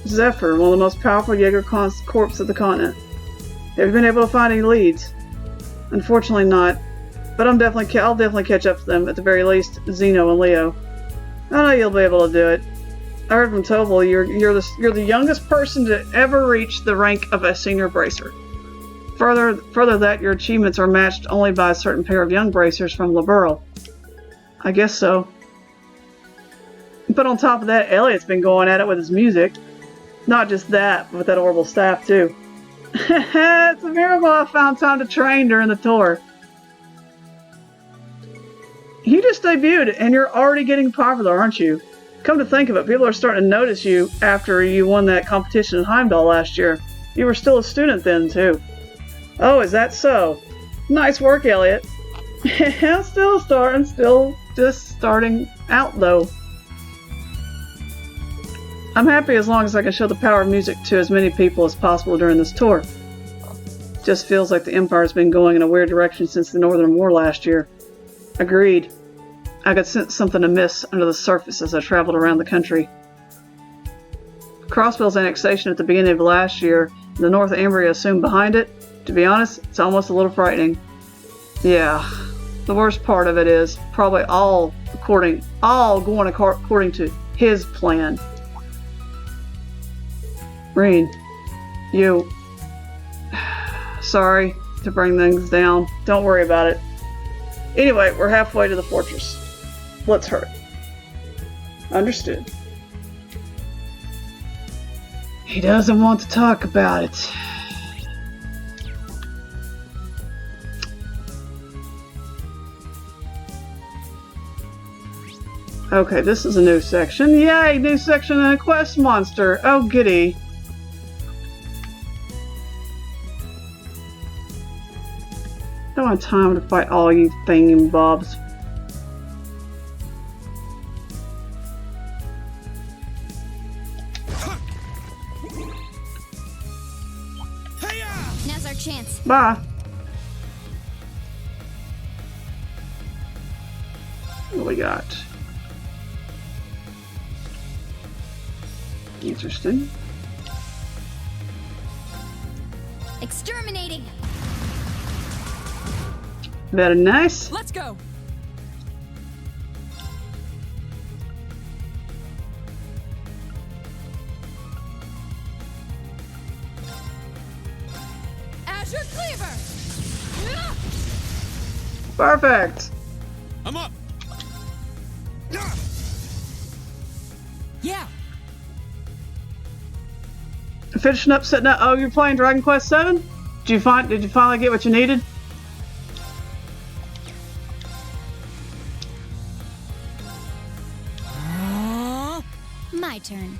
Zephyr, one of the most powerful Jaeger corps of the continent. Have you been able to find any leads? Unfortunately not. But I'll definitely catch up to them, at the very least, Zeno and Leo. I know you'll be able to do it. I heard from Toval you're the youngest person to ever reach the rank of a senior bracer. Further that your achievements are matched only by a certain pair of young bracers from Liberl. I guess so. But on top of that, Elliot's been going at it with his music. Not just that, but with that horrible staff too. It's a miracle I found time to train during the tour. You just debuted, and you're already getting popular, aren't you? Come to think of it, people are starting to notice you after you won that competition in Heimdall last year. You were still a student then, too. Oh, is that so? Nice work, Elliot. Still just starting out, though. I'm happy as long as I can show the power of music to as many people as possible during this tour. Just feels like the Empire's been going in a weird direction since the Northern War last year. Agreed. I could sense something amiss under the surface as I traveled around the country. Crossbell's annexation at the beginning of last year, and the North Ambria soon behind it, to be honest, it's almost a little frightening. Yeah, the worst part of it is probably all going according to his plan. Rean, you... Sorry to bring things down. Don't worry about it. Anyway, we're halfway to the fortress. Let's hurry. Understood. He doesn't want to talk about it. Okay, this is a new section. Yay, new section and a quest monster. Oh, giddy. I don't have time to fight all you thingy-bobs. Now's our chance. Bye. What do we got? Interesting. Exterminating. Very nice. Let's go. Azure Cleaver. Perfect. I'm up. Yeah. Finishing up, setting up. Oh, you're playing Dragon Quest VII? Did you finally get what you needed? My turn.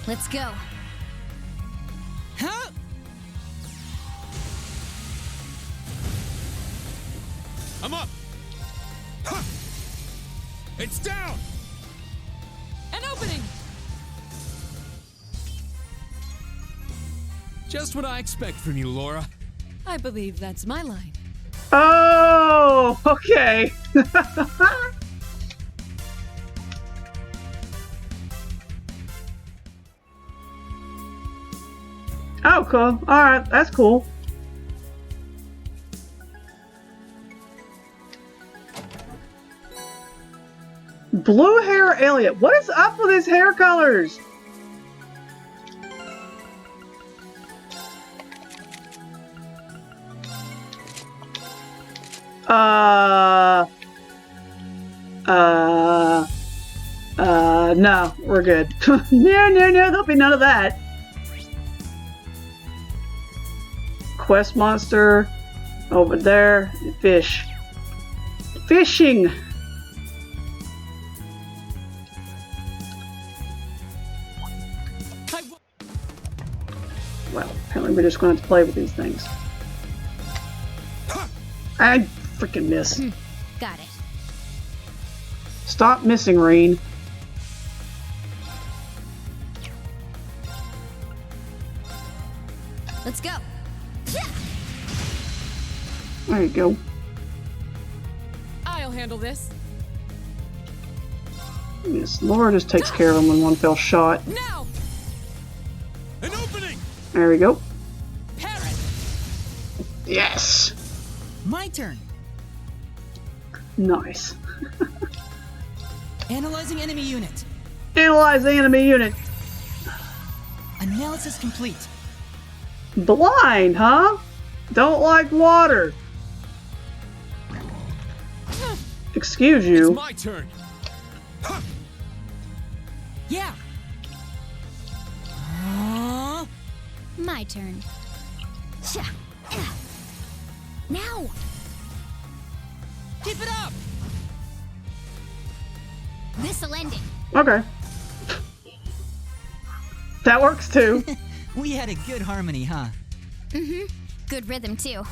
Let's go. Huh? I'm up. Huh. It's down. An opening. Just what I expect from you, Laura. I believe that's my line. Oh, okay. Oh, cool. Alright, that's cool. Blue hair Elliot. What is up with his hair colors? No, we're good. No, there'll be none of that. Quest monster over there. Fish. Fishing. Well, apparently we're just going to have to play with these things. I freaking miss. Got it. Stop missing, Rean. Let's go. There you go. I'll handle this. Yes, Laura just takes care of them in one fell shot. Now. An opening. There we go. Parrot. Yes. My turn. Nice. Analyzing enemy unit. Analyze the enemy unit. Analysis complete. Blind, huh? Don't like water. Excuse you. It's my turn. Yeah. My turn. Now. Keep it up. This'll end it. Okay. That works too. We had a good harmony, huh? Mm-hmm. Good rhythm too.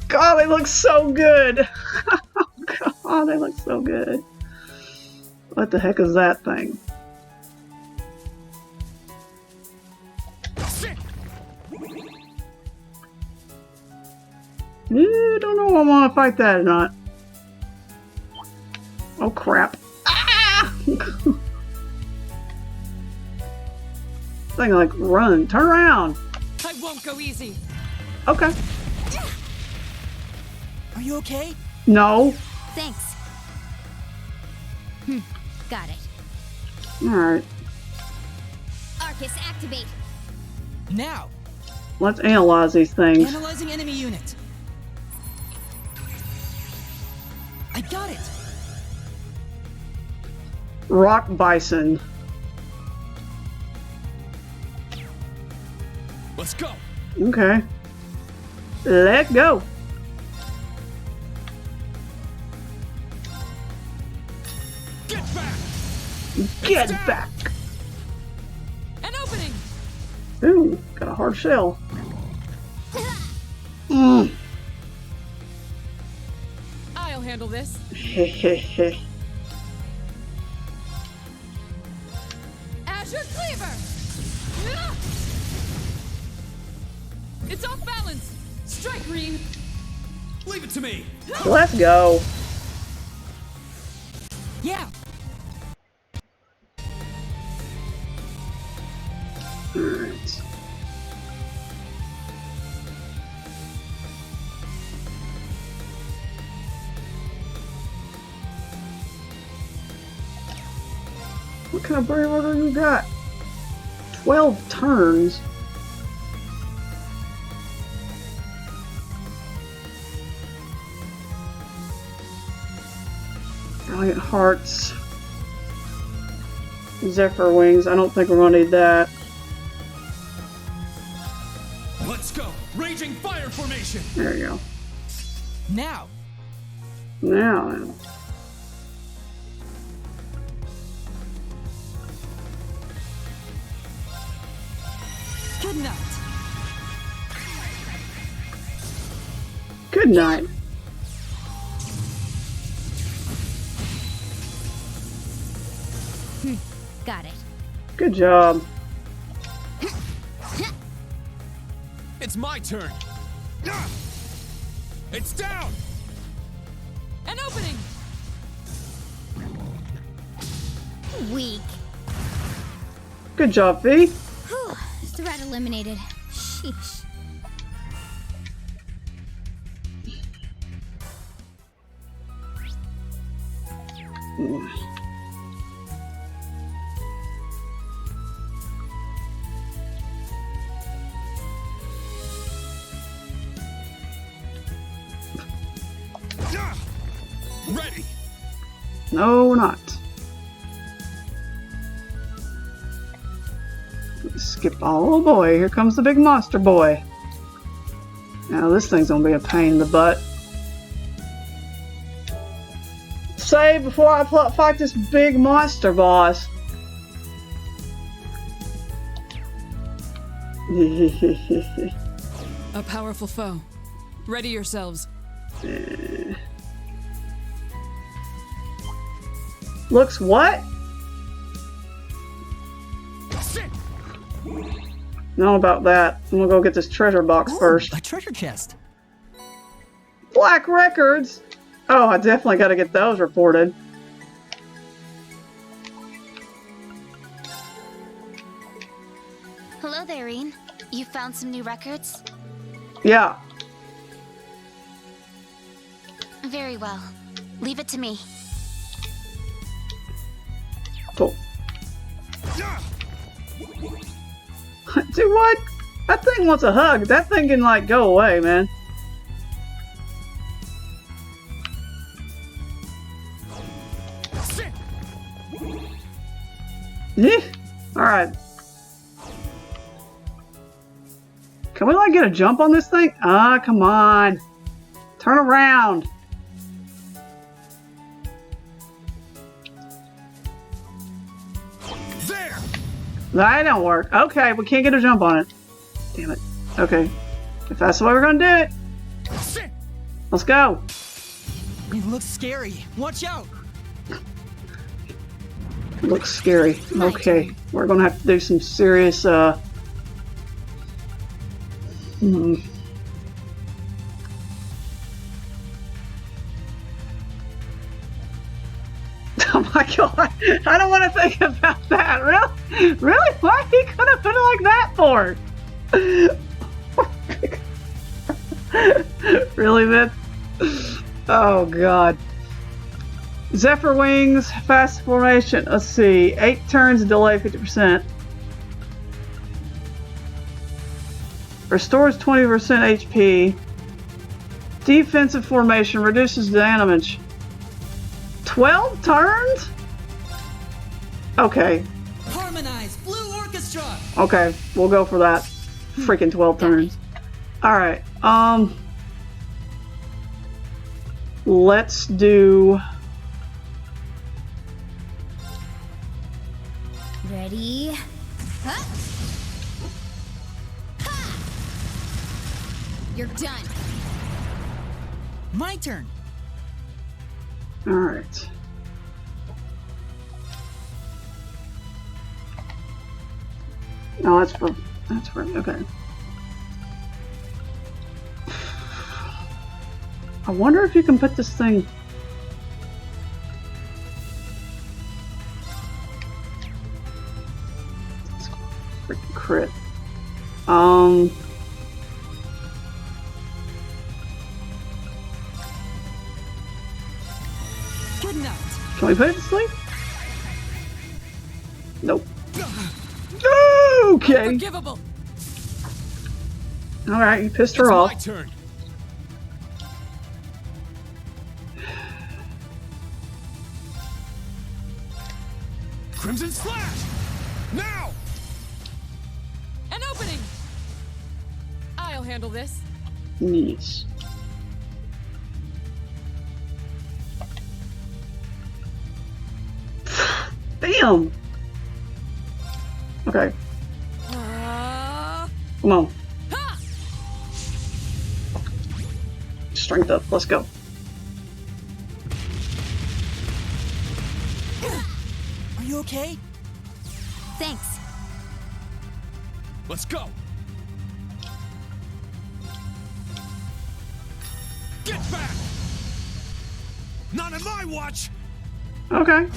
God, they look so good. God, they look so good. What the heck is that thing? Don't know if I want to fight that or not. Oh crap. Ah! Thing like run, turn around. I won't go easy. Okay. Are you okay? No. Thanks. Got it. Alright. Arcus, activate. Now. Let's analyze these things. Analyzing enemy unit. I got it. Rock bison. Let's go. Okay. Let go. Get back. Get back. An opening. Ooh, got a hard shell. Mm. I'll handle this. Hehehe. Azure Cleaver. It's off balance. Strike, Rean. Leave it to me. Let's go. Yeah. Alright. What kind of brave order you got? 12 turns. Brilliant Hearts. Zephyr Wings. I don't think we're going to need that. Let's go. Raging fire formation. There you go. Now. Now then. Good night. Good night. Got it. Good job. It's my turn. It's down. An opening. Weak. Good job, V. Whew. Threat eliminated. Sheesh. Ready. No, not. Skip. Oh boy, here comes the big monster boy. Now this thing's gonna be a pain in the butt. Save before I fight this big monster boss. A powerful foe. Ready yourselves. Looks what? Know about that. I'm gonna go get this treasure box first. A treasure chest. Black records. Oh, I definitely got to get those reported. Hello there, Rean. You found some new records? Yeah. Very well. Leave it to me. Cool. Do what? That thing wants a hug. That thing can, like, go away, man. Yeah. Alright. Can we, like, get a jump on this thing? Ah, come on. Turn around. There. That don't work. Okay, we can't get a jump on it. Damn it. Okay. If that's the way we're gonna do it. Let's go. It looks scary. Watch out. Looks scary. Okay. We're gonna have to do some serious, Oh my god. I don't want to think about that. Really? Really? Why are you gonna put it like that for? Really, man? Oh god. Zephyr Wings, fast formation. Let's see. 8 turns, delay 50%. Restores 20% HP. Defensive formation, reduces damage. 12 turns? Okay. Harmonize Blue Orchestra. Okay, we'll go for that. Freaking 12 turns. Alright, let's do... Ready? Huh? Ha! You're done. My turn. Alright. No, that's for... okay. I wonder if you can put this thing... Freaking crit. Good night. Can we put it to sleep? Nope. Okay. Unforgivable. Alright, you pissed her off. My turn. Crimson Slash! Now! An opening. I'll handle this. Yes. Damn! Okay. Come on. Strength up. Let's go. Are you okay? Thanks. Let's go. Get back! Not on my watch! Okay.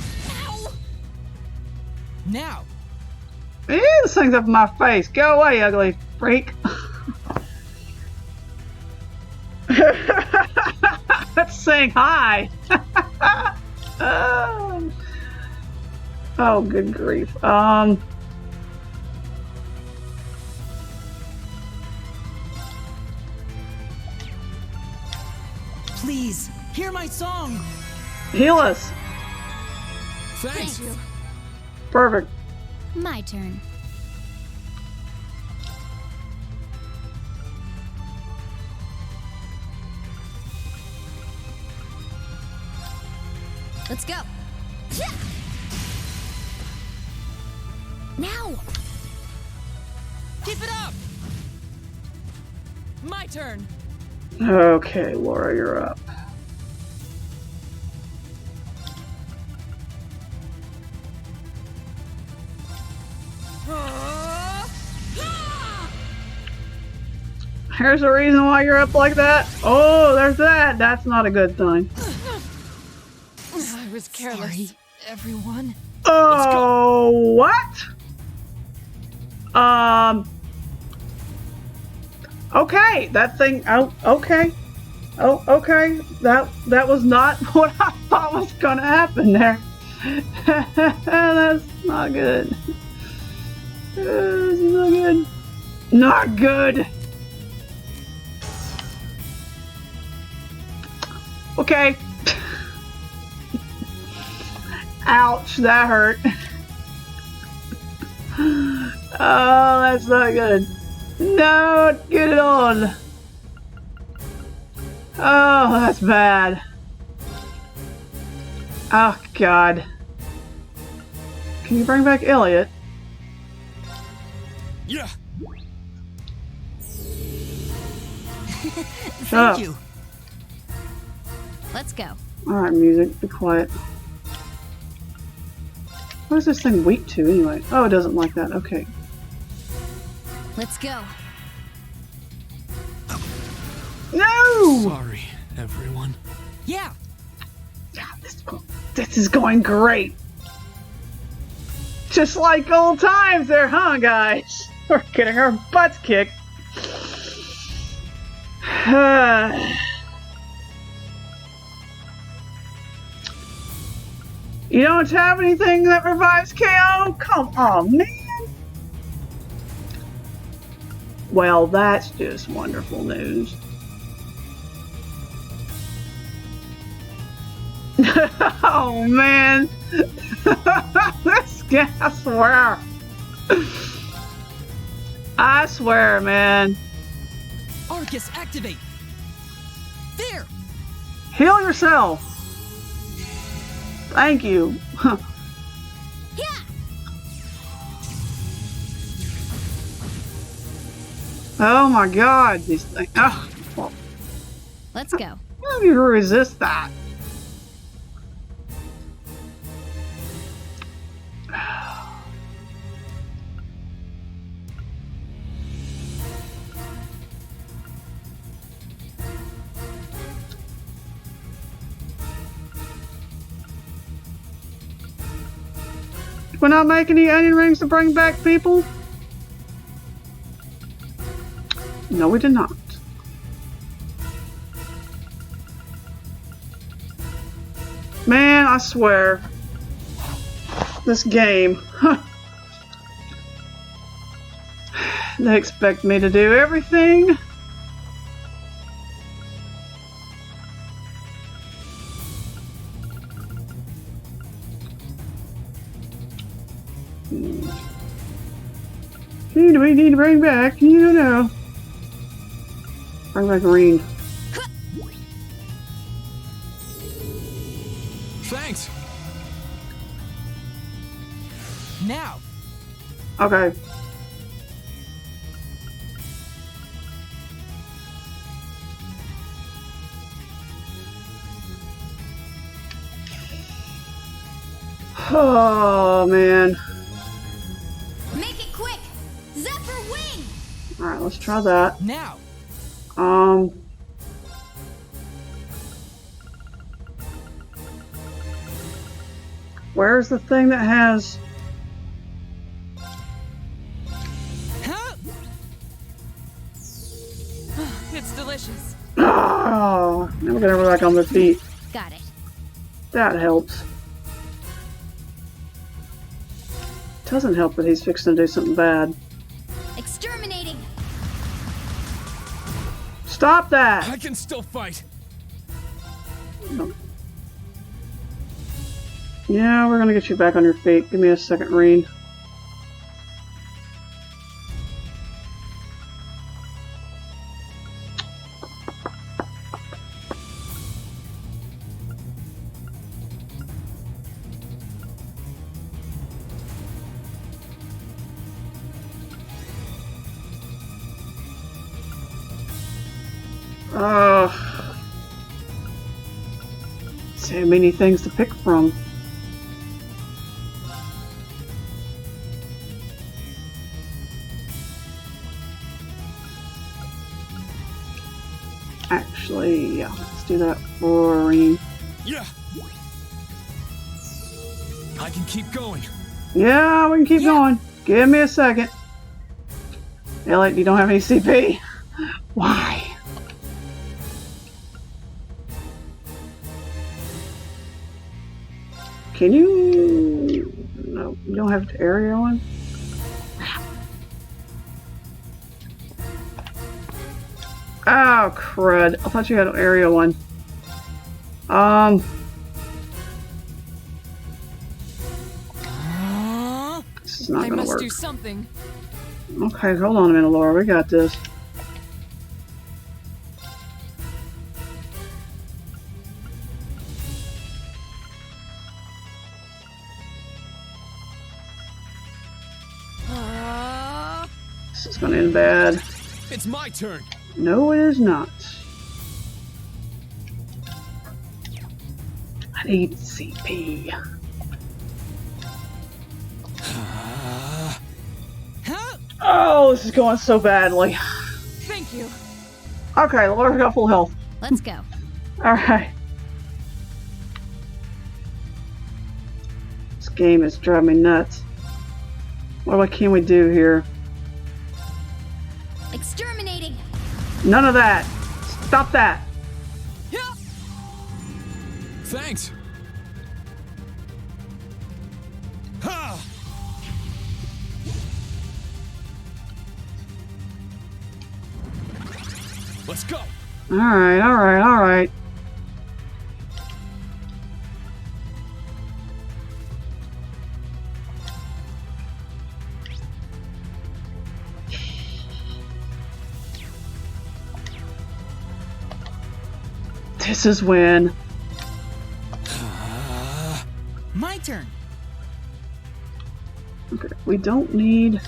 Now! Ew, this thing's up in my face. Go away, ugly freak. Let's sing hi. Oh, good grief. Please, hear my song! Heal us. Thanks. Perfect. My turn. Let's go. Now. Keep it up! My turn! Okay, Laura, you're up. Here's the reason why you're up like that. Oh, there's that. That's not a good sign. I was careless. Sorry, everyone. Oh, what? Okay, that thing. Oh, okay. Oh, okay. That was not what I thought was gonna happen there. That's not good. This is not good. Not good. Okay. Ouch, that hurt. Oh, that's not good. No, get it on. Oh, that's bad. Oh, God. Can you bring back Elliot? Yeah. Thank you. Let's go. Alright, music, be quiet. What is this thing weak to anyway? Oh, it doesn't like that. Okay. Let's go. No! Sorry, everyone. Yeah. This is going great. Just like old times there, huh, guys? We're getting our butts kicked. You don't have anything that revives KO? Come on, man. Well, that's just wonderful news. Oh, man. This guy, I swear. I swear, man. Arcus, activate! There! Heal yourself. Thank you. Yeah. Oh my God, these things. Oh, well, Let's go. how do you resist that? We're not making any onion rings to bring back people? No, we did not. Man, I swear. This game. Huh. They expect me to do everything. Who do we need to bring back? You don't know. Bring back Rean. Thanks. Now. Okay. Oh man. Make it quick! Zephyr wing! Alright, let's try that. Now. Where's the thing that has... It's delicious. Oh, now we're gonna go back on the feet. Got it. That helps. Doesn't help that he's fixing to do something bad. Exterminating. Stop that! I can still fight. No. Yeah, we're gonna get you back on your feet. Give me a second, Rean. So many things to pick from. Actually, yeah, let's do that for Rean. Yeah. I can keep going. Yeah, we can keep going. Give me a second. Elliot, you don't have any CP. Why? Can you... No, you don't have the area on? Oh, crud. I thought you had an area one. This is not gonna work. I must do something. Okay, hold on a minute, Laura. We got this. This is gonna end bad. It's my turn. No, it is not. I need CP. Oh, this is going so badly. Thank you. Okay, Laura's got full health. Let's go. Alright. This game is driving me nuts. What can we do here? Exterminating. None of that. Stop that. Thanks. Ha! Let's go. Alright, alright, alright. This is when. My turn. Okay, we don't need.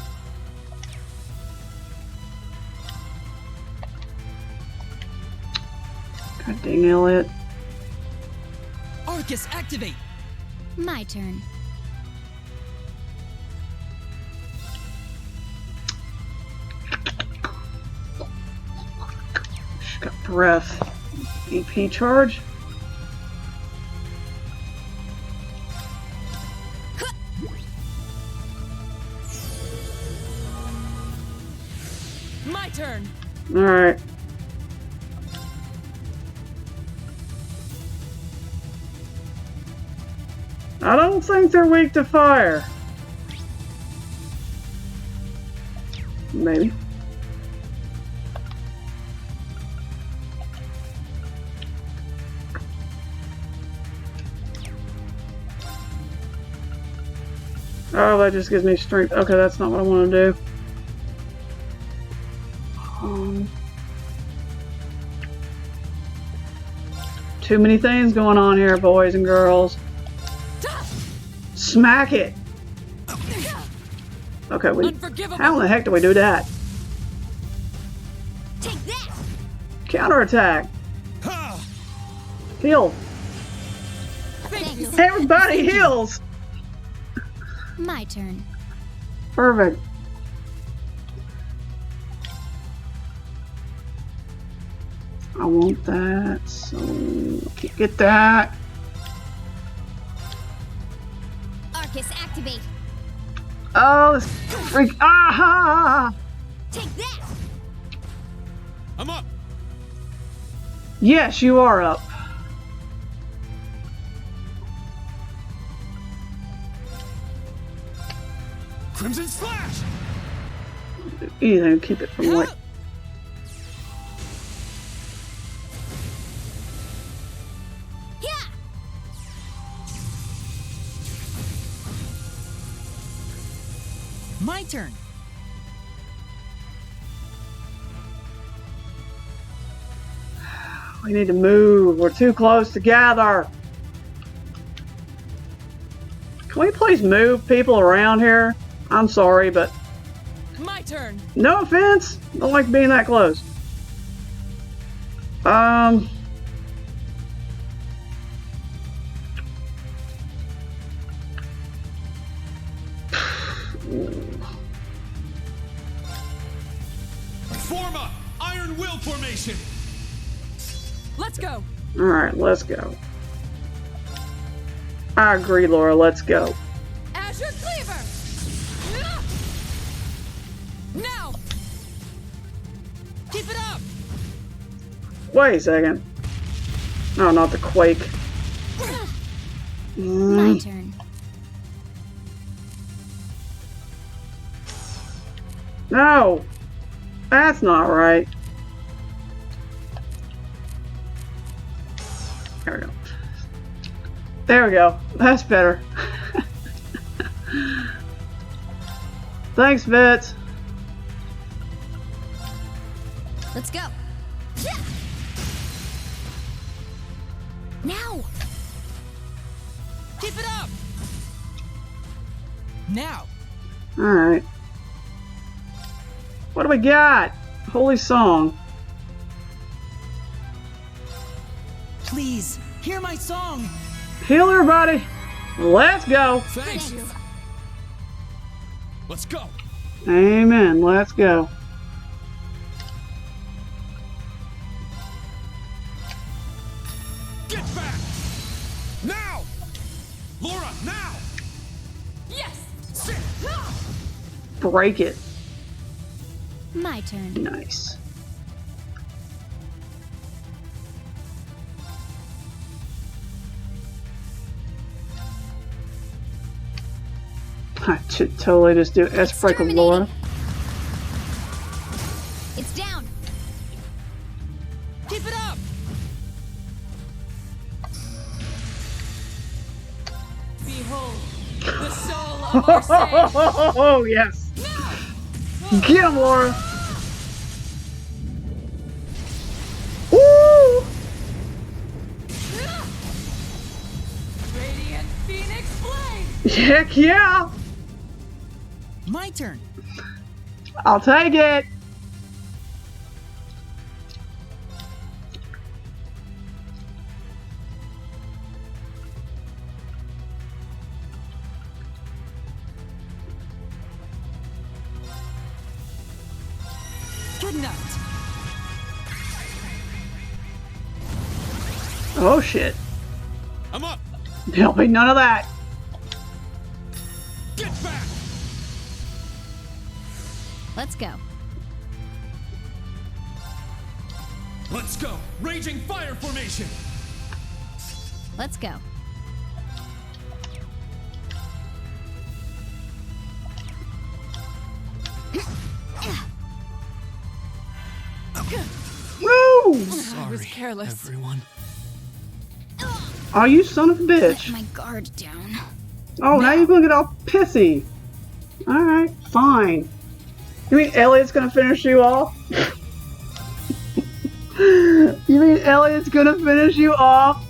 God dang, Elliot. Arcus, activate. My turn. She's got breath. EP charge. My turn. All right. I don't think they're weak to fire. Maybe. Oh, that just gives me strength. Okay, that's not what I want to do. Too many things going on here, boys and girls. Smack it! Okay, how in the heck do we do that? Take that! Counterattack! Heal! Thanks. Everybody heals! My turn. Perfect. I want that, so get that. activate. Oh, this freak. Aha! Take that! I'm up! Yes, you are up. Crimson Slash! Either keep it from like. My turn. We need to move. We're too close together. Can we please move people around here? I'm sorry, but My turn. no offense. Don't like being that close. Form up! Iron Will formation! Let's go. Alright, let's go. I agree, Laura. Let's go. Azure Cleaver. Now. Keep it up. Wait a second. No, not the quake. My turn. No! That's not right. There we go. There we go. That's better. Thanks, Bits. Let's go. Now. Keep it up. Now. Alright. What do we got? Holy song. Please, hear my song. Heal everybody. Let's go. Thanks! Let's go! Amen. Let's go. Get back! Now! Laura, now! Yes. Sit! Break it. My turn. Nice. I should totally just do S-Break with Laura. It's down. Keep it up. Behold, the soul of our sage. Oh, yes. Get him, Laura. Woo! Radiant Phoenix Flame. Heck yeah. My turn. I'll take it. Good night. Oh, shit. I'm up! There'll be none of that. Get back! Let's go. Let's go! Raging Fire formation! Let's go. Woo! I was careless. Everyone. Oh, you son of a Let bitch. my guard down. Oh, now you're gonna get all pissy. Alright, fine. You mean Elliot's gonna finish you off? You mean Elliot's gonna finish you off?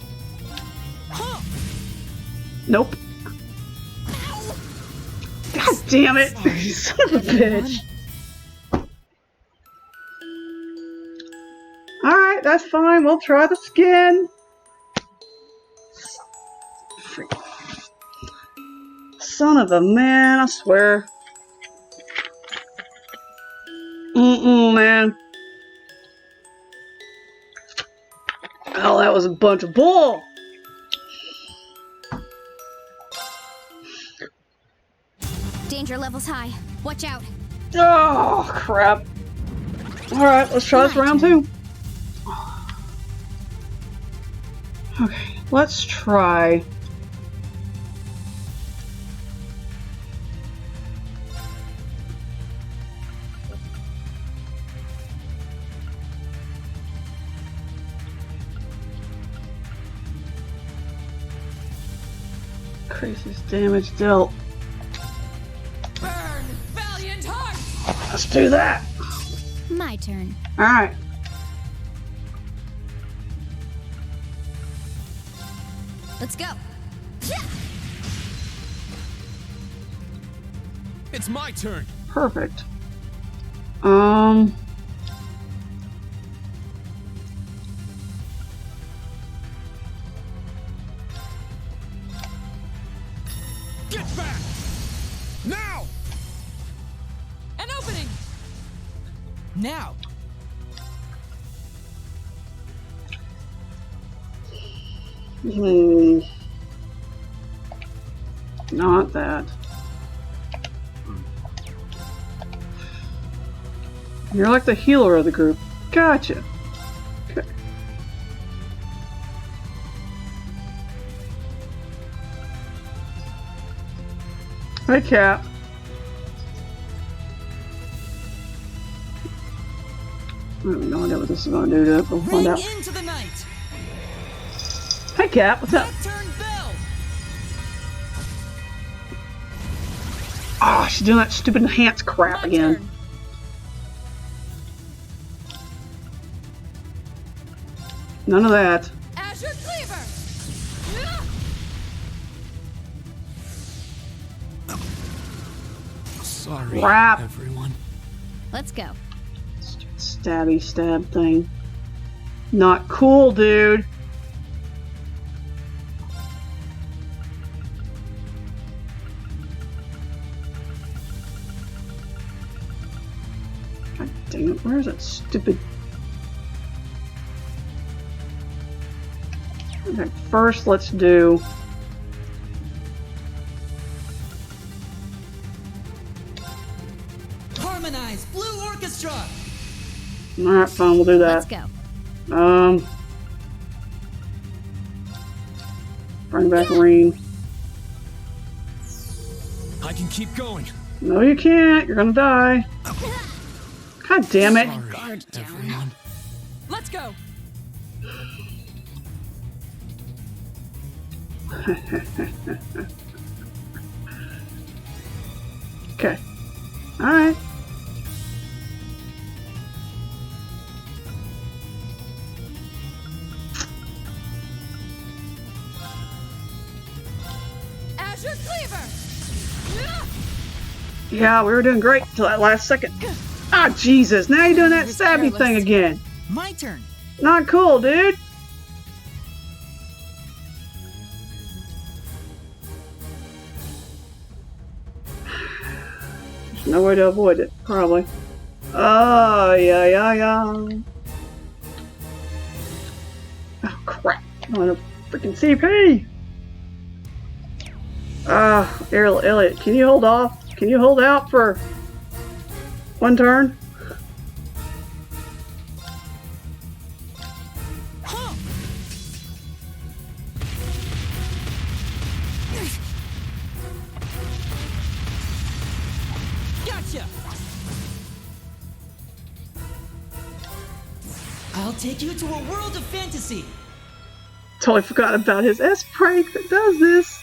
Nope. God damn it! You son of a bitch. Alright, that's fine. We'll try the skin. Freak. Son of a man, I swear. Man. Oh, that was a bunch of bull. Danger level's high. Watch out. Oh, crap. Alright, let's try this round 2. Okay, let's try. Increases damage dealt. Burn, valiant heart! Let's do that. My turn. Alright. Let's go. It's my turn. Perfect. Get back! Now! An opening! Now! Not that. You're like the healer of the group. Gotcha. Okay. Hey, Cap. I have no idea what this is going to do. We'll find out. Into the night. Hey, Cap. What's up? Turn bell. Oh, she's doing that stupid enhance crap again. Turn. None of that. Azure Cleaver! Sorry, Crap. everyone. Let's go. Stabby stab thing. Not cool, dude. God dang it, where's that stupid... Okay, first let's do... Harmonize Blue Orchestra. Alright, fine, we'll do that. Let's go. Bring back Rean. I can keep going. No, you can't. You're gonna die. God damn it. Sorry, Guard down. everyone. Let's go! Okay. Alright. Azure Cleaver! Yeah, we were doing great till that last second. Ah, Jesus. Now you're doing that stabby thing again. My turn. Not cool, dude. There's no way to avoid it, probably. Oh, yeah. Oh, crap. I'm on a freaking CP. Elliot, can you hold off? Can you hold out for one turn? Gotcha. I'll take you to a world of fantasy. Totally forgot about his S-Prank that does this.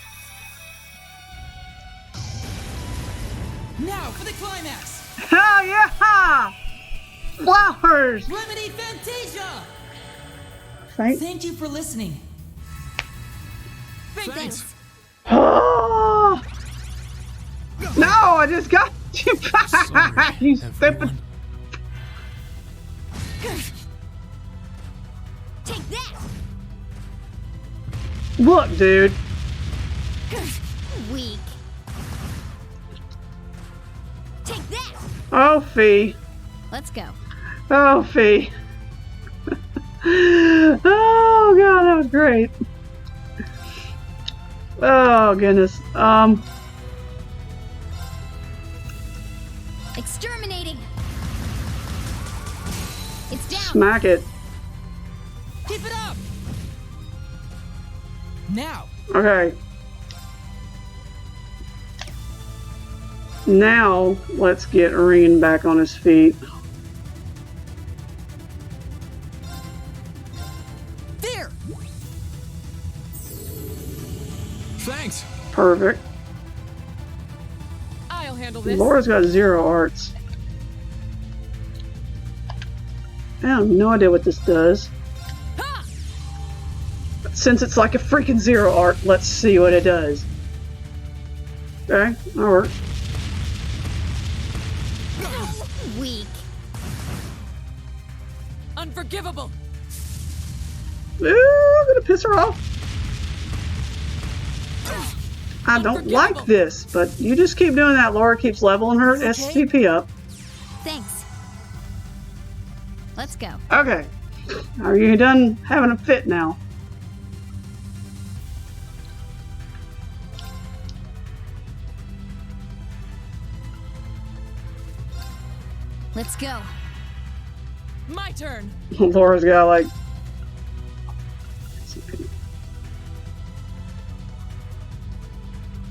Now for the climax. Hell yeah! Flowers! Remedy Fantasia. Thank you for listening. Thanks. Oh! No, I just got you back! Sorry, You stupid... everyone. Take that. Look, dude. Weak. Take that. Oh, Fee. Let's go. Oh, Fee. Oh, God, that was great. Oh, goodness. Exterminating. It's down. Smack it. Keep it up! Now! Okay. Now, let's get Rean back on his feet. There! Thanks. Perfect. I'll handle this. Laura's got 0 arts. I have no idea what this does. But since it's like a freaking 0 art, let's see what it does. Okay, that works. Weak. Unforgivable. Ooh, I'm gonna piss her off. I don't like this, but you just keep doing that. Laura keeps leveling her SCP up. Thanks. Let's go. Okay. Are you done having a fit now? Let's go. My turn. Laura's got like...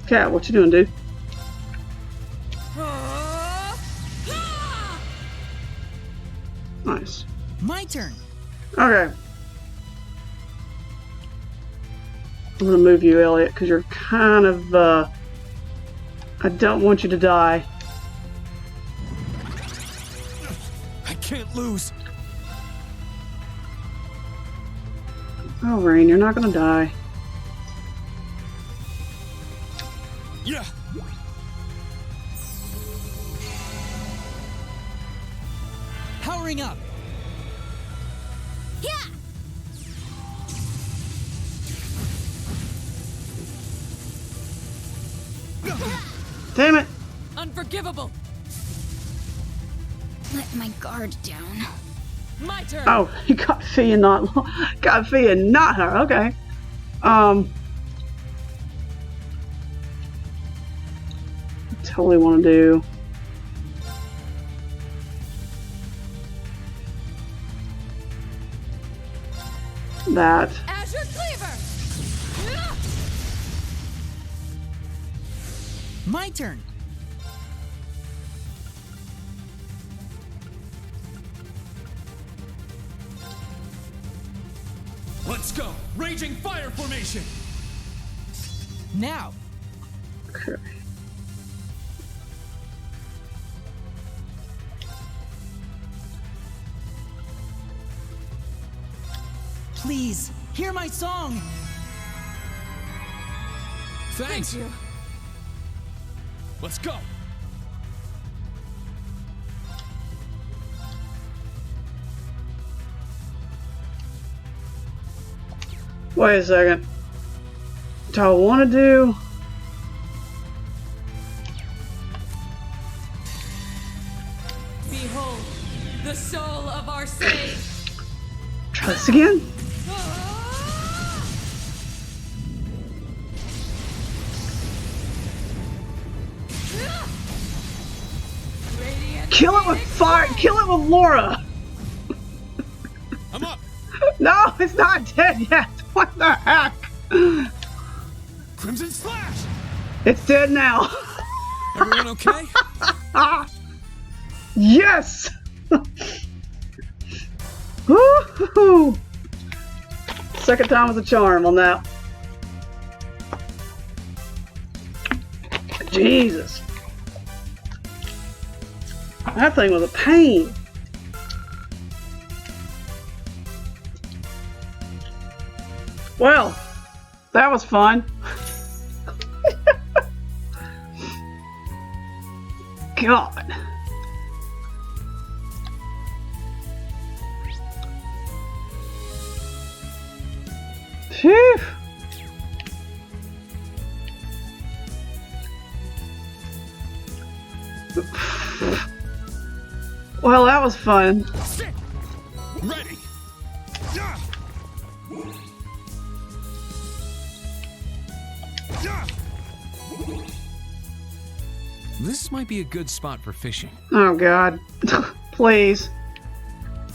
Cat, what you doing, dude? Nice. My turn. Okay. I'm gonna move you, Elliot, because you're kind of, I don't want you to die. I can't lose. Oh, Rean, you're not gonna die. Yeah. Powering up. Yeah. Damn it! Unforgivable. Let my guard down. My turn. Oh, you got Fee and not her. Okay. Totally want to do. That. Azure Cleaver. My turn. Let's go. Raging fire formation. Now. Okay. Please, hear my song. Thanks. Thank you. Let's go. Wait a second. Do I want to do? Behold, the soul of our sage. Try this again? Kill it with fire! Kill it with Laura! I'm up. No, it's not dead yet! What the heck? Crimson Slash. It's dead now. Everyone okay? Yes! Woo-hoo! Second time was a charm on that. Jesus. That thing was a pain. Well, that was fun. God. Phew. Well, that was fun. Sit. Ready. Yeah. Yeah. This might be a good spot for fishing. Oh god. Please.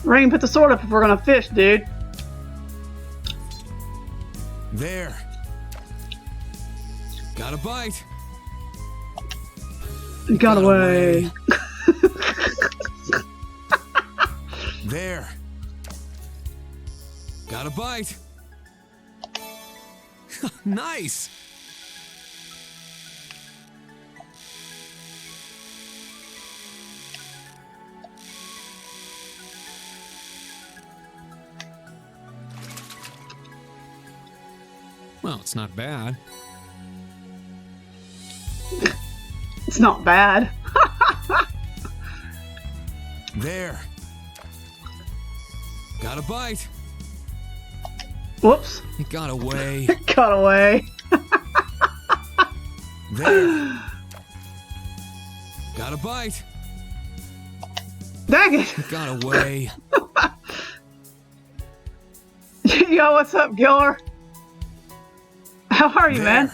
Rean, put the sword up if we're gonna fish, dude. There. Got a bite. Got away. There. Got a bite. Nice. Well, it's not bad. It's not bad. There. Got a bite. Whoops. It got away. Got away. There. Got a bite. Dang it. It got away. Yo, what's up, Giller? How are you, man?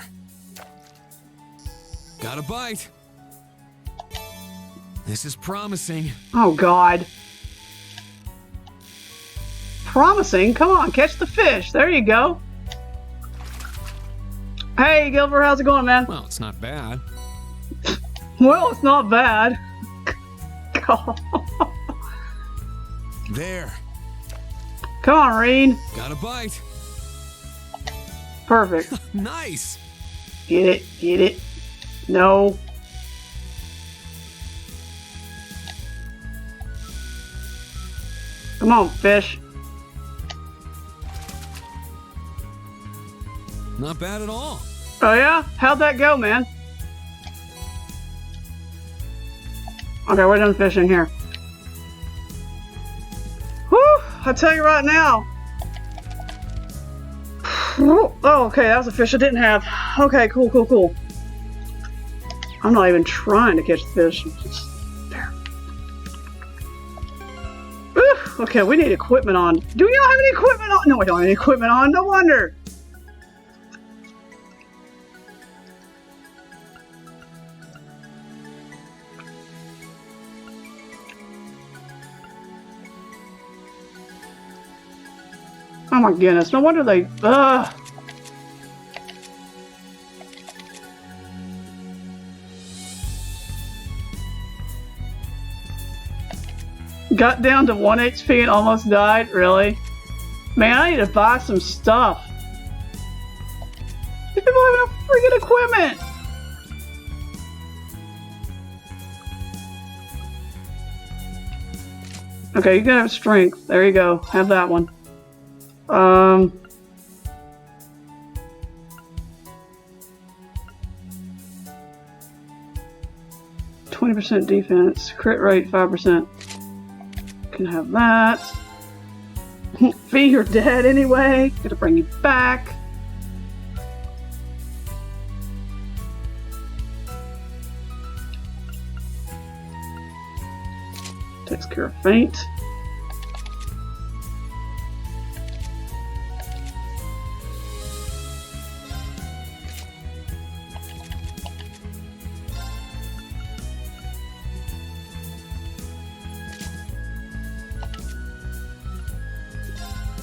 Got a bite. This is promising. Oh, God. Promising? Come on, catch the fish. There you go. Hey, Gilbert, how's it going, man? Well, it's not bad. Well, it's not bad. There. Come on, Rean. Got a bite. Perfect. Nice. Get it, get it. No. Come on, fish. Not bad at all. Oh yeah? How'd that go, man? Okay, we're done fishing here. Whew! I tell you right now. Oh, okay, that was a fish I didn't have. Okay, cool, cool, cool. I'm not even trying to catch the fish. Just there. Okay, we need equipment on. Do we not have any equipment on? No, we don't have any equipment on. No wonder. Oh my goodness, no wonder they... Got down to 1 HP and almost died? Really? Man, I need to buy some stuff. These people have no freaking equipment! Okay, you can have strength. There you go. Have that one. 20% defense, crit rate 5%. Can have that. Fee, you're dead anyway. Gotta bring you back. Takes care of faint.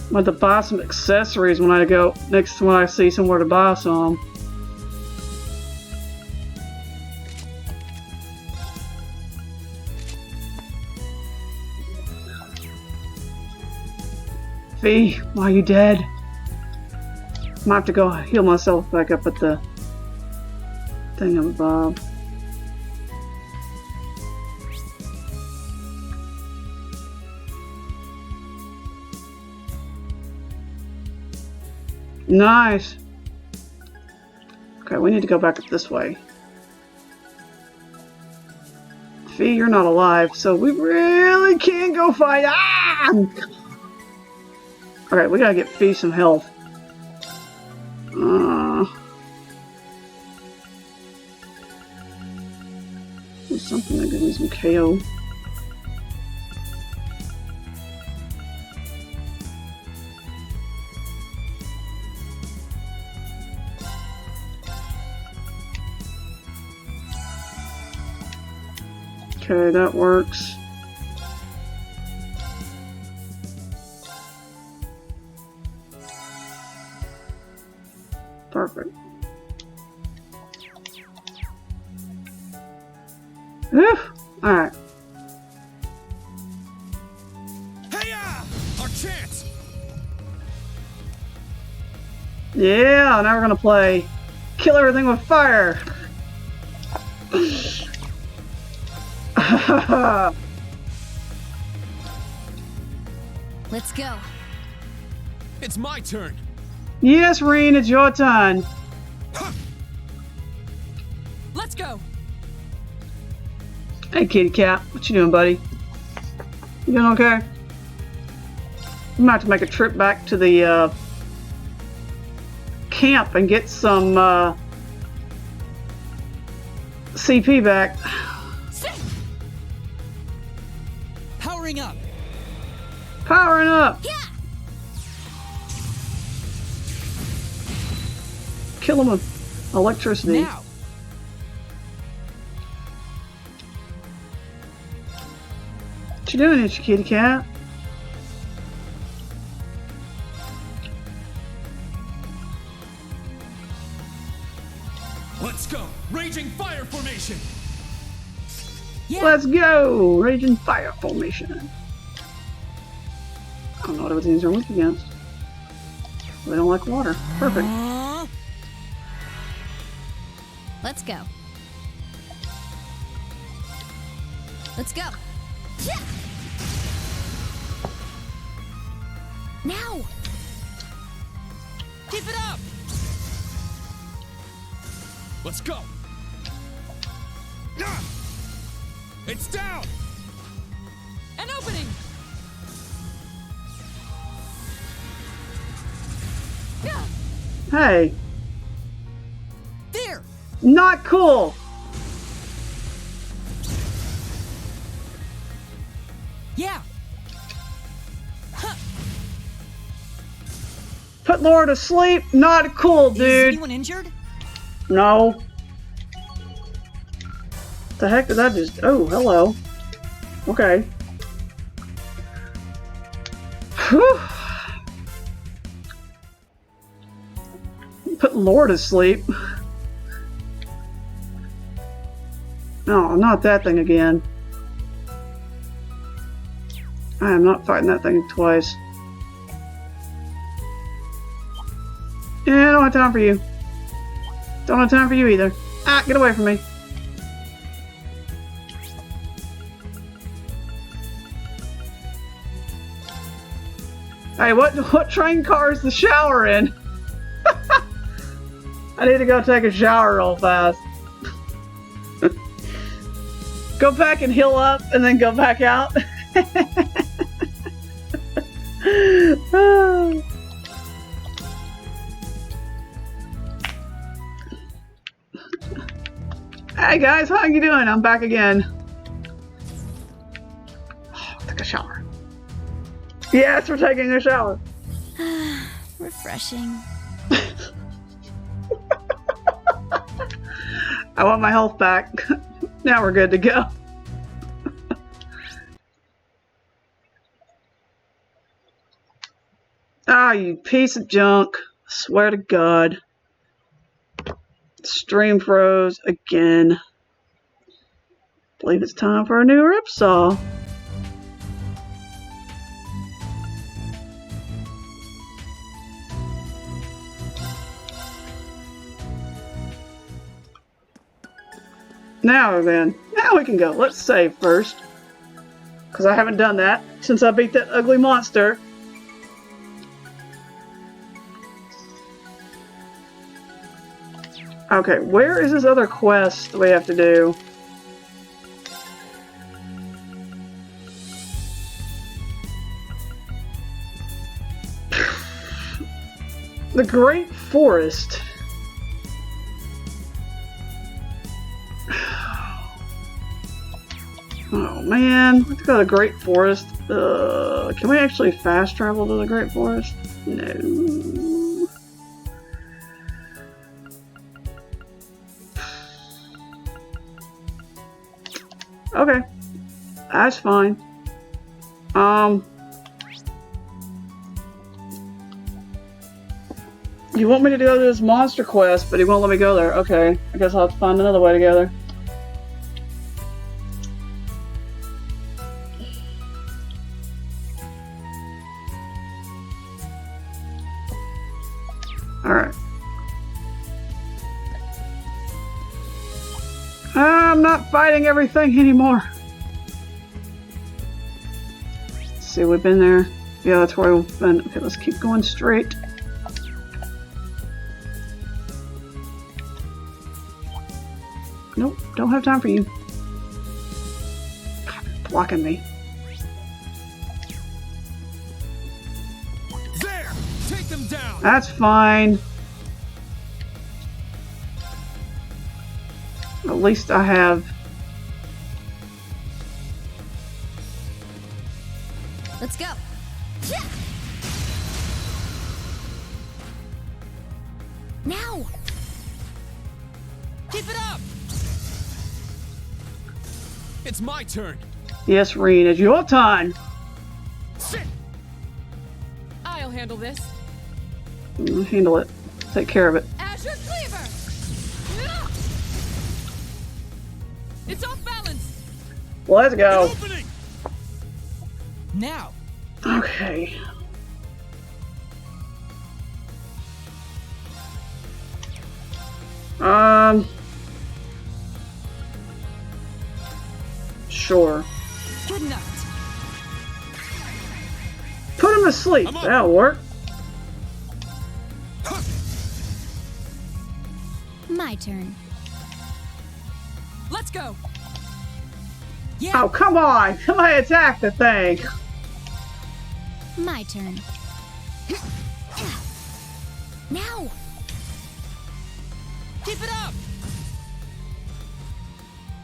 I'm going to buy some accessories when I go next when I see somewhere to buy some. Fee, why are you dead? Might have to go heal myself back up at the thingamabob. Nice. Okay, we need to go back up this way. Fee, you're not alive, so we really can't go fight. Ah! Alright, we gotta get Fee some health. There's something that could use some KO. Okay, that works. Perfect. Whew. Alright. Hey-ya! Our chance! Yeah, now we're gonna play Kill Everything with Fire. Let's go. It's my turn. Yes, Rean, it's your turn. Let's go. Hey, kitty cat. What you doing, buddy? You doing okay? I'm gonna have to make a trip back to the camp and get some CP back. Powering up. Powering up. Yeah. Kill him with electricity. Now. What you doing, itchy kitty cat? Let's go. Raging fire formation. Yeah. Let's go! Raging Fire Formation. I don't know what everything's are weak against. They don't like water. Perfect. Let's go. Let's go. Now. Keep it up. Let's go. It's down. An opening. Hey. There. Not cool. Yeah. Put Laura to sleep. Not cool, Is dude. anyone injured? No. The heck did that just... Oh, hello. Okay. Whew. Put Laura to sleep. No, not that thing again. I am not fighting that thing twice. Yeah, I don't have time for you. Don't have time for you either. Ah, get away from me. Hey, what train car is the shower in? I need to go take a shower real fast. Go back and heal up and then go back out. Hey guys, how you doing? I'm back again. Take a shower. Yes, we're taking a shower. Refreshing. I want my health back. Now we're good to go. Ah, you piece of junk. I swear to God. Stream froze again. Believe it's time for a new ripsaw. Now then, now we can go. Let's save first. Because I haven't done that since I beat that ugly monster. Okay, where is this other quest that we have to do? The Great Forest. Oh man, let's go to the Great Forest. Can we actually fast travel to the Great Forest? No. Okay, That's fine. You want me to go to this monster quest, but he won't let me go there. Okay, I guess I'll have to find another way to go there. Alright. I'm not fighting everything anymore. Let's see, we've been there. Yeah, that's where we've been. Okay, let's keep going straight. Nope, don't have time for you. God, they're blocking me. There! Take them down! That's fine. At least I have. Let's go. Now. Keep it up! It's my turn. Yes, Rean, it's your time. Sit! I'll handle this. Handle it. Take care of it. Azure Cleaver! It's off balance! Let's go. Now. Okay. Sure. Good enough. Put him to sleep. That'll work. My turn. Let's go! Yeah. Oh, come on! Somebody attack the thing! My turn. Now! Keep it up!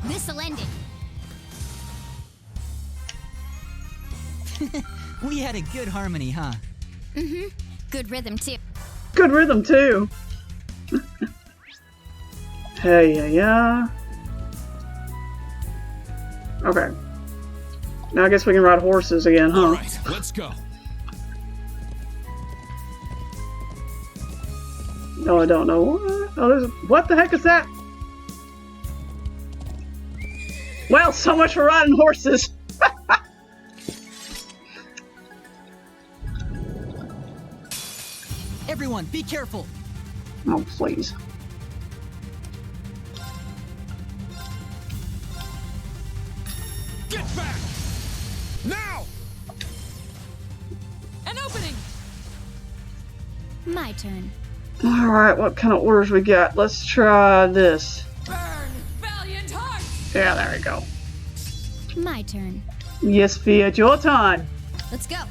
This'll end it. We had a good harmony, huh? Mm-hmm. Good rhythm, too. Good rhythm, too. Hey, yeah. Okay. Now I guess we can ride horses again, huh? Alright, let's go. No, I don't know. Oh, what the heck is that? Well, so much for riding horses. Everyone, be careful. Oh, please. Get back! Now! An opening! My turn. Alright, what kind of orders we got? Let's try this. Burn, valiant heart! Yeah, there we go. My turn. Yes, Fia, it's your time. Let's go.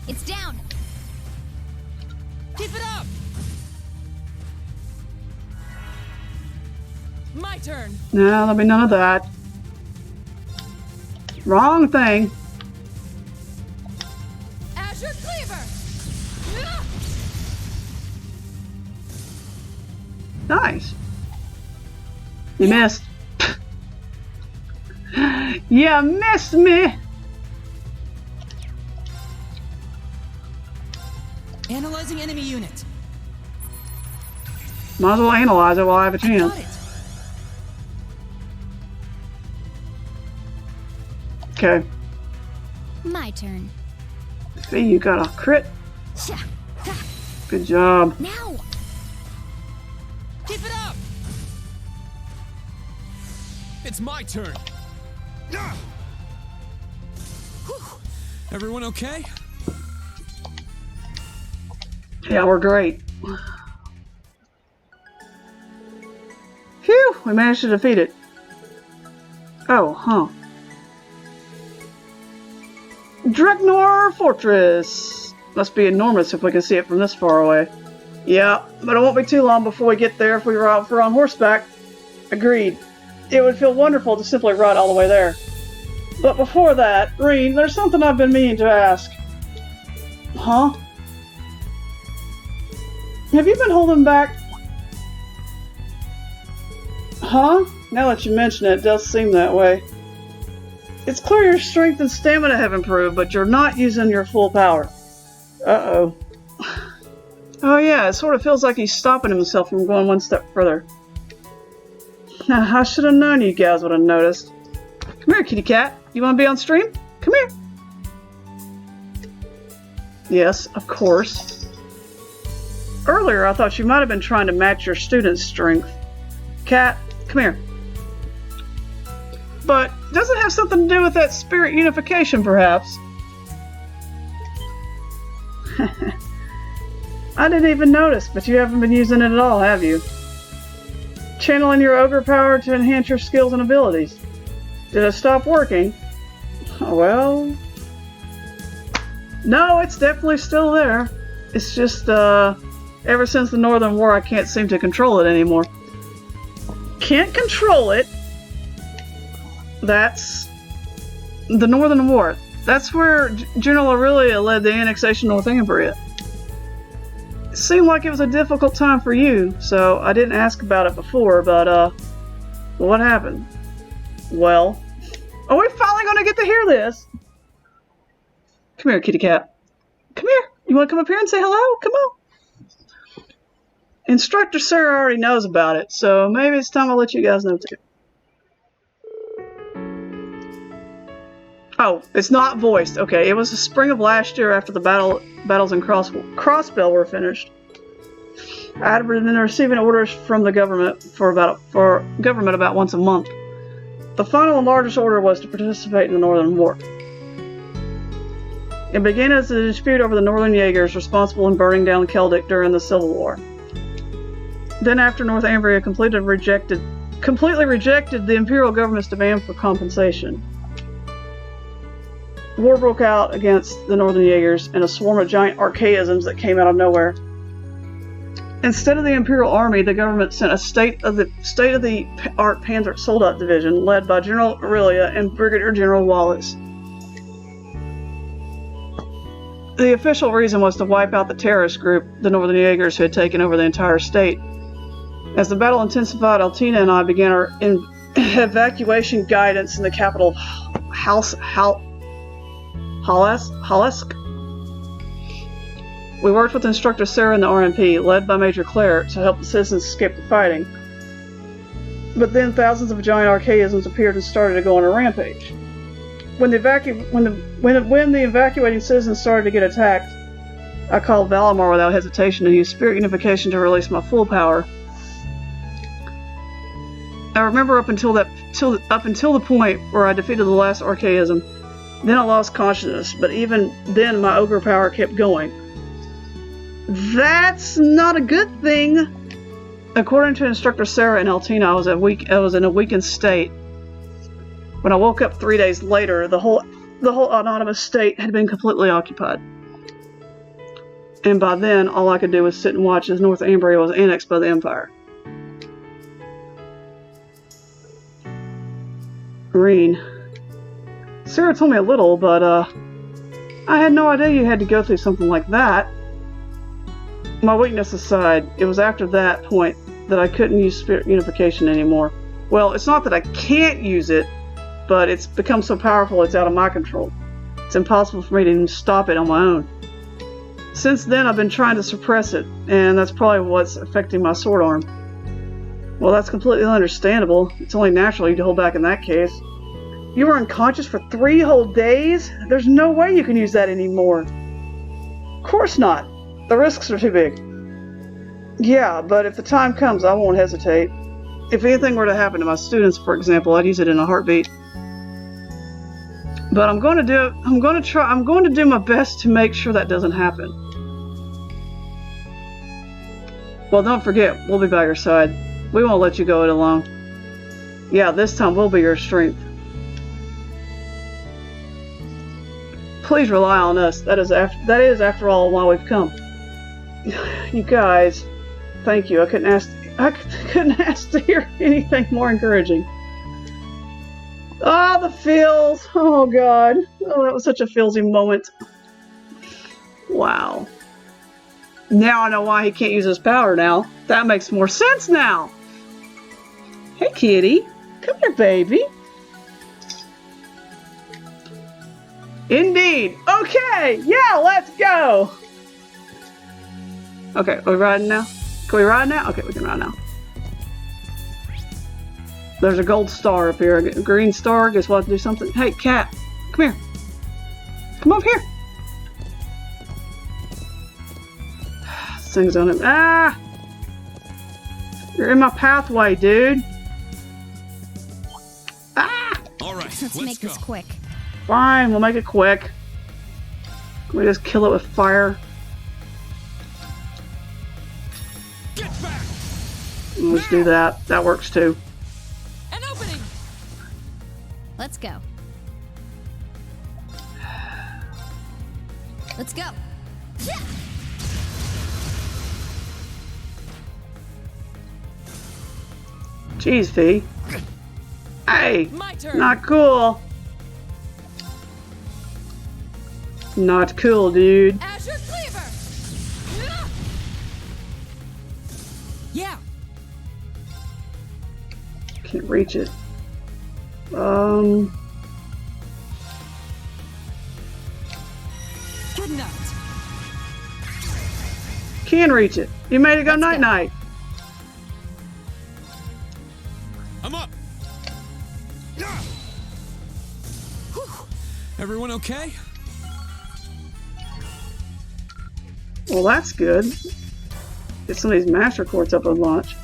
It's down. Keep it up! My turn! No, there'll be none of that. Wrong thing. Azure Cleaver! Nice. You missed. You missed me. Analyzing enemy unit. Might as well analyze it while I have a chance. Got it. Okay. My turn. Fee, you got a crit. Good job. Now. Keep it up! It's my turn. Whew. Everyone okay? Yeah, we're great. Phew, we managed to defeat it. Oh, huh. Dreknor Fortress! Must be enormous if we can see it from this far away. Yeah, but it won't be too long before we get there if we're on horseback. Agreed. It would feel wonderful to simply ride all the way there. But before that, Rean, there's something I've been meaning to ask. Huh? Have you been holding back? Uh-huh. Now that you mention it, it does seem that way. It's clear your strength and stamina have improved, but you're not using your full power. Uh-oh. Oh yeah, it sort of feels like he's stopping himself from going one step further. I should have known you guys would have noticed. Come here, kitty cat. You want to be on stream? Come here. Yes, of course. Earlier, I thought you might have been trying to match your student's strength. Cat, come here. But does it have something to do with that spirit unification, perhaps? I didn't even notice, but you haven't been using it at all, have you? Channeling your ogre power to enhance your skills and abilities. Did it stop working? Well... No, it's definitely still there. It's just, ever since the Northern War, I can't seem to control it anymore. Can't control it? That's... the Northern War. That's where General Aurelia led the annexation of Northumbria. It seemed like it was a difficult time for you, so I didn't ask about it before, but, what happened? Well... Are we finally gonna get to hear this? Come here, kitty cat. Come here. You want to come up here and say hello? Come on. Instructor Sarah already knows about it, so maybe it's time I'll let you guys know too. Oh, it's not voiced. Okay, it was the spring of last year after the battles in Crossbell were finished. I had been receiving orders from the government for about once a month. The final and largest order was to participate in the Northern War. It began as a dispute over the Northern Jaegers responsible in burning down Keldic during the Civil War. Then after Northumbria completely rejected the Imperial government's demand for compensation. War broke out against the Northern Jaegers and a swarm of giant archaisms that came out of nowhere. Instead of the Imperial Army, the government sent a state-of-the-art Panzer Soldat division led by General Aurelia and Brigadier General Wallace. The official reason was to wipe out the terrorist group, the Northern Jaegers, who had taken over the entire state. As the battle intensified, Altina and I began our evacuation guidance in the capital Halesk. We worked with Instructor Sarah and the RMP, led by Major Claire, to help the citizens escape the fighting. But then thousands of giant archaisms appeared and started to go on a rampage. When the evacuating citizens started to get attacked, I called Valimar without hesitation and used spirit unification to release my full power. I remember up until the point where I defeated the last archaism. Then I lost consciousness, but even then my ogre power kept going. That's not a good thing. According to Instructor Sarah and Altina, I was in a weakened state. When I woke up 3 days later, the whole autonomous state had been completely occupied. And by then, all I could do was sit and watch as Northumbria was annexed by the Empire. Rean. Sarah told me a little, but I had no idea you had to go through something like that. My weakness aside, it was after that point that I couldn't use spirit unification anymore. Well, it's not that I can't use it, but it's become so powerful it's out of my control. It's impossible for me to even stop it on my own. Since then, I've been trying to suppress it, and that's probably what's affecting my sword arm. Well, that's completely understandable. It's only natural you'd hold back in that case. You were unconscious for 3 whole days? There's no way you can use that anymore. Of course not. The risks are too big. Yeah, but if the time comes, I won't hesitate. If anything were to happen to my students, for example, I'd use it in a heartbeat. But I'm going to do my best to make sure that doesn't happen. Well, don't forget, we'll be by your side. We won't let you go it alone. Yeah, this time we'll be your strength. Please rely on us. That is after all why we've come. You guys, thank you. I couldn't ask to hear anything more encouraging. Ah, the feels. Oh God. Oh, that was such a feelsy moment. Wow. Now I know why he can't use his power now. That makes more sense now. Hey, kitty. Come here, baby. Indeed. Okay. Yeah, let's go. Okay, are we riding now? Can we ride now? Okay, we can ride now. There's a gold star up here. A green star. Guess we'll have to do something. Hey, cat. Come here. Come up here. This thing's on it. Ah! You're in my pathway, dude. Ah! All right, Let's make this quick. Fine, we'll make it quick. Can we just kill it with fire? Get back! Let's do that. That works too. An opening. Let's go. Let's go. Jeez, V. Hey! My turn. Not cool. Not cool, dude. Azure Cleaver. Yeah. Can't reach it. Good night. Can reach it. You made it go Let's night go. night. I'm up! Everyone okay? Well, that's good. Get some of these master quartz up on launch.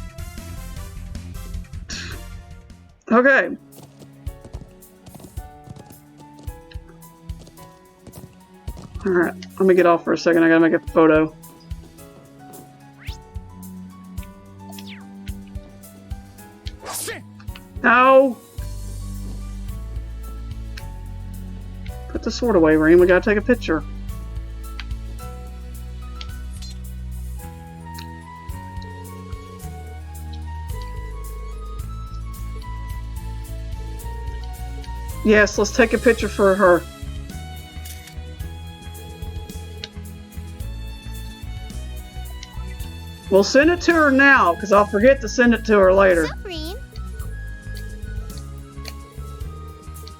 Okay. Alright, let me get off for a second. I gotta make a photo. No! Put the sword away, Rean. We gotta take a picture. Yes, let's take a picture for her. We'll send it to her now, because I'll forget to send it to her later. What's up, Rean?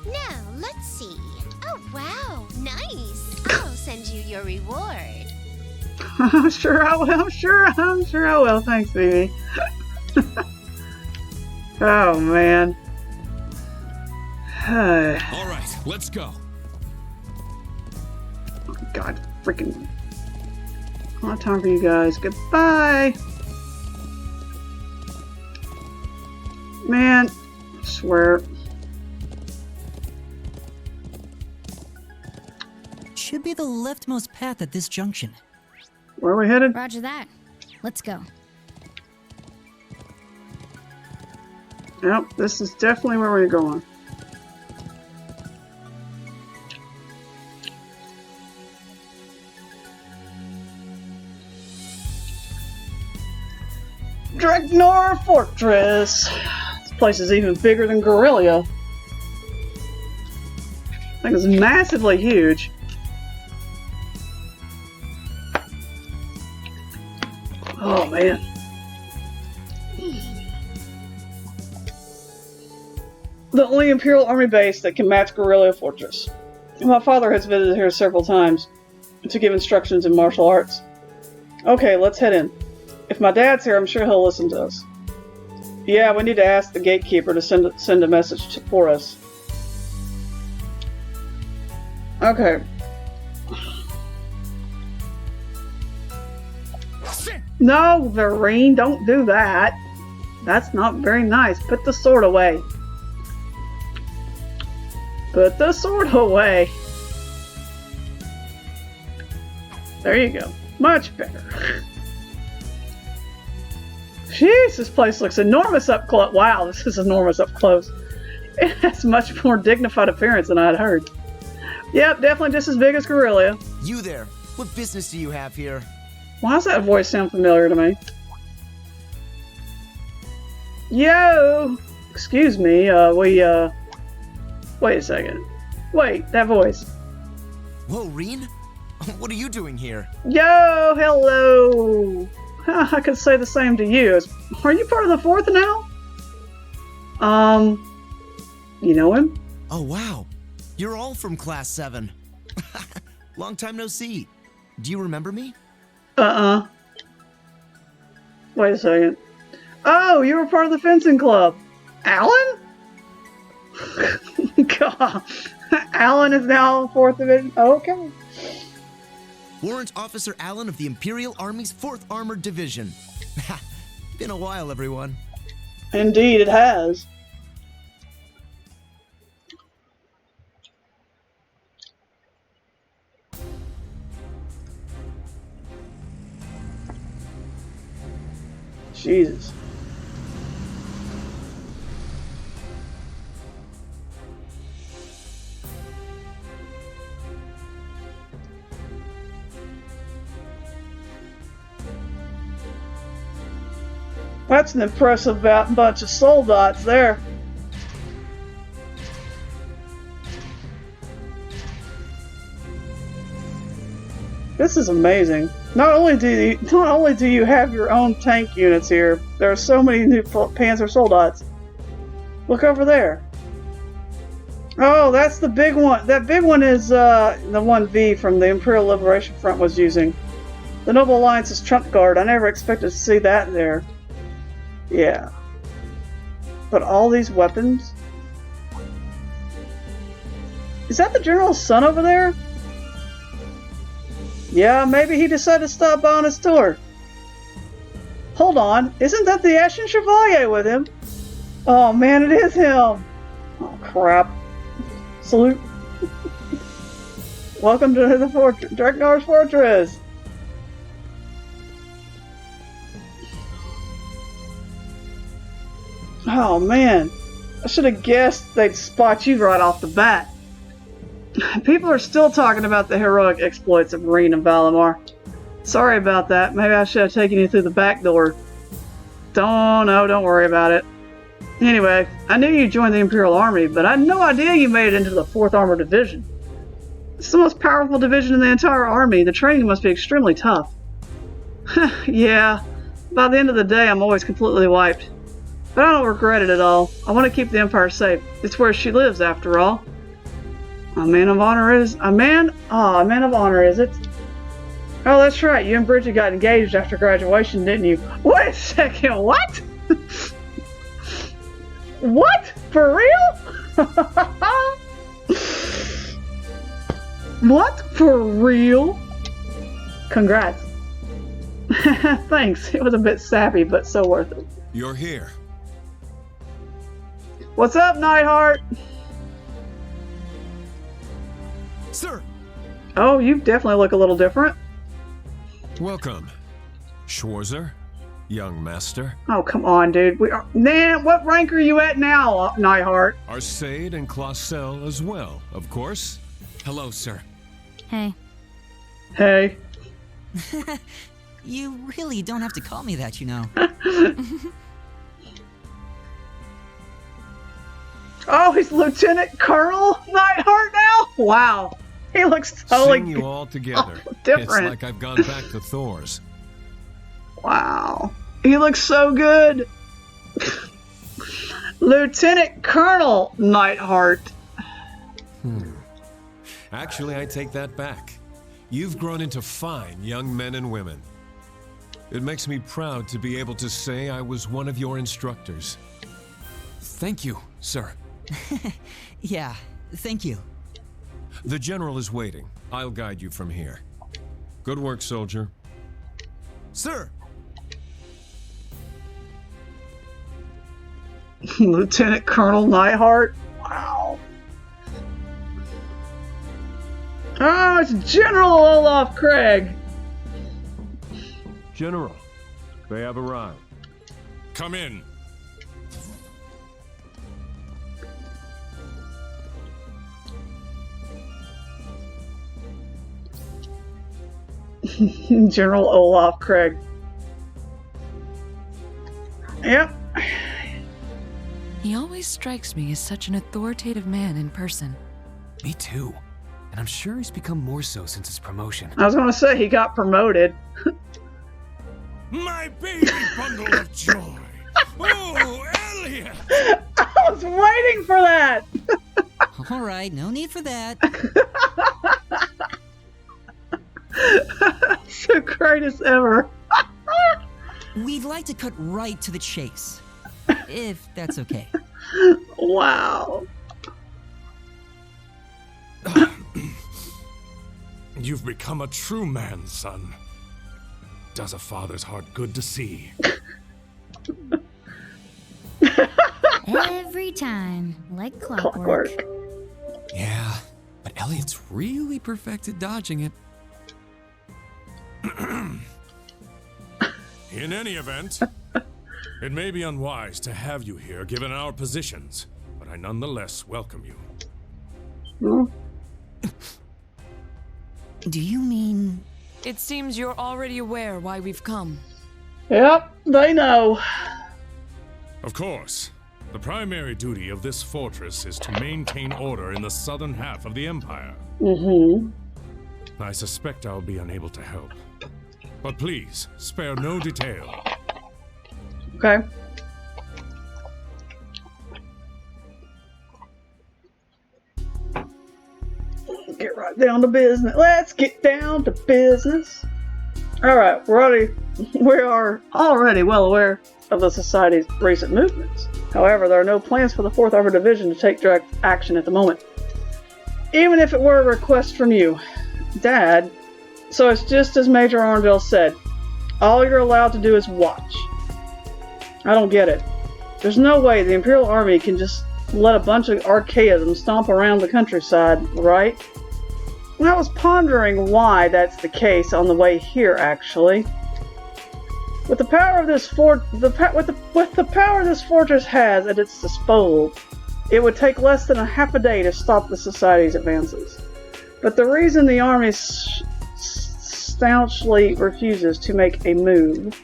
Now, let's see. Oh, wow. Nice. I'll send you your reward. I'm sure I will. I'm sure I will. Thanks, baby. Oh, man. All right, let's go. God, freaking. A lot of time for you guys. Goodbye. Man, I swear. Should be the leftmost path at this junction. Where are we headed? Roger that. Let's go. Yep, this is definitely where we're going. Dregnor Fortress. This place is even bigger than Guerrilla. I think it's massively huge. Oh man. The only Imperial Army base that can match Guerrilla Fortress. My father has visited here several times to give instructions in martial arts. Okay, let's head in. If my dad's here, I'm sure he'll listen to us. Yeah, we need to ask the gatekeeper to send a message for us. Okay. No, Rean, don't do that. That's not very nice. Put the sword away. Put the sword away. There you go. Much better. Jeez, this place looks enormous up close. Wow, this is enormous up close. It has much more dignified appearance than I'd heard. Yep, definitely just as big as Guerrilla. You there. What business do you have here? Why does that voice sound familiar to me? Yo! Excuse me, wait a second. Wait, that voice. Whoa, Rean? What are you doing here? Yo, hello! I could say the same to you. Are you part of the 4th now? You know him? Oh, wow. You're all from Class 7. Long time no see. Do you remember me? Wait a second. Oh, you were part of the fencing club. Alan? God. Alan is now 4th Division. Okay. Warrant Officer Allen of the Imperial Army's 4th Armored Division. Been a while, everyone. Indeed, it has. Jesus. That's an impressive bunch of soldats there. This is amazing. Not only do you have your own tank units here, there are so many new Panzer soldats. Look over there. Oh, that's the big one. That big one is the 1V from the Imperial Liberation Front was using. The Noble Alliance's trump guard. I never expected to see that there. Yeah. But all these weapons? Is that the General's son over there? Yeah, maybe he decided to stop by on his tour. Hold on, isn't that the Ashen Chevalier with him? Oh man, it is him! Oh crap. Salute. Welcome to the Dreknar's Fortress! Oh man, I should have guessed they'd spot you right off the bat. People are still talking about the heroic exploits of Rean and Valimar. Sorry about that. Maybe I should have taken you through the back door. Don't worry about it. Anyway, I knew you joined the Imperial Army, but I had no idea you made it into the 4th Armored Division. It's the most powerful division in the entire army. The training must be extremely tough. Yeah, by the end of the day, I'm always completely wiped. But I don't regret it at all. I want to keep the Empire safe. It's where she lives, after all. A man of honor is... A man of honor, is it? Oh, that's right. You and Bridget got engaged after graduation, didn't you? Wait a second, what? What? For real? What? For real? Congrats. Thanks. It was a bit sappy, but so worth it. You're here. What's up, Nightheart? Sir! Oh, you definitely look a little different. Welcome, Schwarzer, young master. Oh, come on, dude. What rank are you at now, Nightheart? Arcade and Clausel as well, of course. Hello, sir. Hey. Hey. You really don't have to call me that, you know. Oh, he's Lieutenant Colonel Nightheart now? Wow. He looks totally Seeing you all together, different. It's like I've gone back to Thor's. Wow. He looks so good. Lieutenant Colonel Nightheart. Actually, I take that back. You've grown into fine young men and women. It makes me proud to be able to say I was one of your instructors. Thank you, sir. Yeah, thank you. The General is waiting. I'll guide you from here. Good work, soldier. Sir! Lieutenant Colonel Nightheart? Wow. Oh, it's General Olaf Craig. General, they have arrived. Come in. General Olaf Craig. Yep. He always strikes me as such an authoritative man in person. Me too. And I'm sure he's become more so since his promotion. I was gonna say he got promoted. My baby bundle of joy. Oh, Elliot! for that. All right, no need for that. So greatest ever. We'd like to cut right to the chase, if that's okay. Wow. You've become a true man, son. Does a father's heart good to see. Every time, like clockwork. Yeah, but Elliot's really perfected dodging it. In any event, it may be unwise to have you here given our positions, but I nonetheless welcome you. Do you mean... It seems you're already aware why we've come. Yep, they know. Of course. The primary duty of this fortress is to maintain order in the southern half of the Empire. Mm-hmm. I suspect I'll be unable to help. But please, spare no detail. Okay. Get right down to business. Let's get down to business. Alright, we are already well aware of the Society's recent movements. However, there are no plans for the 4th Armored Division to take direct action at the moment. Even if it were a request from you, Dad. So it's just as Major Oranville said. All you're allowed to do is watch. I don't get it. There's no way the Imperial Army can just let a bunch of archaisms stomp around the countryside, right? I was pondering why that's the case on the way here, actually. With the power of this power this fortress has at its disposal, it would take less than a half a day to stop the Society's advances. But the reason the army staunchly refuses to make a move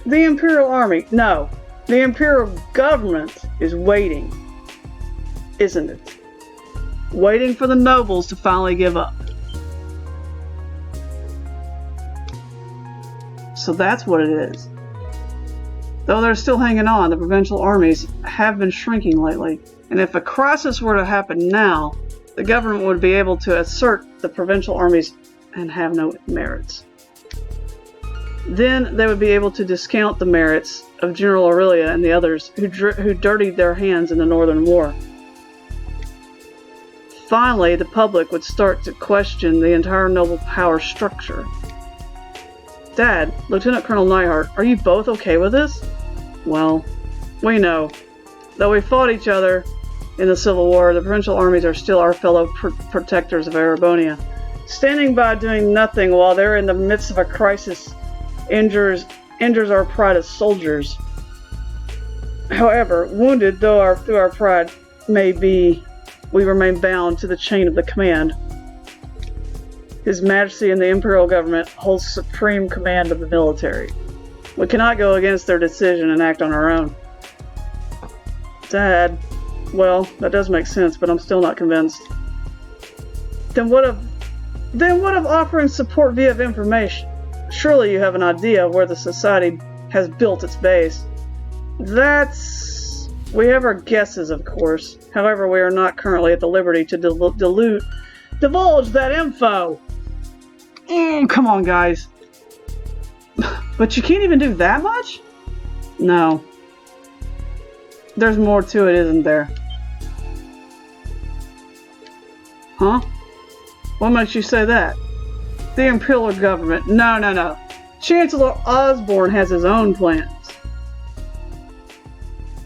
the Imperial Army, no, the Imperial government is waiting, isn't it? Waiting for the nobles to finally give up. So that's what it is. Though they're still hanging on, the provincial armies have been shrinking lately, and if a crisis were to happen now, the government would be able to assert the provincial armies and have no merits. Then they would be able to discount the merits of General Aurelia and the others who dirtied their hands in the Northern War. Finally, the public would start to question the entire noble power structure. Dad, Lieutenant Colonel Neihart, are you both okay with this? Well, we know. Though we fought each other in the Civil War, the provincial armies are still our fellow protectors of Erebonia. Standing by doing nothing while they're in the midst of a crisis injures our pride as soldiers. However, wounded though through our pride may be, we remain bound to the chain of the command. His Majesty and the Imperial government holds supreme command of the military. We cannot go against their decision and act on our own. Dad, well, that does make sense, but I'm still not convinced. Then what of offering support via information? Surely you have an idea of where the Society has built its base. We have our guesses, of course. However, we are not currently at the liberty to divulge that info. Come on, guys. But you can't even do that much? No. There's more to it, isn't there? Huh? What makes you say that? The Imperial government. No. Chancellor Osborne has his own plans.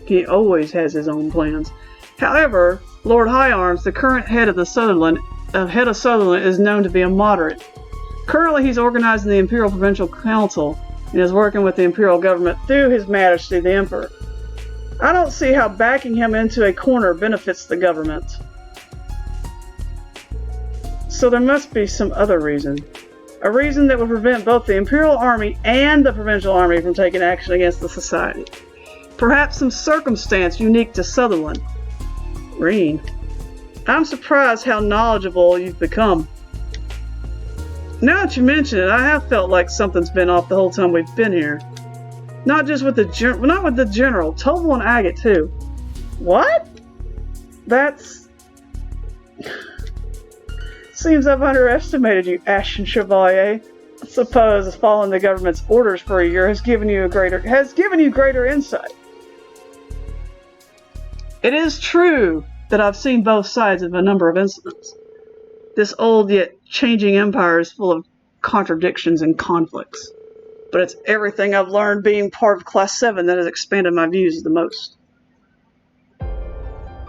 He always has his own plans. However, Lord High Arms, the current head of Sutherland, is known to be a moderate. Currently, he's organizing the Imperial Provincial Council and is working with the Imperial government through His Majesty the Emperor. I don't see how backing him into a corner benefits the government. So there must be some other reason. A reason that would prevent both the Imperial Army and the Provincial Army from taking action against the Society. Perhaps some circumstance unique to Sutherland. Rean, I'm surprised how knowledgeable you've become. Now that you mention it, I have felt like something's been off the whole time we've been here. Not just with the not with the general. Tobal and Agate too. What? That's... Seems I've underestimated you, Ashen Chevalier. I suppose following the government's orders for a year has given you greater insight. It is true that I've seen both sides of a number of incidents. This old yet changing empire is full of contradictions and conflicts. But it's everything I've learned being part of Class 7 that has expanded my views the most.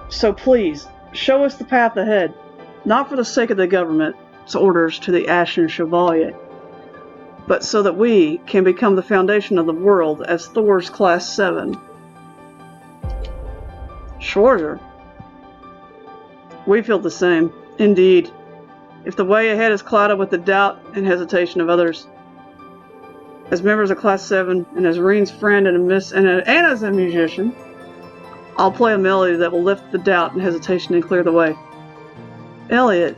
So please, show us the path ahead. Not for the sake of the government's orders to the Ashen Chevalier, but so that we can become the foundation of the world as Thor's Class 7. Schwarzer. We feel the same. Indeed. If the way ahead is clouded with the doubt and hesitation of others, as members of Class 7 and as Rean's friend and as a musician, I'll play a melody that will lift the doubt and hesitation and clear the way. Elliot.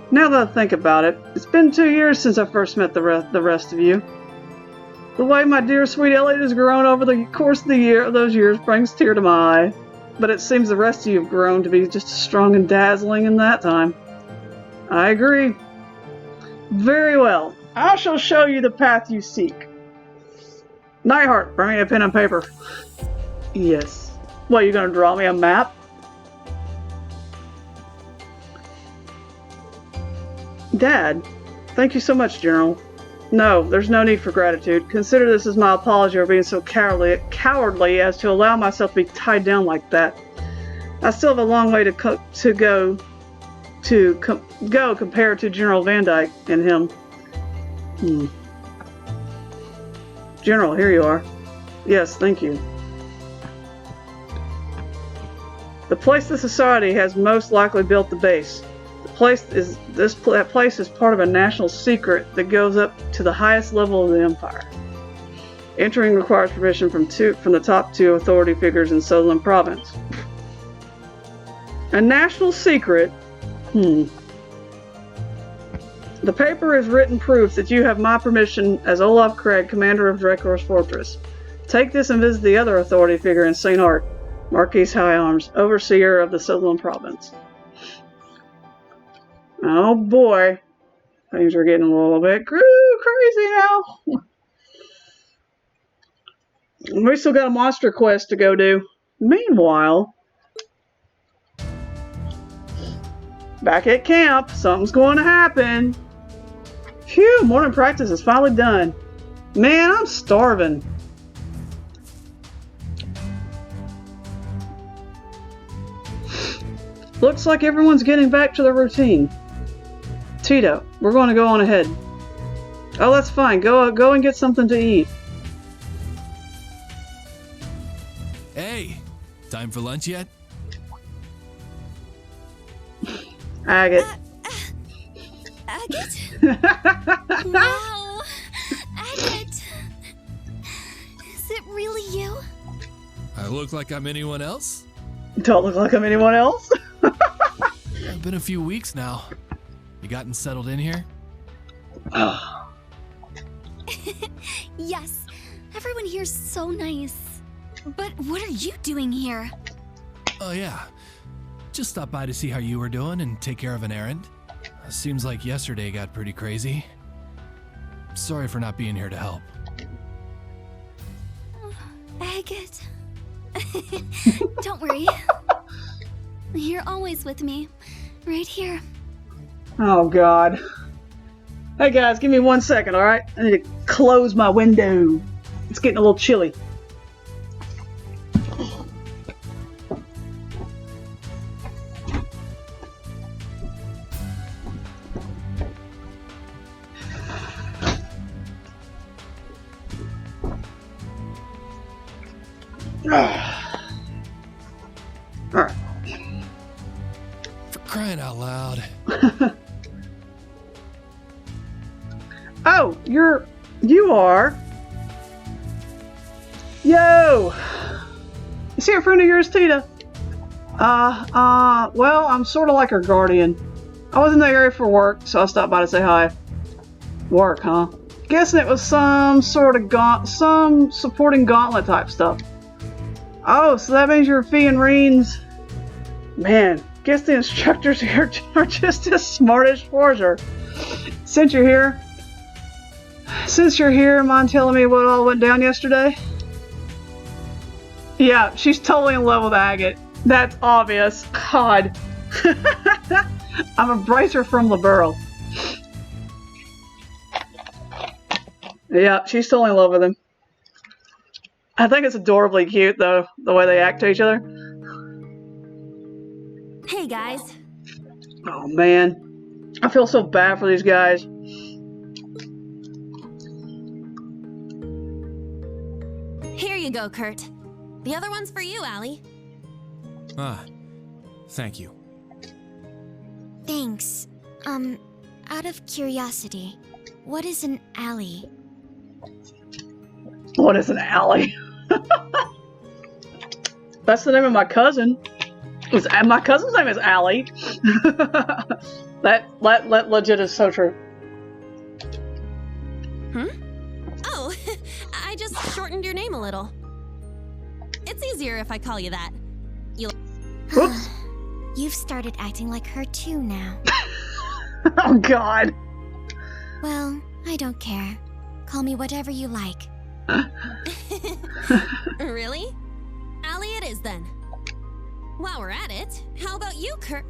Now that I think about it, it's been 2 years since I first met the rest of you. The way my dear sweet Elliot has grown over the course of those years brings a tear to my eye. But it seems the rest of you have grown to be just as strong and dazzling in that time. I agree. Very well. I shall show you the path you seek. Nightheart, bring me a pen and paper. Yes. What, you gonna draw me a map? Dad, thank you so much, General. No, there's no need for gratitude. Consider this as my apology for being so cowardly as to allow myself to be tied down like that. I still have a long way to go compared to General Van Dyke and him. General, here you are. Yes, thank you. The place the Society has most likely built the base. That place is part of a national secret that goes up to the highest level of the Empire. Entering requires permission from the top 2 authority figures in Sutherland Province. A national secret? The paper is written proof that you have my permission as Olaf Craig, commander of Dracor's Fortress. Take this and visit the other authority figure in St. Art, Marquis High Arms, overseer of the Sutherland Province. Oh boy, things are getting a little bit crazy now. We still got a monster quest to go do. Meanwhile, back at camp, something's going to happen. Phew, morning practice is finally done. Man, I'm starving. Looks like everyone's getting back to their routine. Tito, we're going to go on ahead. Oh, that's fine. Go and get something to eat. Hey, time for lunch yet? Agate. Agate? Wow! Agate! Is it really you? I look like I'm anyone else? Don't look like I'm anyone else? It's been a few weeks now. You gotten settled in here? Yes, everyone here's so nice. But what are you doing here? Oh yeah, just stopped by to see how you were doing and take care of an errand. Seems like yesterday got pretty crazy. Sorry for not being here to help. Agate. Don't worry. You're always with me. Right here. Oh god. Hey guys, give me 1 second, alright? I need to close my window. It's getting a little chilly. Alright. For crying out loud. Oh, you are. Yo! Is he a friend of yours, Tita? Well, I'm sort of like her guardian. I was in the area for work, so I stopped by to say hi. Work, huh? Guessing it was some sort of some supporting gauntlet type stuff. Oh, so that means you're Fee and Rean's. Man, guess the instructors here are just as smart as Forger. Since you're here, mind telling me what all went down yesterday? Yeah, she's totally in love with Agate. That's obvious. God. I'm a bracer from Liberl. Yeah, she's totally in love with him. I think it's adorably cute, though, the way they act to each other. Hey, guys. Oh, man. I feel so bad for these guys. Here you go, Kurt. The other one's for you, Allie. Ah, thank you. Thanks. Out of curiosity, what is an alley? What is an alley? That's the name of my cousin. My cousin's name is Allie. that legit is so true. Oh, I just shortened your name a little. It's easier if I call you that. Oops. You've started acting like her too now. Oh, God. Well, I don't care. Call me whatever you like. Really? Allie it is then. While we're at it, how about you, Kurt?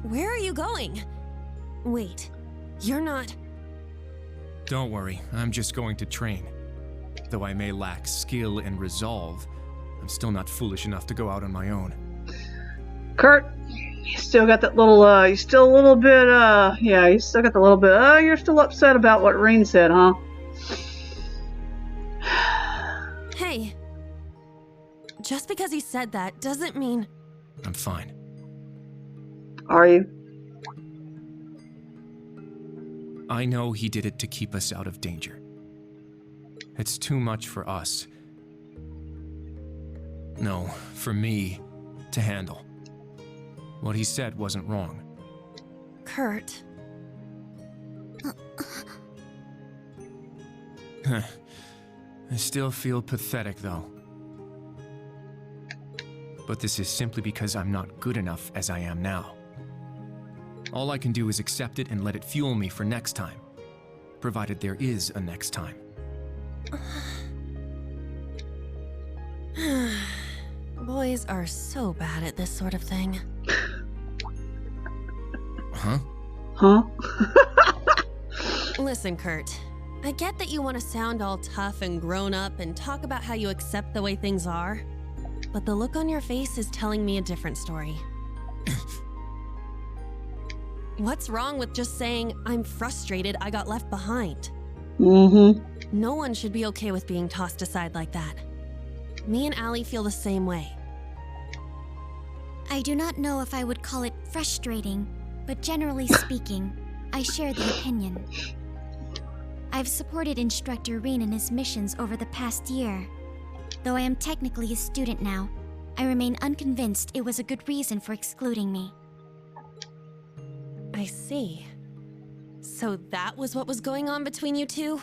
Where are you going? Wait, you're not... Don't worry, I'm just going to train. Though I may lack skill and resolve, I'm still not foolish enough to go out on my own. Kurt, you still got that little, you still a little bit, yeah, you still got the little bit, you're still upset about what Rean said, huh? Hey, just because he said that doesn't mean... I'm fine. Are you? I know he did it to keep us out of danger. It's too much for us. No, for me to handle. What he said wasn't wrong. Kurt. I still feel pathetic, though. But this is simply because I'm not good enough as I am now. All I can do is accept it and let it fuel me for next time. Provided there is a next time. Boys are so bad at this sort of thing. Huh? Huh? Listen, Kurt. I get that you want to sound all tough and grown up and talk about how you accept the way things are. But the look on your face is telling me a different story. What's wrong with just saying, I'm frustrated I got left behind? Mm-hmm. No one should be okay with being tossed aside like that. Me and Allie feel the same way. I do not know if I would call it frustrating, but generally speaking, I share the opinion. I've supported Instructor Rean in his missions over the past year. Though I am technically a student now, I remain unconvinced it was a good reason for excluding me. I see. So that was what was going on between you two?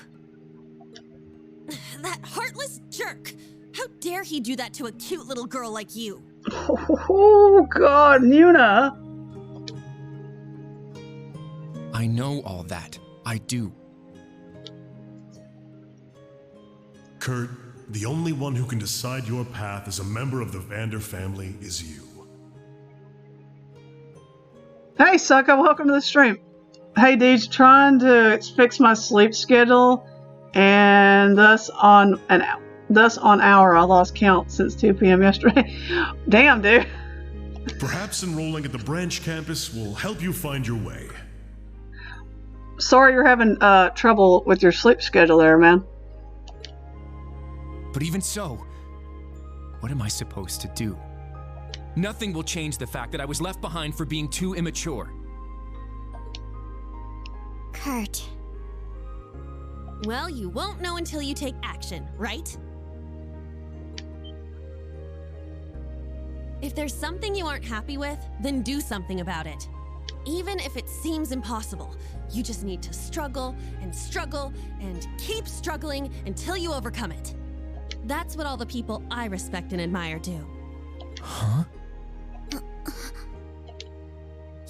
That heartless jerk! How dare he do that to a cute little girl like you? Oh, God, Yuna! I know all that. I do. Kurt, the only one who can decide your path as a member of the Vander family is you. Hey, Sucka, welcome to the stream. Hey, Deej, trying to fix my sleep schedule, and thus on hour I lost count since 2 p.m. yesterday. Damn, dude. Perhaps enrolling at the branch campus will help you find your way. Sorry you're having trouble with your sleep schedule there, man. But even so, what am I supposed to do? Nothing will change the fact that I was left behind for being too immature. Kurt. Well, you won't know until you take action, right? If there's something you aren't happy with, then do something about it. even if it seems impossible. You just need to struggle and struggle and keep struggling until you overcome it. That's what all the people I respect and admire do. Huh?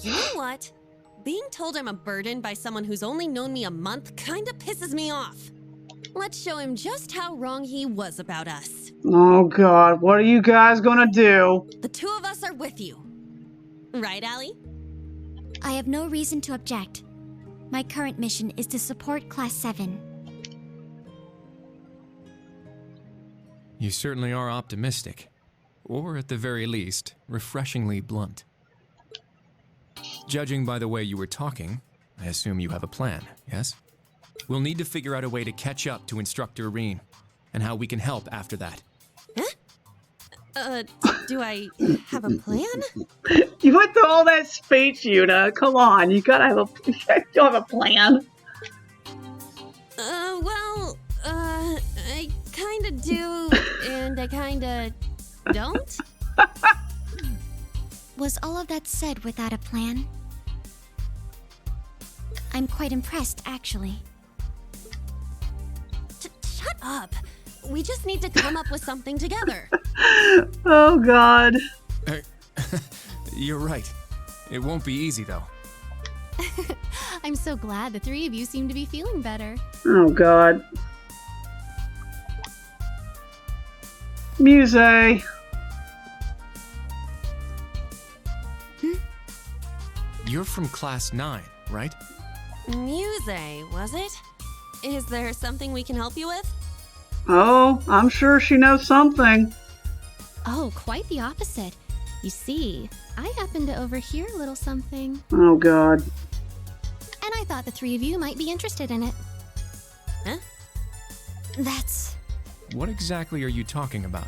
You know what? Being told I'm a burden by someone who's only known me a month kinda pisses me off. Let's show him just how wrong he was about us. Oh god, what are you guys gonna do? The two of us are with you. Right, Allie? I have no reason to object. My current mission is to support Class 7. You certainly are optimistic. Or at the very least, refreshingly blunt. Judging by the way you were talking, I assume you have a plan, yes? We'll need to figure out a way to catch up to Instructor Rean, and how we can help after that. Do I have a plan? You went through all that speech, Yuna. Come on, you have a plan. I kinda do, and I kinda don't. Was all of that said without a plan? I'm quite impressed, actually. Shut up. We just need to come up with something together. Oh god. You're right. It won't be easy, though. I'm so glad the three of you seem to be feeling better. Oh god. Muse. You're from Class 9, right? Muse, was it? Is there something we can help you with? Oh, I'm sure she knows something. Oh, quite the opposite. You see, I happen to overhear a little something. Oh god. And I thought the three of you might be interested in it. Huh? That's... What exactly are you talking about?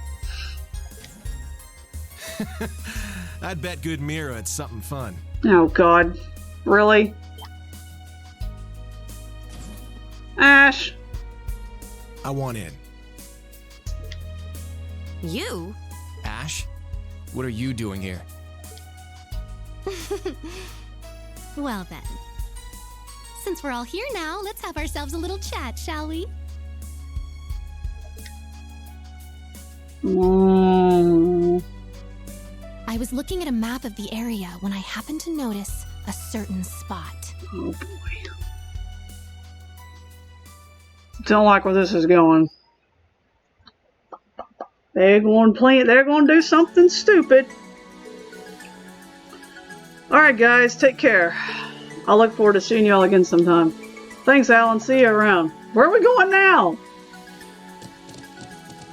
I'd bet good Mira it's something fun. Oh god. Really? Ash! I want in. You? Ash? What are you doing here? Well then. Since we're all here now, let's have ourselves a little chat, shall we? I was looking at a map of the area when I happened to notice a certain spot. Oh boy. Don't like where this is going. They're going to do something stupid. Alright guys, take care. I'll look forward to seeing y'all again sometime. Thanks Alan, see you around. Where are we going now?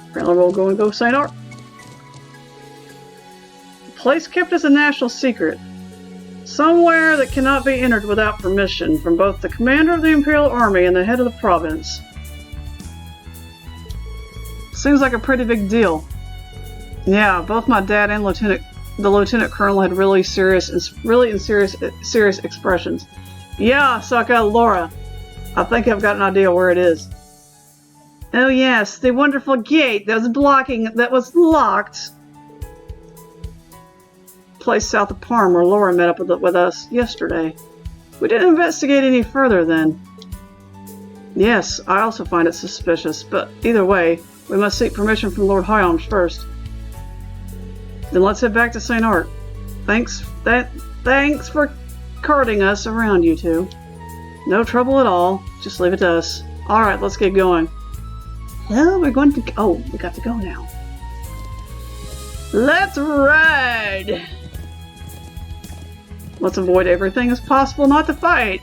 Apparently we're going to go St. Art. The place kept as a national secret. Somewhere that cannot be entered without permission from both the commander of the Imperial Army and the head of the province. Seems like a pretty big deal. Yeah, both my dad and the lieutenant colonel had really serious expressions. Yeah, Sokka, Laura. I think I've got an idea where it is. Oh yes, the wonderful gate that was locked. Place south of Parm where Laura met up with us yesterday. We didn't investigate any further then. Yes, I also find it suspicious, but either way, we must seek permission from Lord Hyams first. Then let's head back to St. Art. Thanks for carting us around, you two. No trouble at all. Just leave it to us. Alright, let's get going. Well, we got to go now. Let's ride! Let's avoid everything as possible not to fight.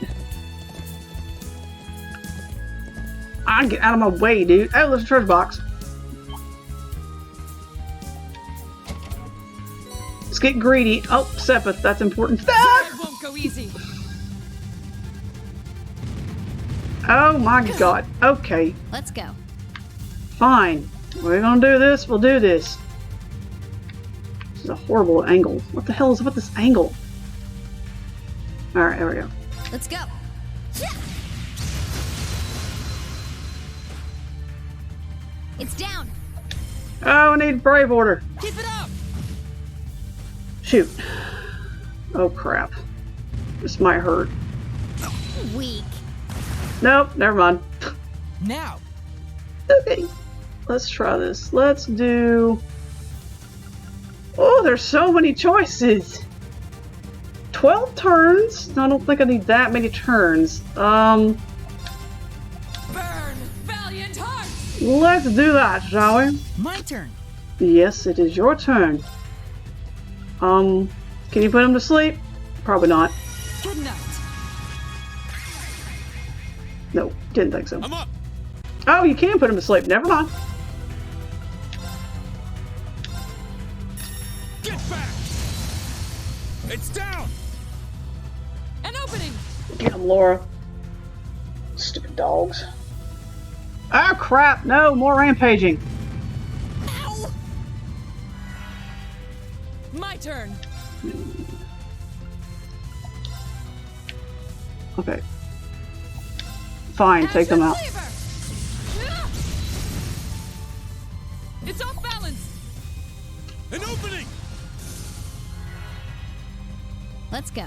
Get out of my way, dude. Oh, there's a treasure box. Let's get greedy. Oh, Sepith, that's important. It won't go easy. Oh my god. Okay. Let's go. Fine. We're gonna do this, we'll do this. This is a horrible angle. What the hell is with this angle? Alright, there we go. Let's go. It's down. Oh, I need brave order. Keep it up. Shoot. Oh crap. This might hurt. Weak. Nope, never mind. Now. Okay, let's try this. Let's do... Oh, there's so many choices. 12 turns? I don't think I need that many turns. Burn, valiant heart! Let's do that, shall we? My turn. Yes, it is your turn. Can you put him to sleep? Probably not. Good night. No, didn't think so. I'm up. Oh, you can put him to sleep. Never mind. Get back! It's down! An opening! Get him, Laura. Stupid dogs. Oh, crap. No, more rampaging. Ow! My turn. Okay. Fine, take them out. It's off balance. An opening! Let's go.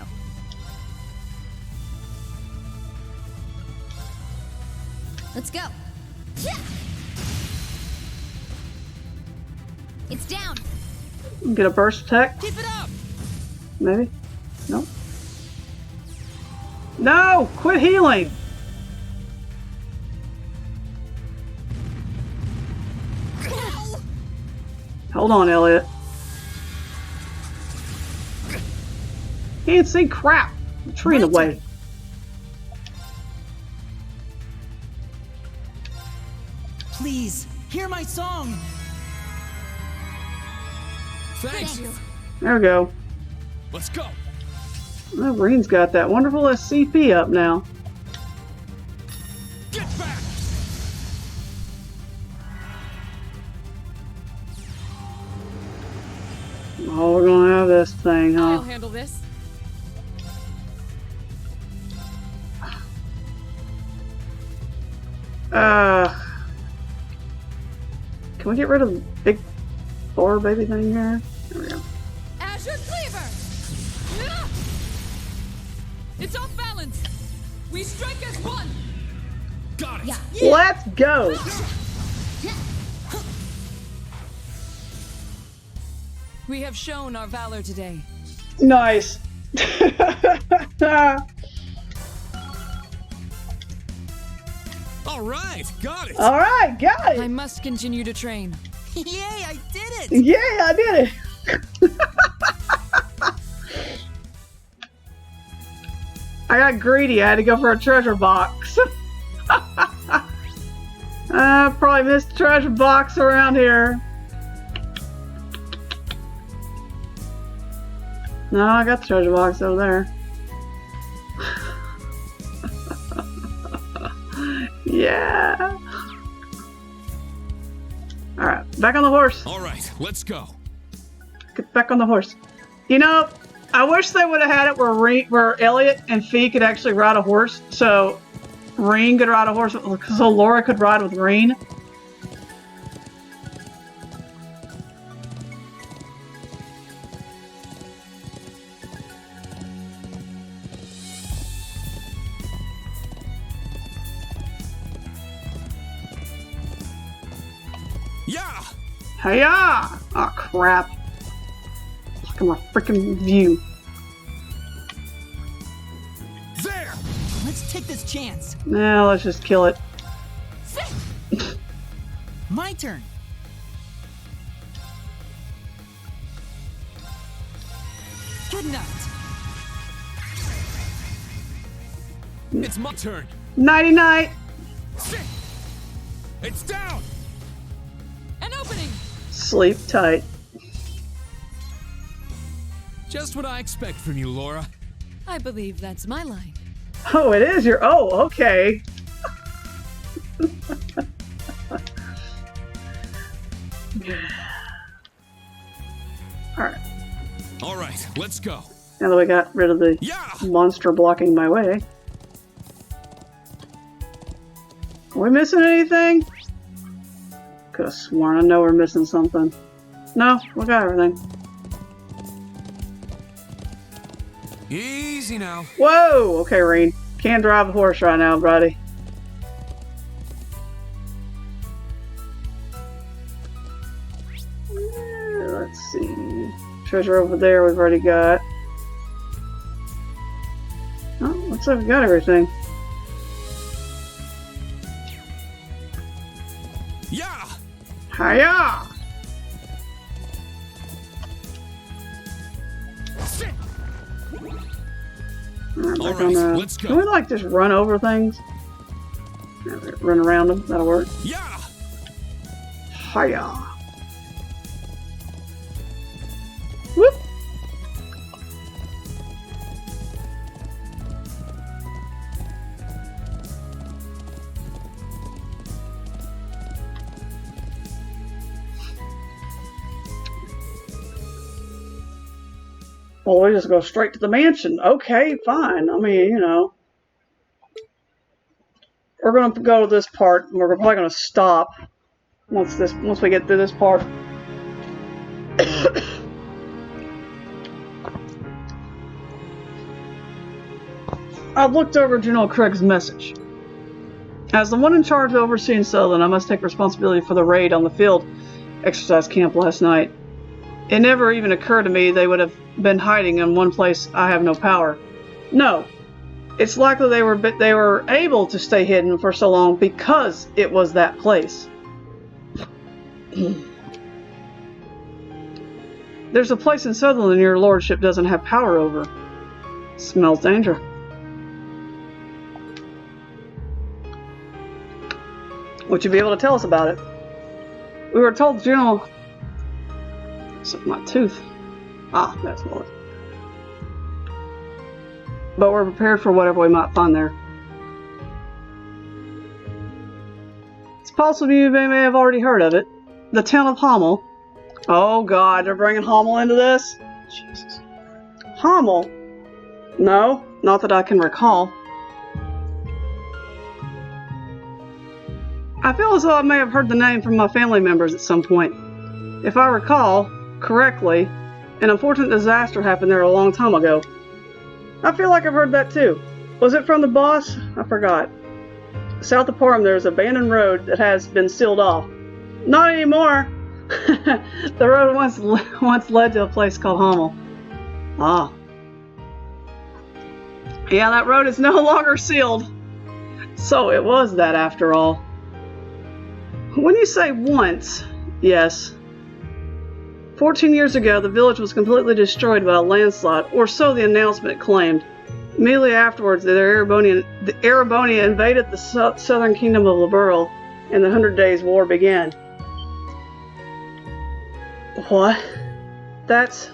Let's go. It's down. Get a burst attack. Keep it up. Maybe. No. No! Quit healing! Hold on, Elliot. Can't see crap. I'm tree in the way. Please, hear my song. Thanks. There we go. Let's go. Oh, Rean's got that wonderful SCP up now. Get back! Oh, we're gonna have this thing, I'll huh? handle this. Can we get rid of the big boar baby thing here? There we go. Azure Cleaver! It's off balance! We strike as one! Got it! Yeah. Let's go! We have shown our valor today. Nice. All right, got it. All right, got it. I must continue to train. Yay, I did it! Yeah, I did it. I got greedy. I had to go for a treasure box. I probably missed a treasure box around here. No, I got the treasure box over there. Yeah. Alright, back on the horse. All right, let's go. Get back on the horse. You know, I wish they would have had it where Elliot and Fee could actually ride a horse, so Rean could ride a horse, so Laura could ride with Rean. Yeah! Hiya! Oh crap. Look at my freaking view. There! Let's take this chance. Now let's just kill it. My turn. Good night. It's my turn. Nighty night. It's down! An opening! Sleep tight. Just what I expect from you, Laura. I believe that's my line. Oh, it is your. Oh, okay. Alright. All right, let's go. Now that we got rid of the monster blocking my way. Are we missing anything? Could have sworn I know we're missing something. No, we got everything. Easy now. Whoa! Okay, Rean. Can't drive a horse right now, buddy. Let's see. Treasure over there we've already got. Oh, looks like we got everything. Yeah! Hiya! All right, let's go. Can we like just run over things? Run around them? That'll work. Yeah! Hiya! Whoop! Well, we just go straight to the mansion. Okay, fine. I mean, you know. We're going to go to this part, and we're probably going to stop once we get through this part. I've looked over General Craig's message. As the one in charge of overseeing Sutherland, I must take responsibility for the raid on the field exercise camp last night. It never even occurred to me they would have been hiding in one place I have no power. No, it's likely they were able to stay hidden for so long because it was that place. There's a place in Sutherland your lordship doesn't have power over. Smells danger. Would you be able to tell us about it? We were told the General... My tooth. Ah, that's what. But we're prepared for whatever we might find there. It's possible you may have already heard of it. The town of Hamel. Oh God, they're bringing Hamel into this? Jesus. Hamel? No, not that I can recall. I feel as though I may have heard the name from my family members at some point. If I recall correctly, an unfortunate disaster happened there a long time ago. I feel like I've heard that too. Was it from the boss? I forgot. South of Parham there's an abandoned road that has been sealed off. Not anymore! The road once led to a place called Hamel. Ah. Yeah, that road is no longer sealed. So it was that after all. When you say once, yes. 14 years ago, the village was completely destroyed by a landslide, or so the announcement claimed. Immediately afterwards, the Erebonia invaded the southern kingdom of Liberal, and the 100 Days' War began. What? That's...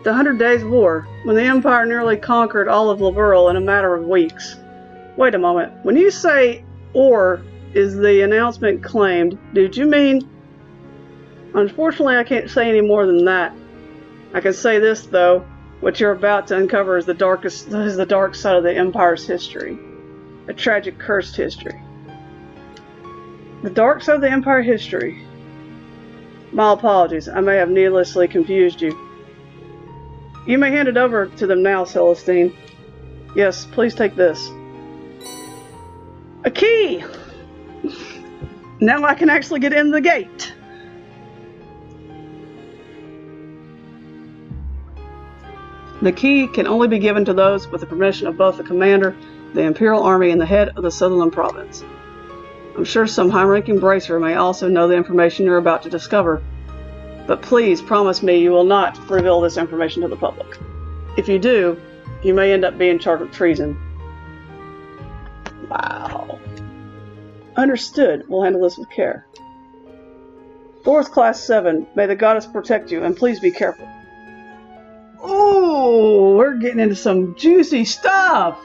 the 100 Days' War, when the Empire nearly conquered all of Liberal in a matter of weeks. Wait a moment. When you say, or is the announcement claimed, did you mean... Unfortunately, I can't say any more than that. I can say this, though. What you're about to uncover is the dark side of the Empire's history. A tragic, cursed history. The dark side of the Empire history. My apologies. I may have needlessly confused you. You may hand it over to them now, Celestine. Yes, please take this. A key! Now I can actually get in the gate. The key can only be given to those with the permission of both the commander, the Imperial Army, and the head of the Sutherland province. I'm sure some high-ranking bracer may also know the information you're about to discover, but please promise me you will not reveal this information to the public. If you do, you may end up being charged with treason. Wow. Understood. We'll handle this with care. Fourth Class 7, may the goddess protect you, and please be careful. Oh, we're getting into some juicy stuff.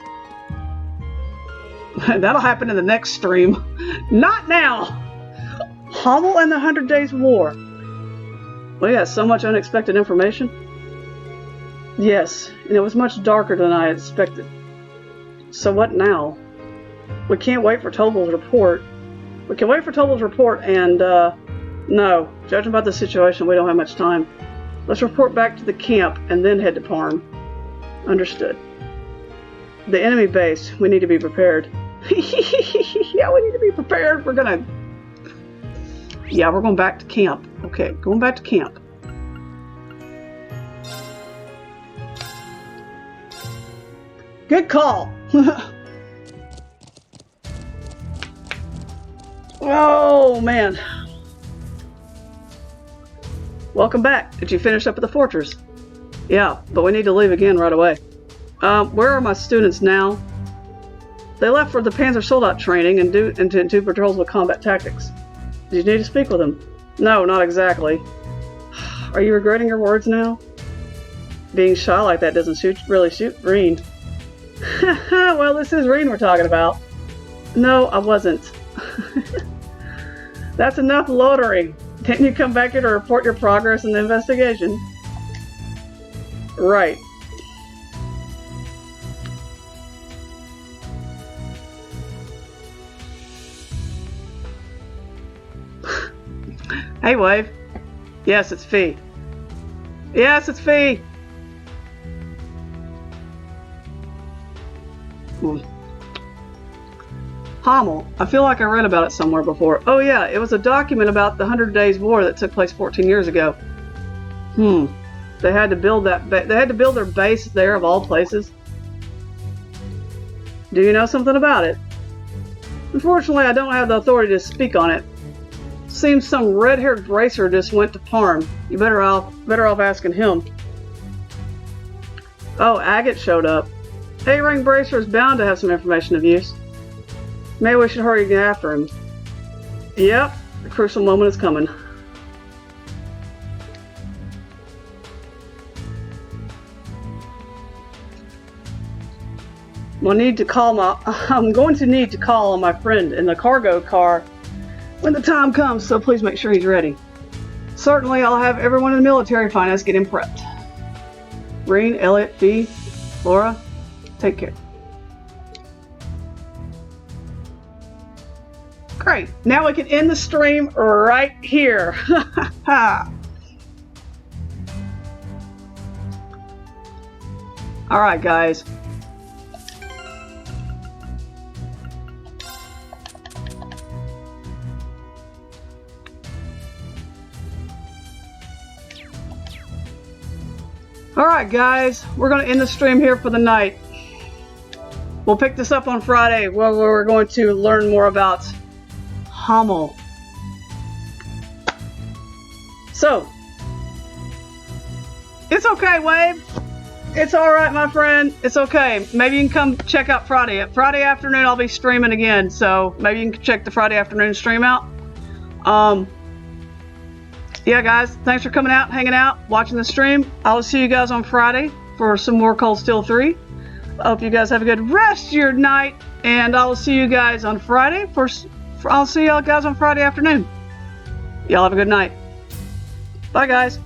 That'll happen in the next stream. Not now. Hamel and the 100 Days' War. We got so much unexpected information. Yes, and it was much darker than I had expected. So what now? We can't wait for Tobal's report. We can wait for Tobal's report and, no. Judging by the situation, we don't have much time. Let's report back to the camp and then head to Parham. Understood. The enemy base. We need to be prepared. Yeah, we need to be prepared. We're gonna... Yeah, we're going back to camp. Okay, going back to camp. Good call. Oh, man. Welcome back. Did you finish up at the fortress? Yeah, but we need to leave again right away. Where are my students now? They left for the Panzer Soldat training and do patrols with combat tactics. Did you need to speak with them? No, not exactly. Are you regretting your words now? Being shy like that doesn't really suit Rean. Well, this is Rean we're talking about. No, I wasn't. That's enough loitering. Can't you come back here to report your progress in the investigation? Right. Hey, Wave. Yes, it's Fee. Yes, it's Fee. Hommel. I feel like I read about it somewhere before. Oh yeah, it was a document about the 100 Days War that took place 14 years ago. They had to build they had to build their base there of all places. Do you know something about it? Unfortunately, I don't have the authority to speak on it. Seems some red-haired bracer just went to Parm. You better off asking him. Oh, Agate showed up. A-Ring Bracer is bound to have some information of use. Maybe we should hurry and get after him. Yep, the crucial moment is coming. I'm going to need to call on my friend in the cargo car when the time comes, so please make sure he's ready. Certainly, I'll have everyone in the military finance get him prepped. Rean, Elliot, Fee, Laura, take care. Great. Now we can end the stream right here. All right, guys. Alright guys, we're going to end the stream here for the night. We'll pick this up on Friday where we're going to learn more about Hommel. So, it's okay, Wave. It's alright, my friend. It's okay. Maybe you can come check out Friday. Friday afternoon I'll be streaming again, so maybe you can check the Friday afternoon stream out. Yeah, guys, thanks for coming out, hanging out, watching the stream. I will see you guys on Friday for some more Cold Steel 3. I hope you guys have a good rest of your night, and I will see you guys on Friday. I'll see y'all guys on Friday afternoon. Y'all have a good night. Bye, guys.